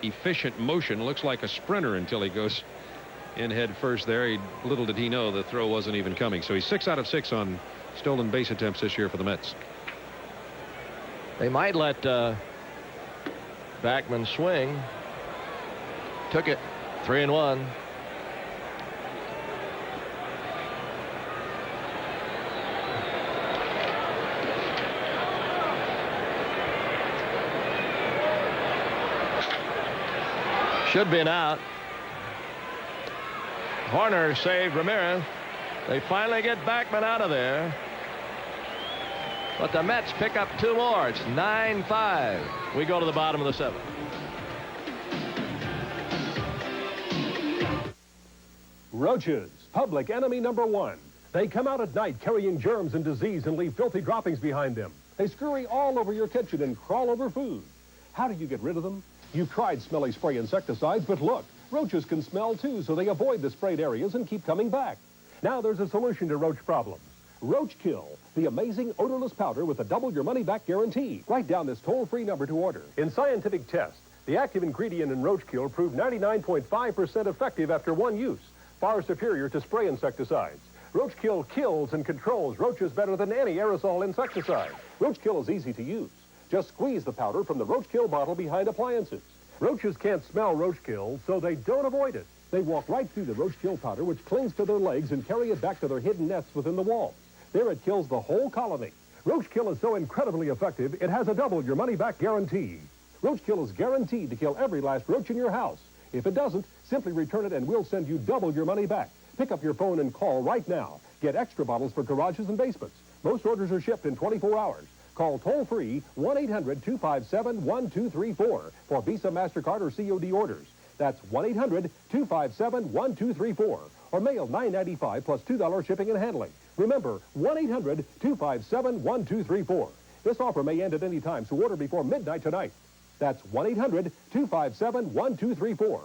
B: efficient motion. Looks like a sprinter until he goes in head first there. Little did he know the throw wasn't even coming. So he's 6 out of 6 on stolen base attempts this year for the Mets.
C: They might let Backman swing. Took it. 3-1. Should be an out. Horner saved Ramirez. They finally get Backman out of there. But the Mets pick up 2 more. It's 9-5. We go to the bottom of the 7th.
P: Roaches, public enemy number 1. They come out at night carrying germs and disease and leave filthy droppings behind them. They scurry all over your kitchen and crawl over food. How do you get rid of them? You've tried smelly spray insecticides, but look, roaches can smell too, so they avoid the sprayed areas and keep coming back. Now there's a solution to roach problems. Roach Kill, the amazing odorless powder with a double your money back guarantee. Write down this toll-free number to order. In scientific tests, the active ingredient in Roach Kill proved 99.5% effective after 1 use, far superior to spray insecticides. Roach Kill kills and controls roaches better than any aerosol insecticide. Roach Kill is easy to use. Just squeeze the powder from the Roach Kill bottle behind appliances. Roaches can't smell Roach Kill, so they don't avoid it. They walk right through the Roach Kill powder, which clings to their legs, and carry it back to their hidden nests within the wall. There it kills the whole colony. Roach Kill is so incredibly effective, it has a double your money-back guarantee. Roach Kill is guaranteed to kill every last roach in your house. If it doesn't, simply return it and we'll send you double your money back. Pick up your phone and call right now. Get extra bottles for garages and basements. Most orders are shipped in 24 hours. Call toll-free 1-800-257-1234 for Visa, MasterCard, or COD orders. That's 1-800-257-1234. Or mail $9.95 plus $2 shipping and handling. Remember, 1-800-257-1234. This offer may end at any time, so order before midnight tonight. That's 1-800-257-1234.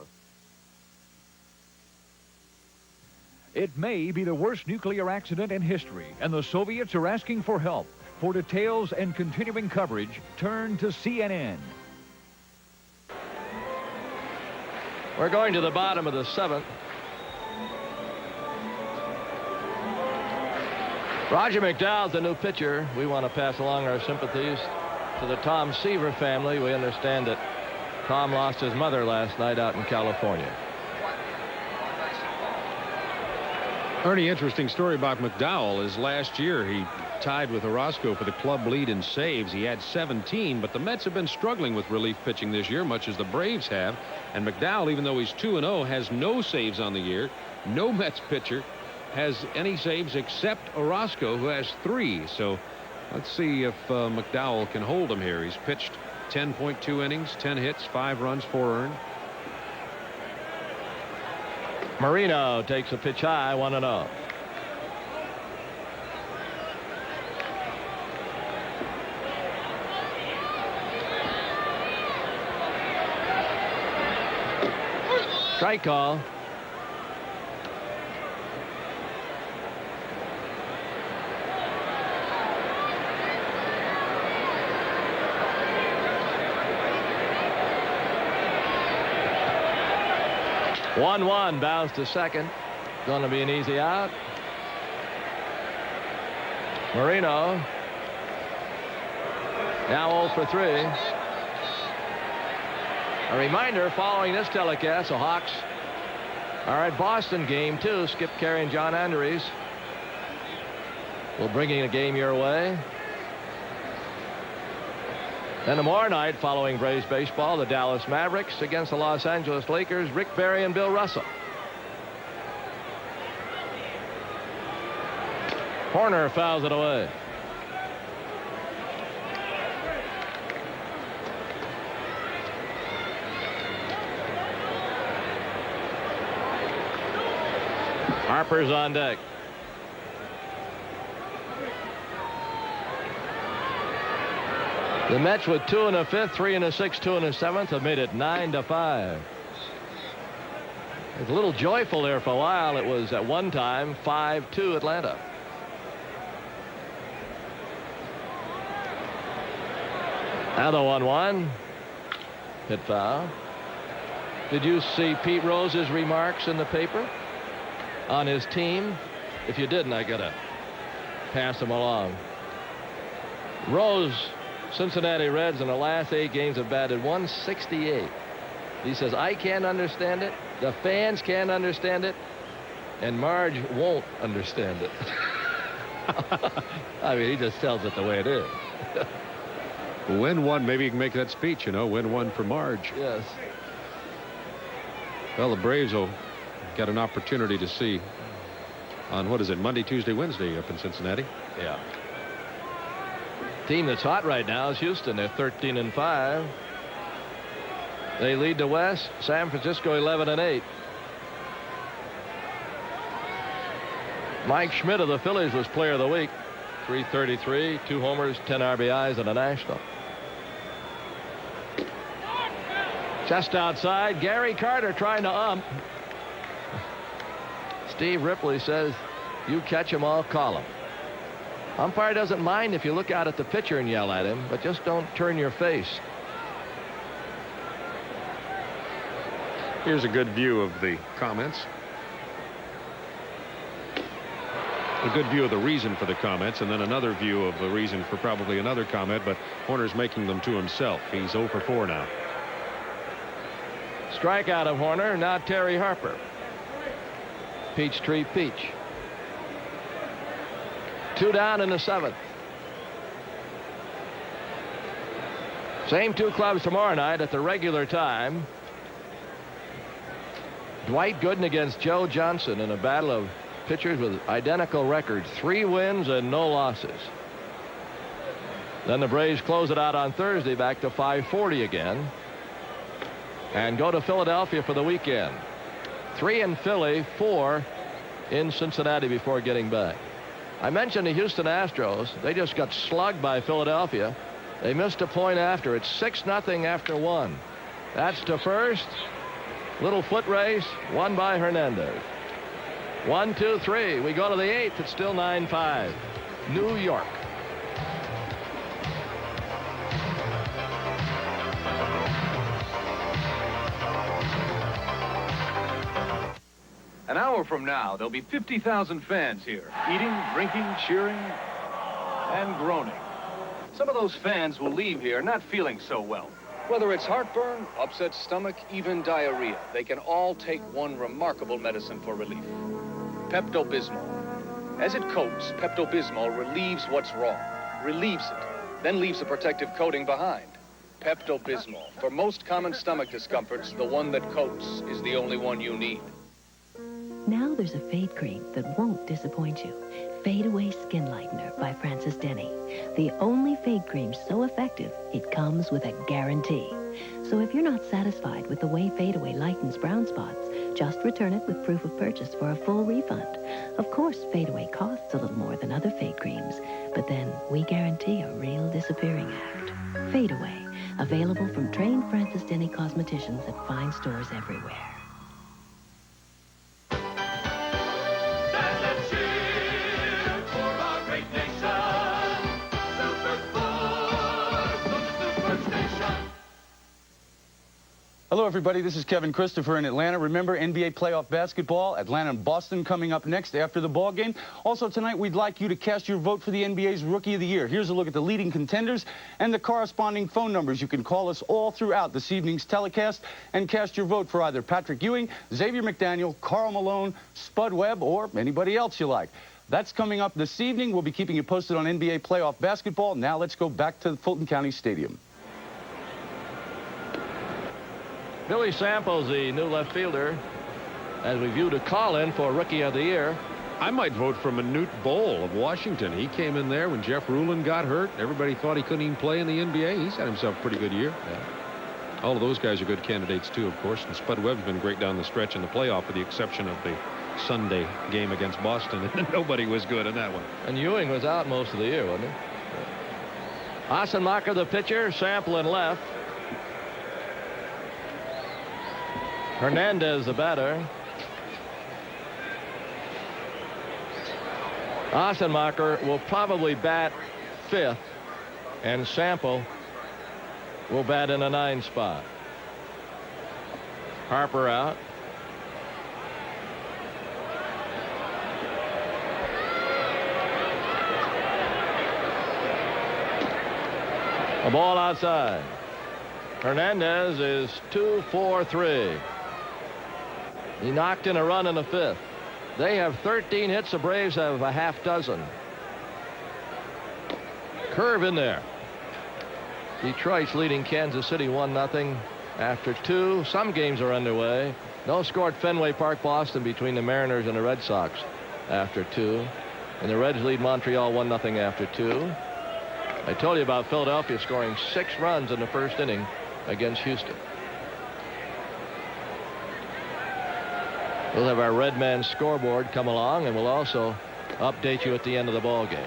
G: It may be the worst nuclear accident in history, and the Soviets are asking for help. For details and continuing coverage, turn to CNN.
C: We're going to the bottom of the 7th. Roger McDowell's the new pitcher. We want to pass along our sympathies to the Tom Seaver family. We understand that Tom lost his mother last night out in California.
B: Ernie, interesting story about McDowell is last year he tied with Orozco for the club lead in saves. He had 17, but the Mets have been struggling with relief pitching this year, much as the Braves have. And McDowell, even though he's 2-0, has no saves on the year. No Mets pitcher has any saves except Orozco, who has 3. So let's see if McDowell can hold him here. He's pitched 10.2 innings, 10 hits, 5 runs, 4 earned.
C: Marino takes a pitch high, 1-0. Strike call. One bounce to second. Going to be an easy out. Marino now 0 for 3. A reminder, following this telecast, the Hawks are at Boston game 2. Skip Carey and John Andrews will bringing a game your way. And tomorrow night, following Braves baseball, the Dallas Mavericks against the Los Angeles Lakers, Rick Barry and Bill Russell. Horner fouls it away. Harper's on deck. The Mets with 2 in the 5th, 3 in the 6th, 2 in the 7th have made it 9-5. It's a little joyful there for a while. It was at one time 5-2 Atlanta. Now the 1-1. Hit foul. Did you see Pete Rose's remarks in the paper on his team? If you didn't, I gotta pass them along. Rose, Cincinnati Reds in the last 8 games have batted .168. He says, I can't understand it, the fans can't understand it, and Marge won't understand it. I mean, he just tells it the way it is.
B: Win one, maybe you can make that speech, you know, win one for Marge.
C: Yes.
B: Well, the Braves will get an opportunity to see on, what is it, Monday, Tuesday, Wednesday up in Cincinnati.
C: Yeah. Team that's hot right now is Houston. They're 13-5. They lead the West. San Francisco 11-8. Mike Schmidt of the Phillies was player of the week. 333, 2 homers, 10 RBIs in the National. Just outside, Gary Carter trying to ump. Steve Ripley says, you catch him, I'll call him. Umpire doesn't mind if you look out at the pitcher and yell at him, but just don't turn your face.
B: Here's a good view of the comments. A good view of the reason for the comments, and then another view of the reason for probably another comment, but Horner's making them to himself. He's 0 for 4 now.
C: Strikeout of Horner. Now Terry Harper. Peachtree Peach. 2 down in the 7th. Same two clubs tomorrow night at the regular time. Dwight Gooden against Joe Johnson in a battle of pitchers with identical records, 3 wins and no losses. Then the Braves close it out on Thursday, back to 540 again, and go to Philadelphia for the weekend. 3 in Philly, 4 in Cincinnati before getting back. I mentioned the Houston Astros. They just got slugged by Philadelphia. They missed a point after. It's 6-0 after 1. That's to first. Little foot race, won by Hernandez. 1, 2, 3. We go to the 8th. It's still 9-5. New York.
Q: An hour from now, there'll be 50,000 fans here, eating, drinking, cheering, and groaning. Some of those fans will leave here not feeling so well. Whether it's heartburn, upset stomach, even diarrhea, they can all take one remarkable medicine for relief: Pepto-Bismol. As it coats, Pepto-Bismol relieves what's wrong, relieves it, then leaves a protective coating behind. Pepto-Bismol. For most common stomach discomforts, the one that coats is the only one you need.
R: Now there's a fade cream that won't disappoint you. Fade Away Skin Lightener by Francis Denny. The only fade cream so effective, it comes with a guarantee. So if you're not satisfied with the way Fade Away lightens brown spots, just return it with proof of purchase for a full refund. Of course, Fade Away costs a little more than other fade creams, but then we guarantee a real disappearing act. Fade Away, available from trained Francis Denny cosmeticians at fine stores everywhere.
S: Hello, everybody. This is Kevin Christopher in Atlanta. Remember, NBA playoff basketball, Atlanta and Boston coming up next after the ball game. Also, tonight, we'd like you to cast your vote for the NBA's Rookie of the Year. Here's a look at the leading contenders and the corresponding phone numbers. You can call us all throughout this evening's telecast and cast your vote for either Patrick Ewing, Xavier McDaniel, Karl Malone, Spud Webb, or anybody else you like. That's coming up this evening. We'll be keeping you posted on NBA playoff basketball. Now, let's go back to the Fulton County Stadium.
C: Billy Samples, the new left fielder, as we viewed a call-in for Rookie of the Year.
B: I might vote for Manute Bol of Washington. He came in there when Jeff Rulin got hurt. Everybody thought he couldn't even play in the NBA. He's had himself a pretty good year. Yeah. All of those guys are good candidates, too, of course. And Spud Webb's been great down the stretch in the playoff, with the exception of the Sunday game against Boston. And nobody was good in that one.
C: And Ewing was out most of the year, wasn't he? Yeah. Ossenmacher, the pitcher, Sample in left. Hernandez, the batter. Ossenmacher will probably bat 5th, and Sample will bat in a 9 spot. Harper out. A ball outside. Hernandez is 2-for-3. He knocked in a run in the 5th. They have 13 hits. The Braves have a half dozen. Curve in there. Detroit's leading Kansas City 1-0 after 2. Some games are underway. No score at Fenway Park, Boston, between the Mariners and the Red Sox after 2. And the Reds lead Montreal 1-0 after 2. I told you about Philadelphia scoring 6 runs in the first inning against Houston. We'll have our Red Man scoreboard come along, and we'll also update you at the end of the ball game.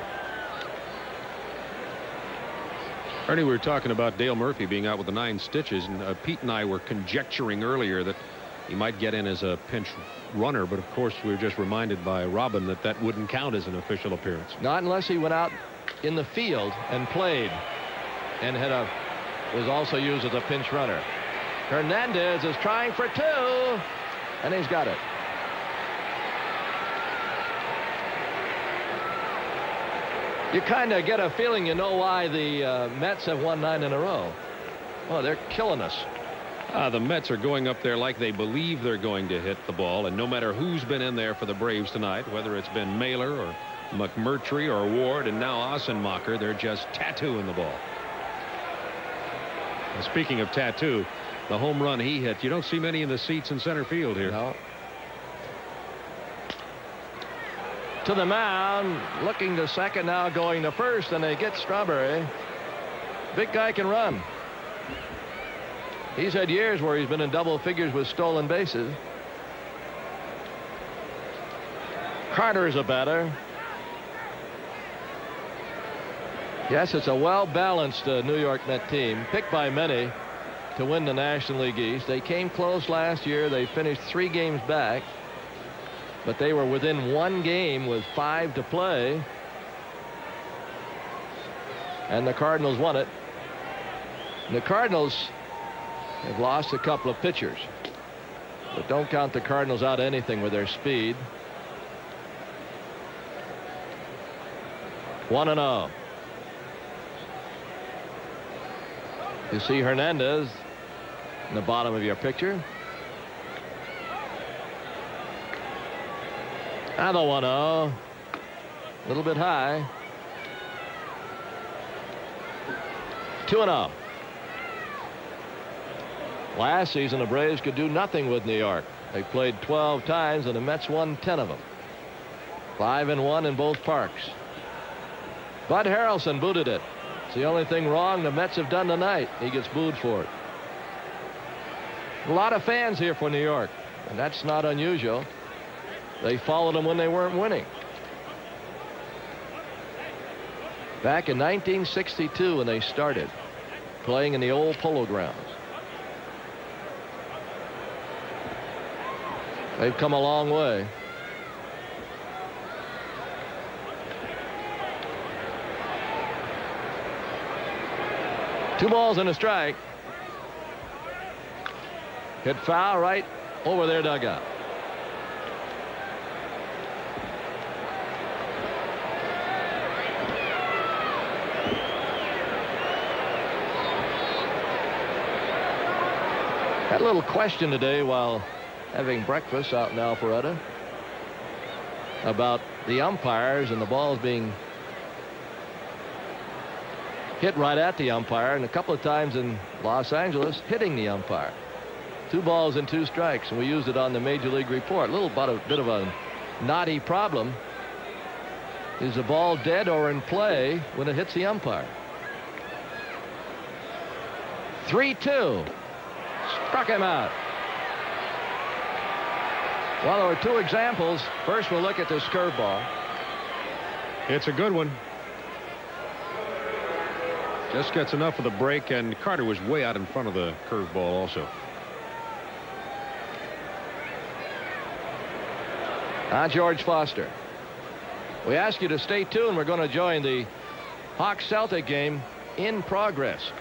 B: Ernie, we were talking about Dale Murphy being out with the 9 stitches, and Pete and I were conjecturing earlier that he might get in as a pinch runner, but of course we were just reminded by Robin that that wouldn't count as an official appearance.
C: Not unless he went out in the field and played and was also used as a pinch runner. Hernandez is trying for 2, and he's got it. You kind of get a feeling you know why the Mets have won 9 in a row. Oh, they're killing us.
B: The Mets are going up there like they believe they're going to hit the ball, and no matter who's been in there for the Braves tonight, whether it's been Mahler or McMurtry or Ward and now Ossenmacher, they're just tattooing the ball. And speaking of tattoo, the home run he hit, you don't see many in the seats in center field here.
C: No. To the mound, looking to second, now going to first, and they get Strawberry. Big guy can run. He's had years where he's been in double figures with stolen bases. Carter is a batter. Yes, it's a well-balanced New York Met team, picked by many to win the National League East. They came close last year. They finished 3 games back, but they were within 1 game with 5 to play, and the Cardinals won it. And the Cardinals have lost a couple of pitchers, but don't count the Cardinals out anything with their speed. 1-0. You see Hernandez in the bottom of your picture. Another 1-0. A little bit high. 2-0. Last season, the Braves could do nothing with New York. They played 12 times, and the Mets won 10 of them. 5-1 in both parks. Bud Harrelson booted it. It's the only thing wrong the Mets have done tonight. He gets booed for it. A lot of fans here for New York, and that's not unusual. They followed them when they weren't winning. Back in 1962 when they started playing in the old Polo Grounds. They've come a long way. Two balls and a strike. Hit foul right over their dugout. Had a little question today while having breakfast out in Alpharetta about the umpires and the balls being hit right at the umpire, and a couple of times in Los Angeles hitting the umpire. 2 balls and 2 strikes, and we used it on the Major League report. A bit of a knotty problem. Is the ball dead or in play when it hits the umpire? 3-2. Struck him out. Well, there were 2 examples. First, we'll look at this curveball.
B: It's a good one. Just gets enough of the break, and Carter was way out in front of the curveball also.
C: George Foster. We ask you to stay tuned. We're going to join the Hawks-Celtic game in progress.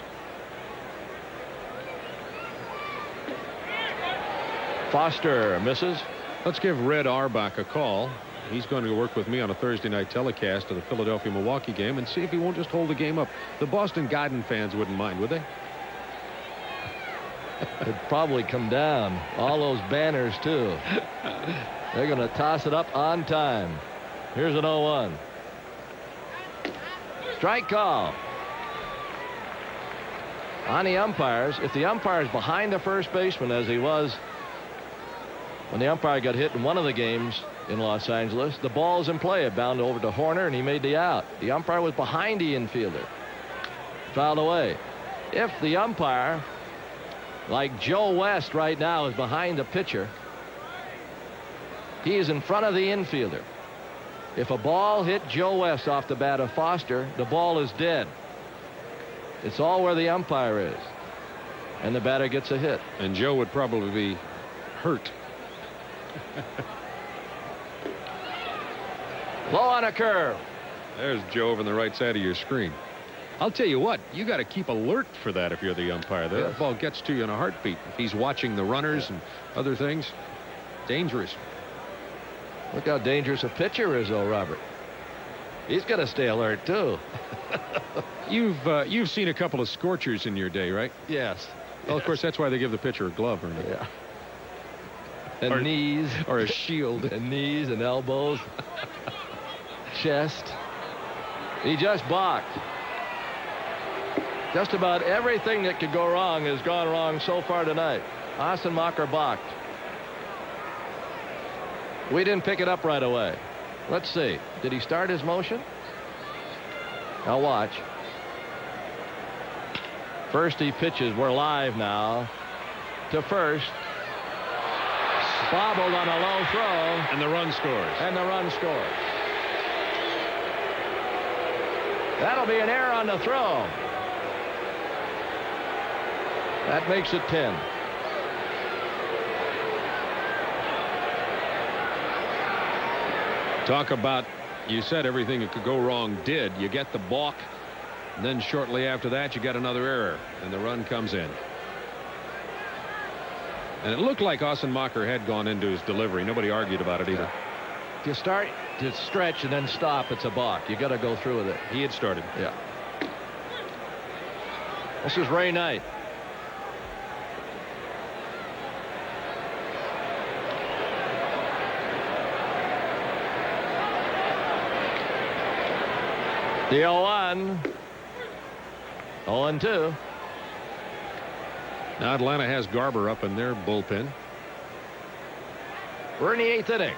C: Foster misses.
B: Let's give Red Auerbach a call. He's going to work with me on a Thursday night telecast of the Philadelphia-Milwaukee game and see if he won't just hold the game up. The Boston Garden fans wouldn't mind, would they?
C: It'd probably come down. All those banners, too. They're going to toss it up on time. Here's an 0-1. Strike call. On the umpires, if the umpire is behind the first baseman, as he was when the umpire got hit in one of the games in Los Angeles, the ball's in play. It bounded over to Horner, and he made the out. The umpire was behind the infielder. Fouled away. If the umpire, like Joe West right now, is behind the pitcher, he is in front of the infielder. If a ball hit Joe West off the bat of Foster, the ball is dead. It's all where the umpire is. And the batter gets a hit.
B: And Joe would probably be hurt.
C: Low on a curve.
B: There's Joe over on the right side of your screen. I'll tell you what, you got to keep alert for that if you're the umpire. That ball gets to you in a heartbeat. If he's watching the runners and other things, dangerous.
C: Look how dangerous a pitcher is, though, Robert. He's got to stay alert, too.
B: You've seen a couple of scorchers in your day, right?
C: Yes.
B: Well, of course, that's why they give the pitcher a glove, Ernie.
C: Yeah. And knees.
B: Or a shield.
C: And knees and elbows. Chest. He just balked. Just about everything that could go wrong has gone wrong so far tonight. Ossenmacher balked. We didn't pick it up right away. Let's see. Did he start his motion? Now watch. First he pitches. We're live now. To first. Bobbled on a low throw.
B: And the run scores.
C: And the run scores. That'll be an error on the throw. That makes it 10.
B: Talk about, you said everything that could go wrong did. You get the balk, and then shortly after that you get another error, and the run comes in. And it looked like Ossenmacher had gone into his delivery. Nobody argued about it either.
C: If you start to stretch and then stop, it's a balk. You got to go through with it.
B: He had started.
C: Yeah. This is Ray Knight. The 0-1. 0-2.
B: Now Atlanta has Garber up in their bullpen.
C: We're in the 8th inning.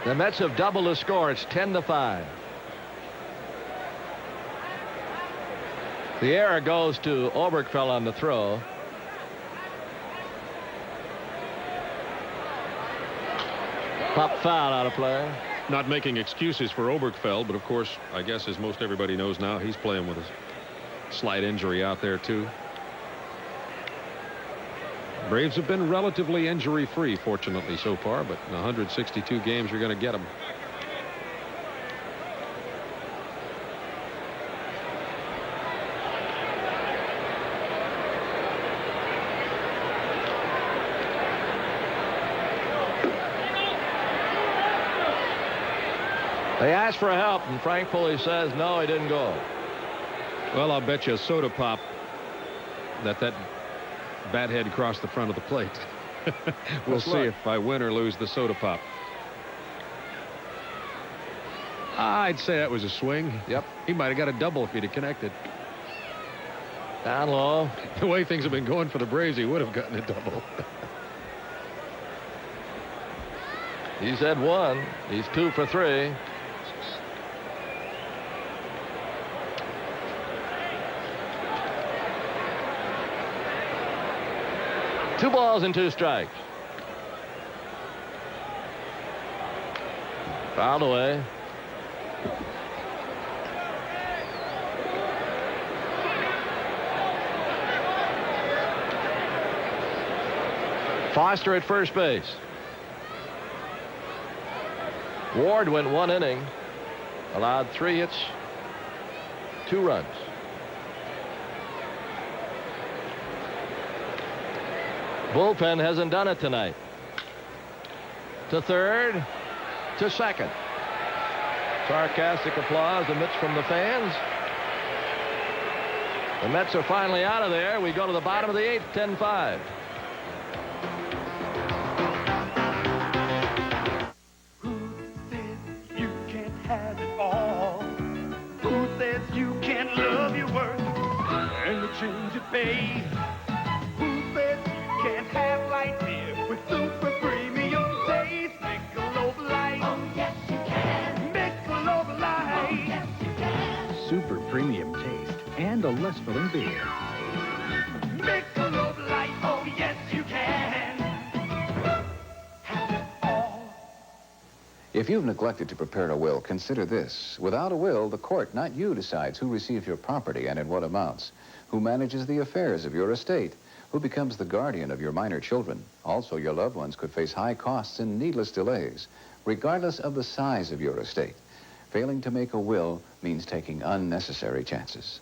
C: The Mets have doubled the score. It's 10-5. The error goes to Oberkfell on the throw. Pop foul out of play.
B: Not making excuses for Oberkfell, but of course, I guess as most everybody knows now, he's playing with a slight injury out there too. Braves have been relatively injury-free, fortunately, so far, but in 162 games, you're going to get them.
C: They asked for help, and Frank Pulley says no, he didn't go.
B: Well, I'll bet you a soda pop that bat head crossed the front of the plate. We'll see if I win or lose the soda pop. I'd say that was a swing.
C: Yep.
B: He might have got a double if he'd have connected.
C: Down low.
B: The way things have been going for the Braves, he would have gotten a double.
C: He's had one. He's 2 for 3. Two balls and 2 strikes. Fouled away. Foster at first base. Ward went 1 inning, allowed 3 hits, 2 runs. Bullpen hasn't done it tonight. To third, to second. Sarcastic applause amidst from the fans. The Mets are finally out of there. We go to the bottom of the 8th, 10-5.
D: You can't have it all. Who says you can't love your work and the change you pay? Who says you can't have light beer with super premium taste? Michelob Light. Oh yes you can. Michelob Light. Oh yes you can.
G: Super premium taste and a less filling beer.
D: Michelob Light. Oh yes you can.
M: If you've neglected to prepare a will, consider this. Without a will, the court, not you, decides who receives your property and in what amounts, who manages the affairs of your estate, who becomes the guardian of your minor children. Also, your loved ones could face high costs and needless delays, regardless of the size of your estate. Failing to make a will means taking unnecessary chances.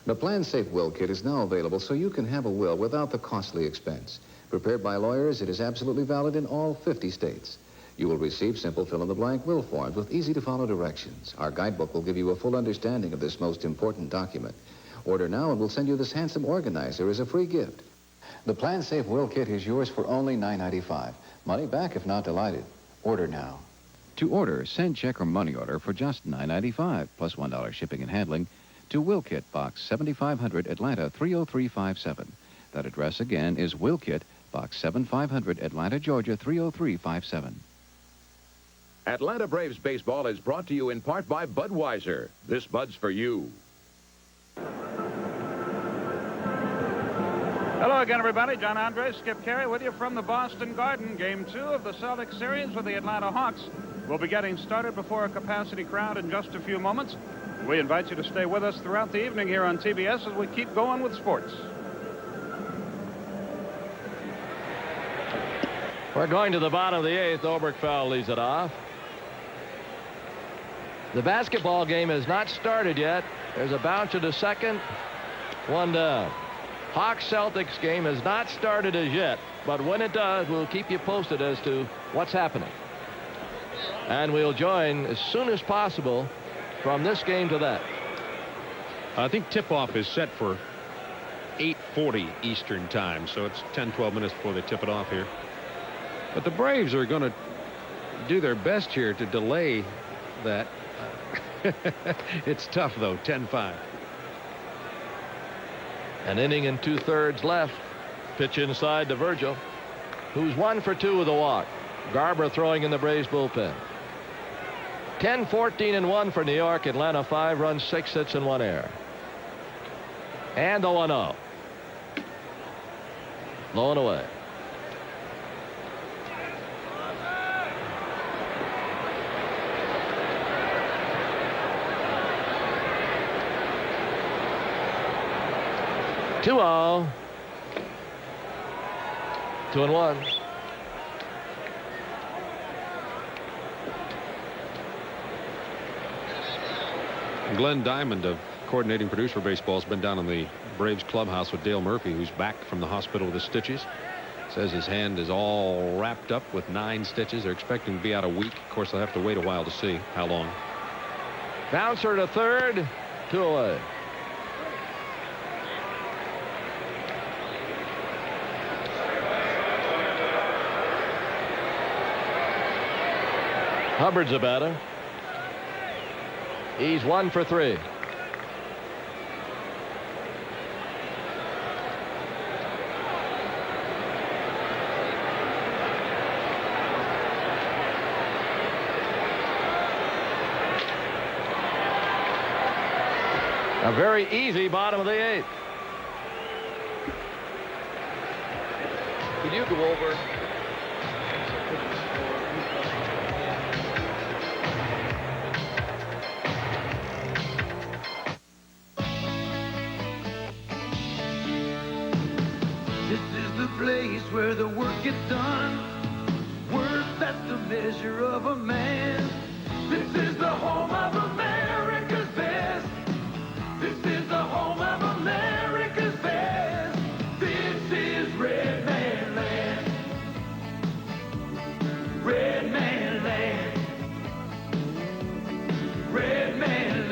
M: The Plan Safe Will Kit is now available so you can have a will without the costly expense. Prepared by lawyers, it is absolutely valid in all 50 states. You will receive simple fill-in-the-blank will forms with easy-to-follow directions. Our guidebook will give you a full understanding of this most important document. Order now and we'll send you this handsome organizer as a free gift. The Plan Safe Will Kit is yours for only $9.95. Money back if not delighted. Order now.
T: To order, send check or money order for just $9.95 plus $1 shipping and handling
M: to Wilkit, Box 7500, Atlanta 30357. That address again is Wilkit, Box 7500, Atlanta, Georgia 30357.
I: Atlanta Braves baseball is brought to you in part by Budweiser. This Bud's for you.
T: Hello again, everybody. John Andres, Skip Carey with you from the Boston Garden. Game 2 of the Celtics series with the Atlanta Hawks. We'll be getting started before a capacity crowd in just a few moments. We invite you to stay with us throughout the evening here on TBS as we keep going with sports.
C: We're going to the bottom of the 8th. Oberkfell leads it off. The basketball game has not started yet. There's a bouncer to second. One down. Hawks-Celtics game has not started as yet, but when it does, we'll keep you posted as to what's happening. And we'll join as soon as possible from this game to that.
B: I think tip-off is set for 8:40 Eastern time, so it's 10-12 minutes before they tip it off here. But the Braves are going to do their best here to delay that. It's tough, though. 10-5.
C: An inning and 2/3 left. Pitch inside to Virgil, who's 1 for 2 with a walk. Garber throwing in the Braves bullpen. 10-14-1 for New York. Atlanta 5 runs, 6 hits, and 1 error. And the 1-0. Low and away. Two-0. 2-1.
B: Glenn Diamond, a coordinating producer for baseball, has been down in the Braves clubhouse with Dale Murphy, who's back from the hospital with his stitches. Says his hand is all wrapped up with 9 stitches. They're expecting to be out a week. Of course, they'll have to wait a while to see how long.
C: Bouncer to third. 2 away. Hubbard's a batter. He's 1 for 3. A very easy bottom of the 8th. Could you go over?
K: Place where the work gets done. Work that's the measure of a man. This is the home of America's best. This is the home of America's best. This is Red Man Land. Red Man Land. Red Man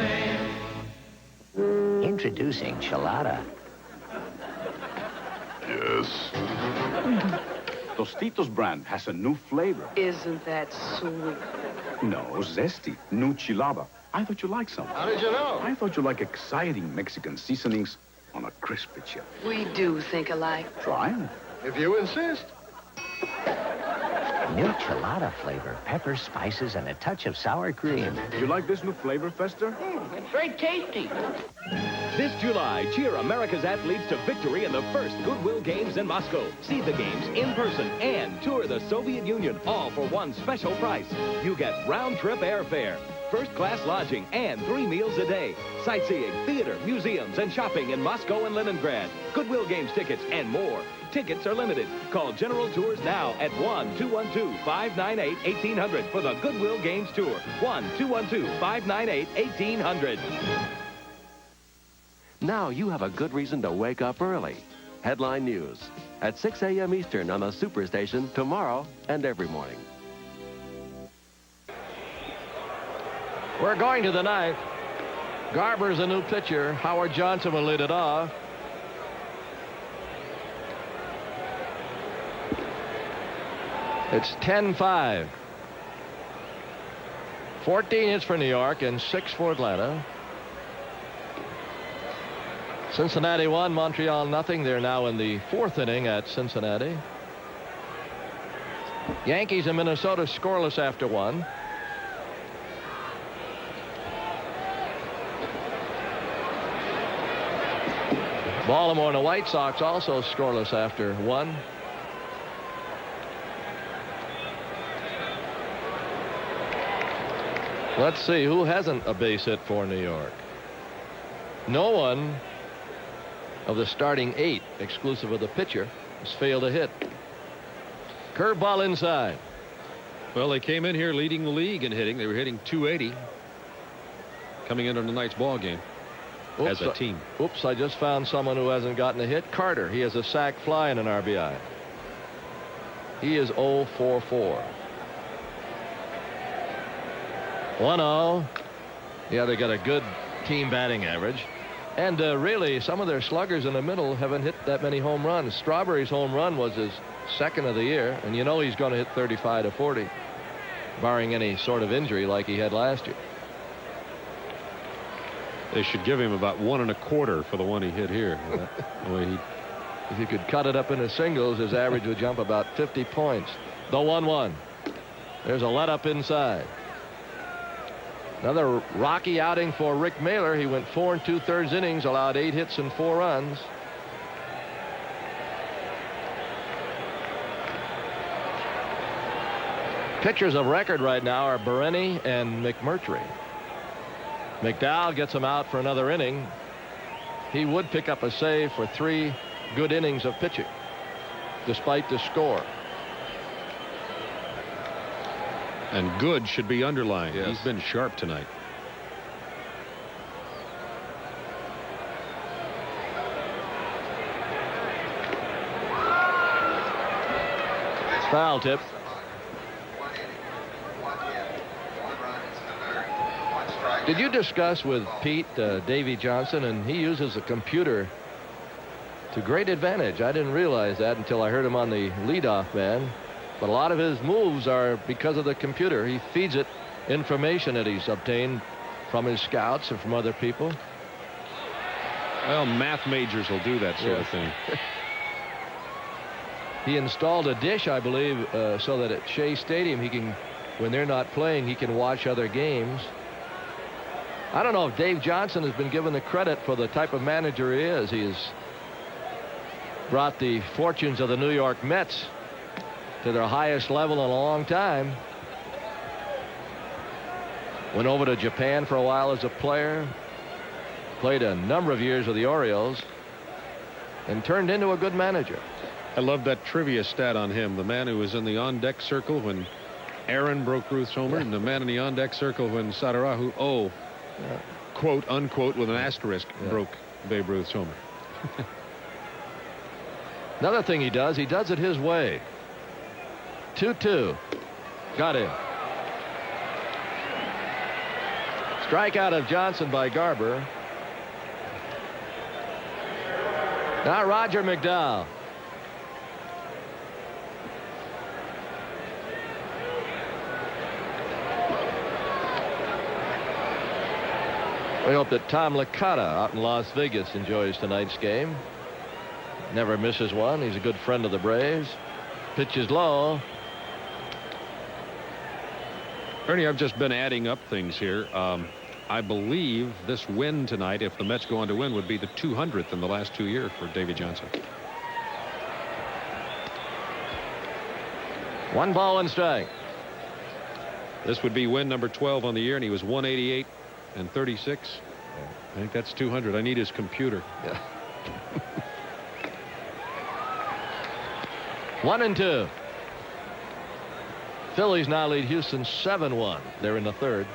K: Land.
U: Introducing Chelada.
E: Yes. Tostitos brand has a new flavor.
F: Isn't that sweet?
E: No, zesty. New chilada. I thought you liked some.
F: How did you know?
E: I thought you like exciting Mexican seasonings on a crispy chip.
F: We do think alike.
E: Try 'em.
U: If you insist. New Chelada flavor, pepper, spices, and a touch of sour cream.
E: You like this new flavor, Fester?
F: It's very tasty.
V: This July, cheer America's athletes to victory in the first Goodwill Games in Moscow. See the games in person and tour the Soviet Union, all for one special price. You get round-trip airfare, first-class lodging, and 3 meals a day. Sightseeing, theater, museums, and shopping in Moscow and Leningrad. Goodwill Games tickets and more. Tickets are limited. Call General Tours now at 1-212-598-1800 for the Goodwill Games Tour. 1-212-598-1800.
W: Now you have a good reason to wake up early. Headline News at 6 a.m. Eastern on the Superstation tomorrow and every morning.
C: We're going to the 9th. Garber's a new pitcher. Howard Johnson will lead it off. It's 10-5. 14 hits for New York and 6 for Atlanta. Cincinnati 1, Montreal nothing. They're now in the 4th inning at Cincinnati. Yankees and Minnesota scoreless after 1. Baltimore and the White Sox also scoreless after 1. Let's see who hasn't a base hit for New York. No one of the starting 8, exclusive of the pitcher, has failed a hit. Curveball inside.
B: Well, they came in here leading the league in hitting. They were hitting .280 coming into tonight's ball game as a team.
C: Oops, I just found someone who hasn't gotten a hit. Carter. He has a sac fly and an RBI. He is 0 for 4. 1-0. Yeah, they got a good team batting average. And really, some of their sluggers in the middle haven't hit that many home runs. Strawberry's home run was his 2nd of the year, and you know he's going to hit 35 to 40, barring any sort of injury like he had last year.
B: They should give him about 1 1/4 for the one he hit here. The way he...
C: If you could cut it up into singles, his average would jump about 50 points. The 1-1. There's a let up inside. Another rocky outing for Rick Mahler. He went 4 2/3 innings, allowed 8 hits and 4 runs. Pitchers of record right now are Bereni and McMurtry. McDowell gets him out for another inning. He would pick up a save for 3 good innings of pitching, despite the score.
B: And good should be underlined.
C: Yes.
B: He's been sharp tonight.
C: Foul tip. Did you discuss with Pete Davy Johnson, and he uses a computer to great advantage? I didn't realize that until I heard him on the leadoff man. But a lot of his moves are because of the computer. He feeds it information that he's obtained from his scouts and from other people.
B: Well, math majors will do that sort of thing.
C: He installed a dish, I believe, so that at Shea Stadium he can, when they're not playing, he can watch other games. I don't know if Dave Johnson has been given the credit for the type of manager he is. He has brought the fortunes of the New York Mets to their highest level in a long time. Went over to Japan for a while as a player. Played a number of years with the Orioles. And turned into a good manager.
B: I love that trivia stat on him. The man who was in the on-deck circle when Aaron broke Ruth's homer, and the man in the on-deck circle when Sadarahu, quote, unquote, with an asterisk, broke Babe Ruth's homer.
C: Another thing he does it his way. 2-2. Got him. Strikeout of Johnson by Garber. Now Roger McDowell. We hope that Tom Licata out in Las Vegas enjoys tonight's game. Never misses one. He's a good friend of the Braves. Pitches low.
B: Ernie, I've just been adding up things here. I believe this win tonight, if the Mets go on to win, would be the 200th in the last 2 years for Davy Johnson.
C: 1 ball, 1 strike.
B: This would be win number 12 on the year, and he was 188 and 36. I think that's 200. I need his computer.
C: Yeah. 1-2. Phillies now lead Houston 7-1. They're in the 3rd.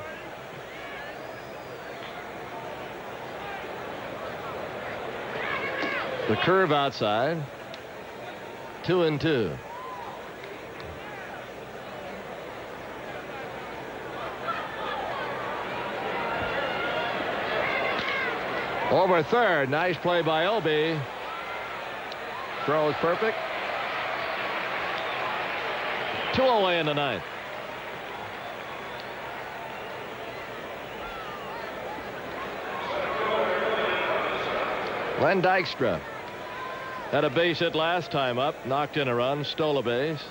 C: The curve outside. 2-2. Over third. Nice play by Obi. Throw is perfect. 2 away in the 9th. Glenn Dykstra had a base hit last time up, knocked in a run, stole a base.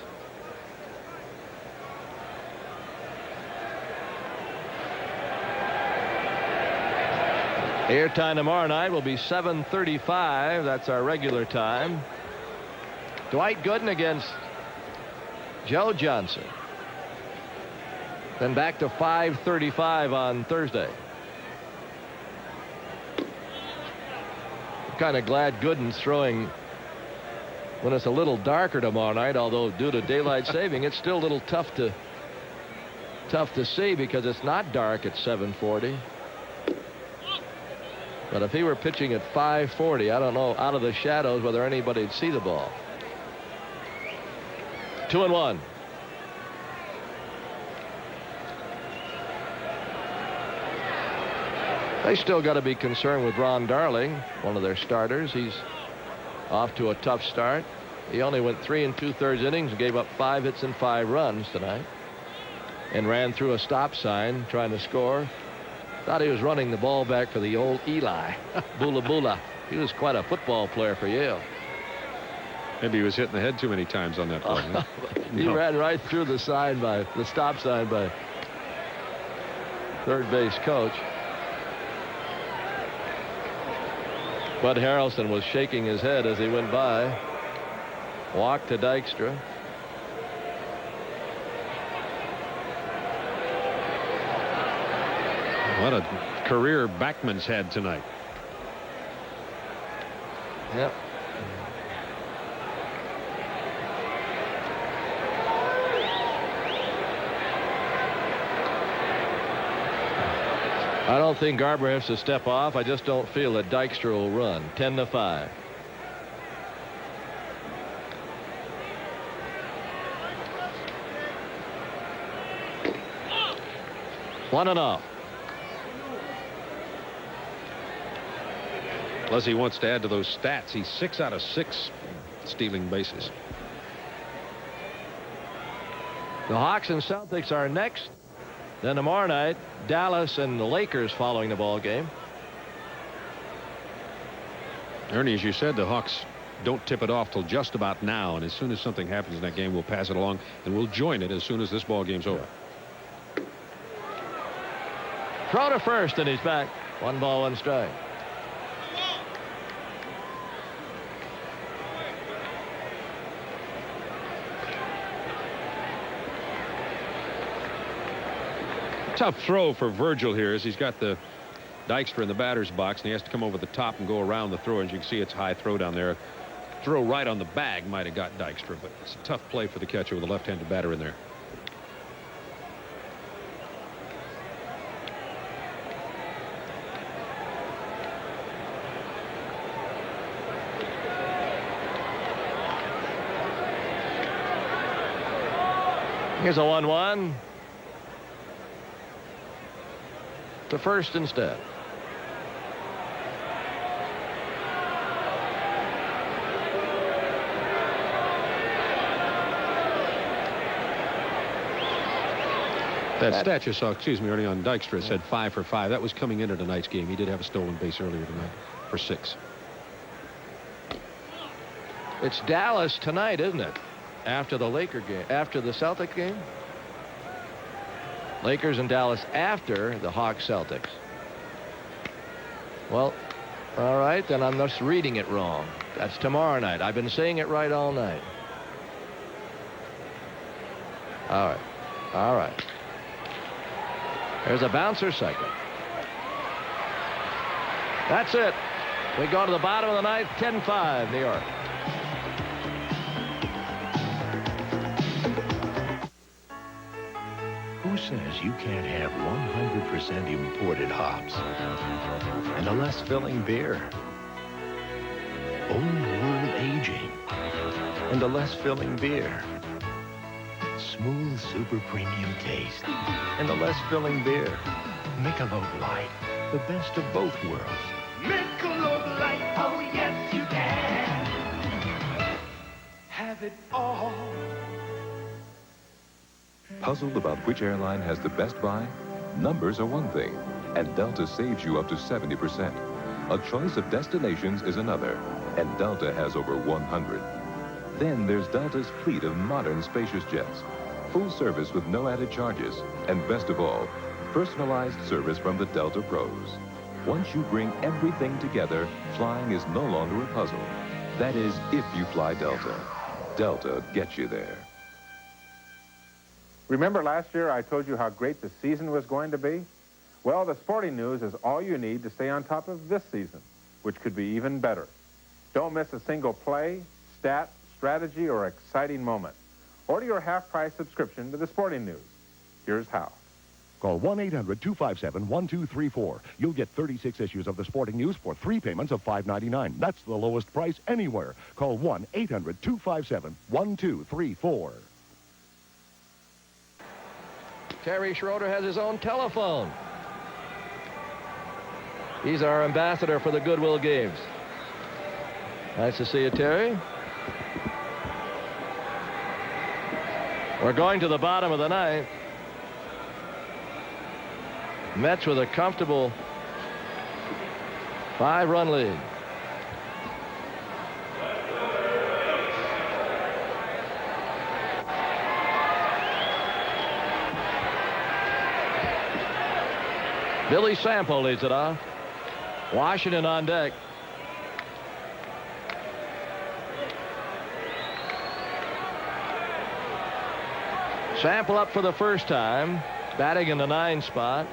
C: Air time tomorrow night will be 7:35. That's our regular time. Dwight Gooden against Joe Johnson. Then back to 5:35 on Thursday. I'm kind of glad Gooden's throwing when it's a little darker tomorrow night, although due to daylight saving, it's still a little tough to see because it's not dark at 7:40. But if he were pitching at 5:40, I don't know out of the shadows whether anybody'd see the ball. 2-1. They still got to be concerned with Ron Darling, one of their starters. He's off to a tough start. He only went 3 2/3 innings and gave up 5 hits and 5 runs tonight, and ran through a stop sign trying to score. Thought he was running the ball back for the old Eli. Bula Bula. He was quite a football player for Yale.
B: Maybe he was hitting the head too many times on that play. Huh?
C: He ran right through the stop sign by third base coach. Bud Harrelson was shaking his head as he went by. Walk to Dykstra.
B: What a career Backman's had tonight.
C: Yep. I don't think Garber has to step off. I just don't feel that Dykstra will run. 10-5. One and off.
B: Plus he wants to add to those stats. He's 6 out of 6 stealing bases.
C: The Hawks and Celtics are next. Then tomorrow night, Dallas and the Lakers following the ball game.
B: Ernie, as you said, the Hawks don't tip it off till just about now, and as soon as something happens in that game, we'll pass it along and we'll join it as soon as this ball game's over.
C: Throw to first, and he's back. 1 ball, 1 strike.
B: Tough throw for Virgil here as he's got the Dykstra in the batter's box, and he has to come over the top and go around the throw. As you can see, it's high throw down there. Throw right on the bag might have got Dykstra, but it's a tough play for the catcher with a left-handed batter in there.
C: Here's a 1-1. To first instead.
B: That stat you saw, excuse me, Ernie, on Dykstra said 5 for 5. That was coming into tonight's game. He did have a stolen base earlier tonight for 6.
C: It's Dallas tonight, isn't it? After the Laker game, after the Celtic game. Lakers and Dallas after the Hawks Celtics. Well, all right, then I'm just reading it wrong. That's tomorrow night. I've been saying it right all night. All right. All right. There's a bouncer cycle. That's it. We go to the bottom of the ninth, 10-5, New York.
U: Who says you can't have 100% imported hops and a less filling beer? Old world aging and a less filling beer. Smooth super premium taste and a less filling beer. Michelob Light, the best of both worlds.
K: Michelob Light, oh yes you can. Have it all.
H: Puzzled about which airline has the best buy? Numbers are one thing, and Delta saves you up to 70%. A choice of destinations is another, and Delta has over 100. Then there's Delta's fleet of modern, spacious jets. Full service with no added charges, and best of all, personalized service from the Delta pros. Once you bring everything together, flying is no longer a puzzle. That is, if you fly Delta. Delta gets you there.
A: Remember last year I told you how great the season was going to be? Well, the Sporting News is all you need to stay on top of this season, which could be even better. Don't miss a single play, stat, strategy, or exciting moment. Order your half-price subscription to the Sporting News. Here's how.
J: Call 1-800-257-1234. You'll get 36 issues of the Sporting News for 3 payments of $5.99. That's the lowest price anywhere. Call 1-800-257-1234.
C: Terry Schroeder has his own telephone. He's our ambassador for the Goodwill Games. Nice to see you, Terry. We're going to the bottom of the ninth. Mets with a comfortable 5-run lead. Billy Sample leads it off. Washington on deck. Sample up for the first time, batting in the 9 spot.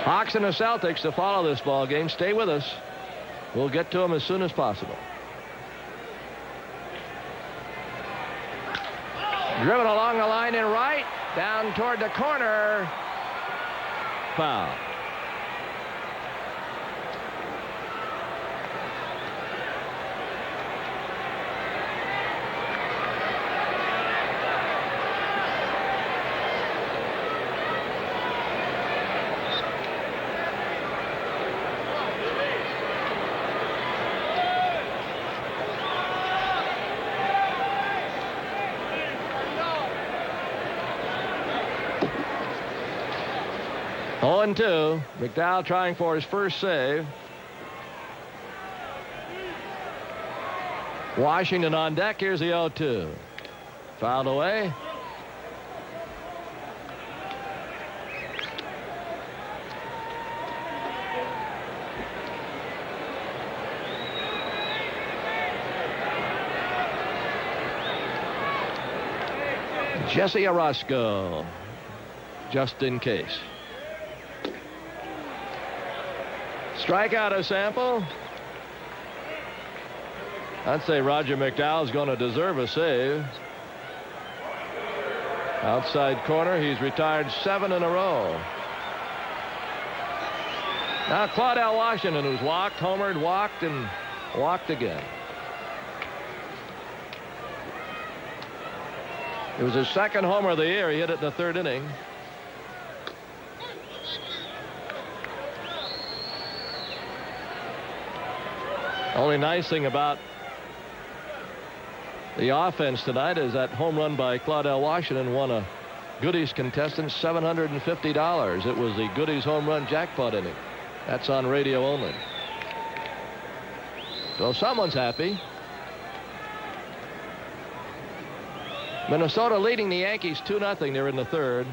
C: Hawks and the Celtics to follow this ball game. Stay with us. We'll get to them as soon as possible. Driven along the line in right, down toward the corner. Foul. And 2. McDowell trying for his first save. Washington on deck. Here's the 0-2. Fouled away. Jesse Orozco, just in case. Strikeout of Sample. I'd say Roger McDowell's going to deserve a save. Outside corner. He's retired 7 in a row. Now Claudell Washington, who's walked, homered, walked, and walked again. It was his second homer of the year. He hit it in the 3rd inning. Only nice thing about the offense tonight is that home run by Claudell Washington won a Goodies contestant $750. It was the Goodies home run jackpot inning. That's on radio only. So someone's happy. Minnesota leading the Yankees 2-0. They're in the 3rd.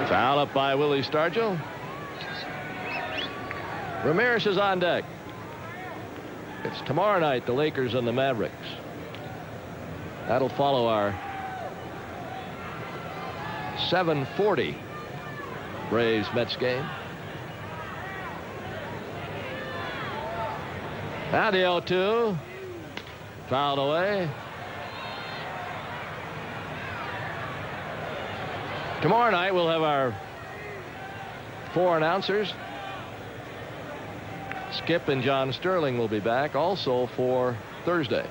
C: Foul up by Willie Stargell. Ramirez is on deck. It's tomorrow night, the Lakers and the Mavericks. That'll follow our 7:40 Braves-Mets game. Now the 0-2. Fouled away. Tomorrow night we'll have our 4 announcers. Skip and John Sterling will be back also for Thursday.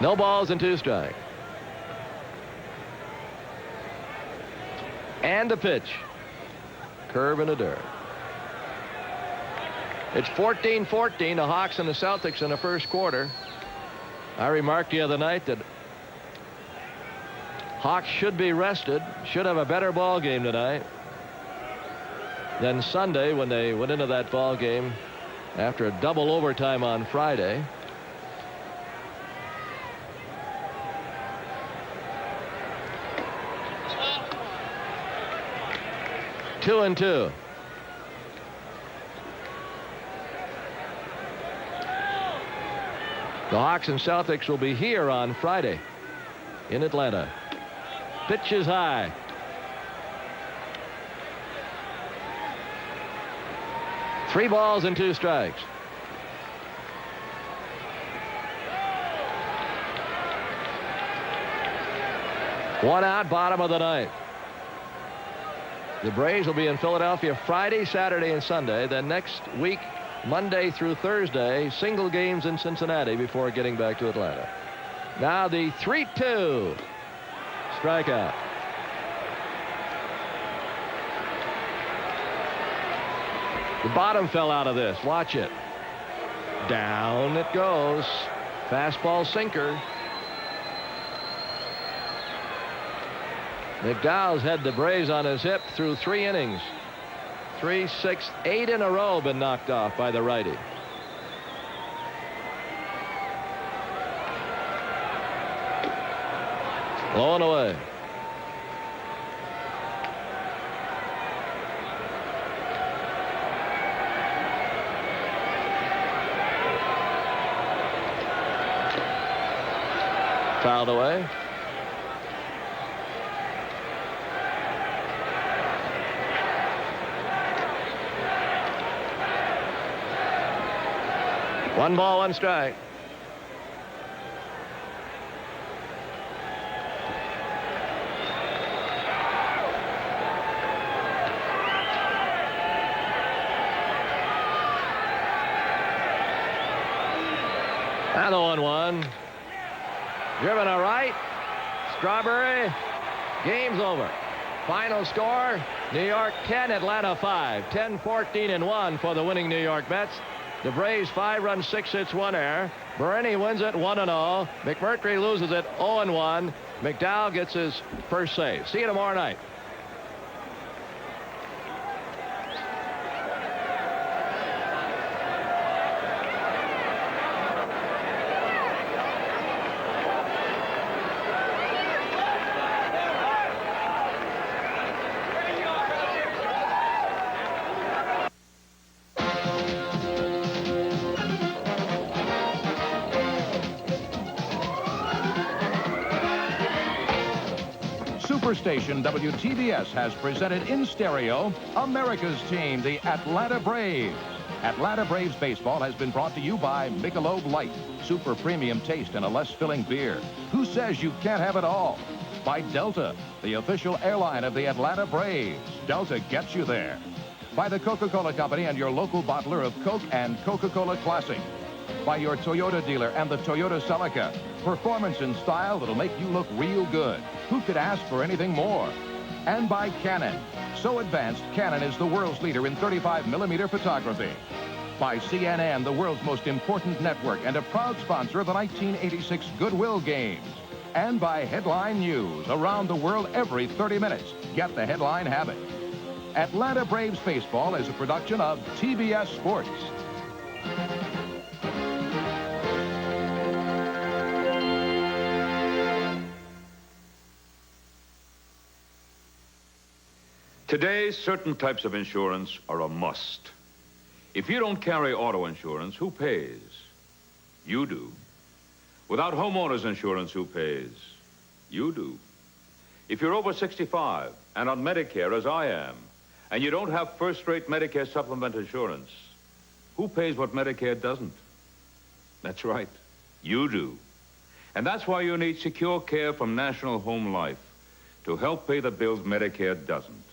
C: No balls and 2 strikes. And a pitch. Curve in the dirt. It's 14-14, the Hawks and the Celtics in the first quarter. I remarked the other night that Hawks should be rested, should have a better ball game tonight than Sunday when they went into that ball game after a double overtime on Friday. Two and two. The Hawks and Celtics will be here on Friday in Atlanta. Pitch is high. Three balls and 2 strikes. One out, bottom of the ninth. The Braves will be in Philadelphia Friday, Saturday, and Sunday. Then next week, Monday through Thursday, single games in Cincinnati before getting back to Atlanta. Now the 3-2 strikeout. The bottom fell out of this. Watch it. Down it goes. Fastball sinker. McDowell's had the Braves on his hip through 3 innings. 3, 6, 8 in a row been knocked off by the righty. Low and away. Fouled away. One ball, 1 strike. And the 1-1. Driven to right. Strawberry. Game's over. Final score, New York 10, Atlanta 5. 10-14-1 for the winning New York Mets. The Braves 5 runs, 6 hits, 1 error. Bereni wins it 1-0. McMurtry loses it 0-1. McDowell gets his first save. See you tomorrow night.
J: Superstation WTBS has presented in stereo America's team, the Atlanta Braves. Atlanta Braves baseball has been brought to you by Michelob Light, super premium taste and a less filling beer. Who says you can't have it all? By Delta, the official airline of the Atlanta Braves. Delta gets you there. By the Coca-Cola Company and your local bottler of Coke and Coca-Cola Classic. By your Toyota dealer and the Toyota Celica. Performance and style that'll make you look real good. Who could ask for anything more? And by Canon. So advanced, Canon is the world's leader in 35mm photography. By CNN, the world's most important network and a proud sponsor of the 1986 Goodwill Games. And by Headline News, around the world every 30 minutes. Get the headline habit. Atlanta Braves Baseball is a production of TBS Sports.
L: Today, certain types of insurance are a must. If you don't carry auto insurance, who pays? You do. Without homeowners insurance, who pays? You do. If you're over 65 and on Medicare, as I am, and you don't have first-rate Medicare supplement insurance, who pays what Medicare doesn't? That's right, you do. And that's why you need secure care from National Home Life to help pay the bills Medicare doesn't.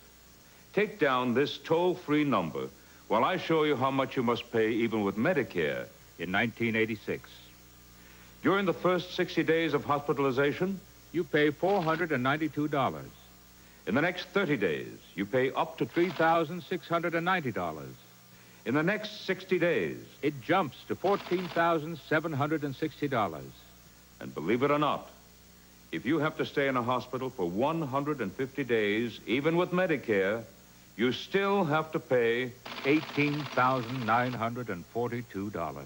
L: Take down this toll-free number while I show you how much you must pay even with Medicare in 1986. During the first 60 days of hospitalization, you pay $492. In the next 30 days, you pay up to $3,690. In the next 60 days, it jumps to $14,760. And believe it or not, if you have to stay in a hospital for 150 days, even with Medicare, you still have to pay
T: $18,942.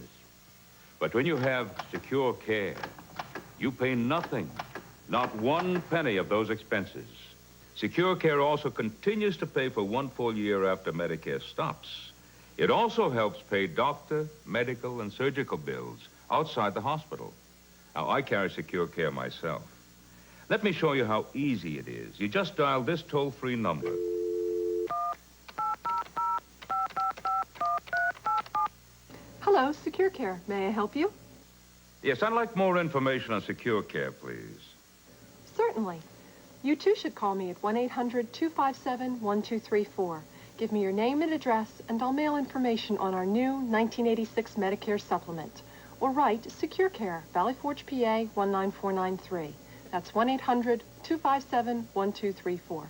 L: But when you have secure care, you pay nothing, not 1 penny of those expenses. Secure Care also continues to pay for 1 full year after Medicare stops. It also helps pay doctor, medical, and surgical bills outside the hospital. Now, I carry Secure Care myself. Let me show you how easy it is. You just dial this toll-free number.
N: Hello, Secure Care. May I help you?
L: Yes, I'd like more information on Secure Care, please.
N: Certainly. You too should call me at 1-800-257-1234. Give me your name and address, and I'll mail information on our new 1986 Medicare supplement. Or write Secure Care, Valley Forge, PA 19493. That's 1-800-257-1234.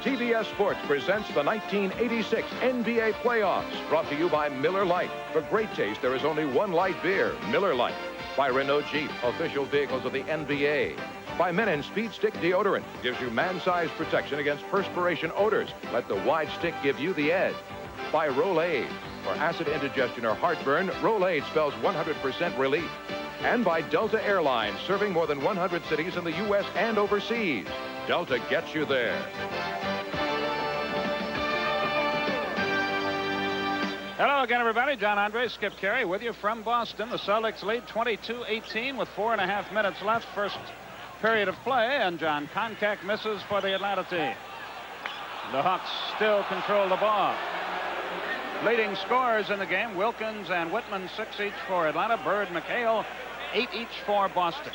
J: TBS Sports presents the 1986 NBA playoffs, brought to you by Miller Lite. For great taste, there is only one light beer, Miller Lite. By Renault Jeep, official vehicles of the NBA. By Menon Speed Stick Deodorant, gives you man-sized protection against perspiration odors. Let the wide stick give you the edge. By Rolaids, for acid indigestion or heartburn, Rolaids spells 100% relief. And by Delta Airlines, serving more than 100 cities in the U.S. and overseas. Delta gets you there.
T: Hello again, everybody. John Andre, Skip Carey with you from Boston. The Celtics lead 22-18 with 4.5 minutes left. First period of play, and John, contact misses for the Atlanta team. The Hawks still control the ball. Leading scorers in the game, Wilkins and Whitman, 6 each for Atlanta. Bird, McHale, 8 each for Boston.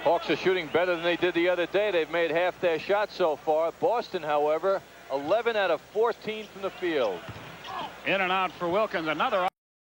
C: Hawks are shooting better than they did the other day. They've made half their shots so far. Boston, however, 11 out of 14 from the field.
T: In and out for Wilkins. Another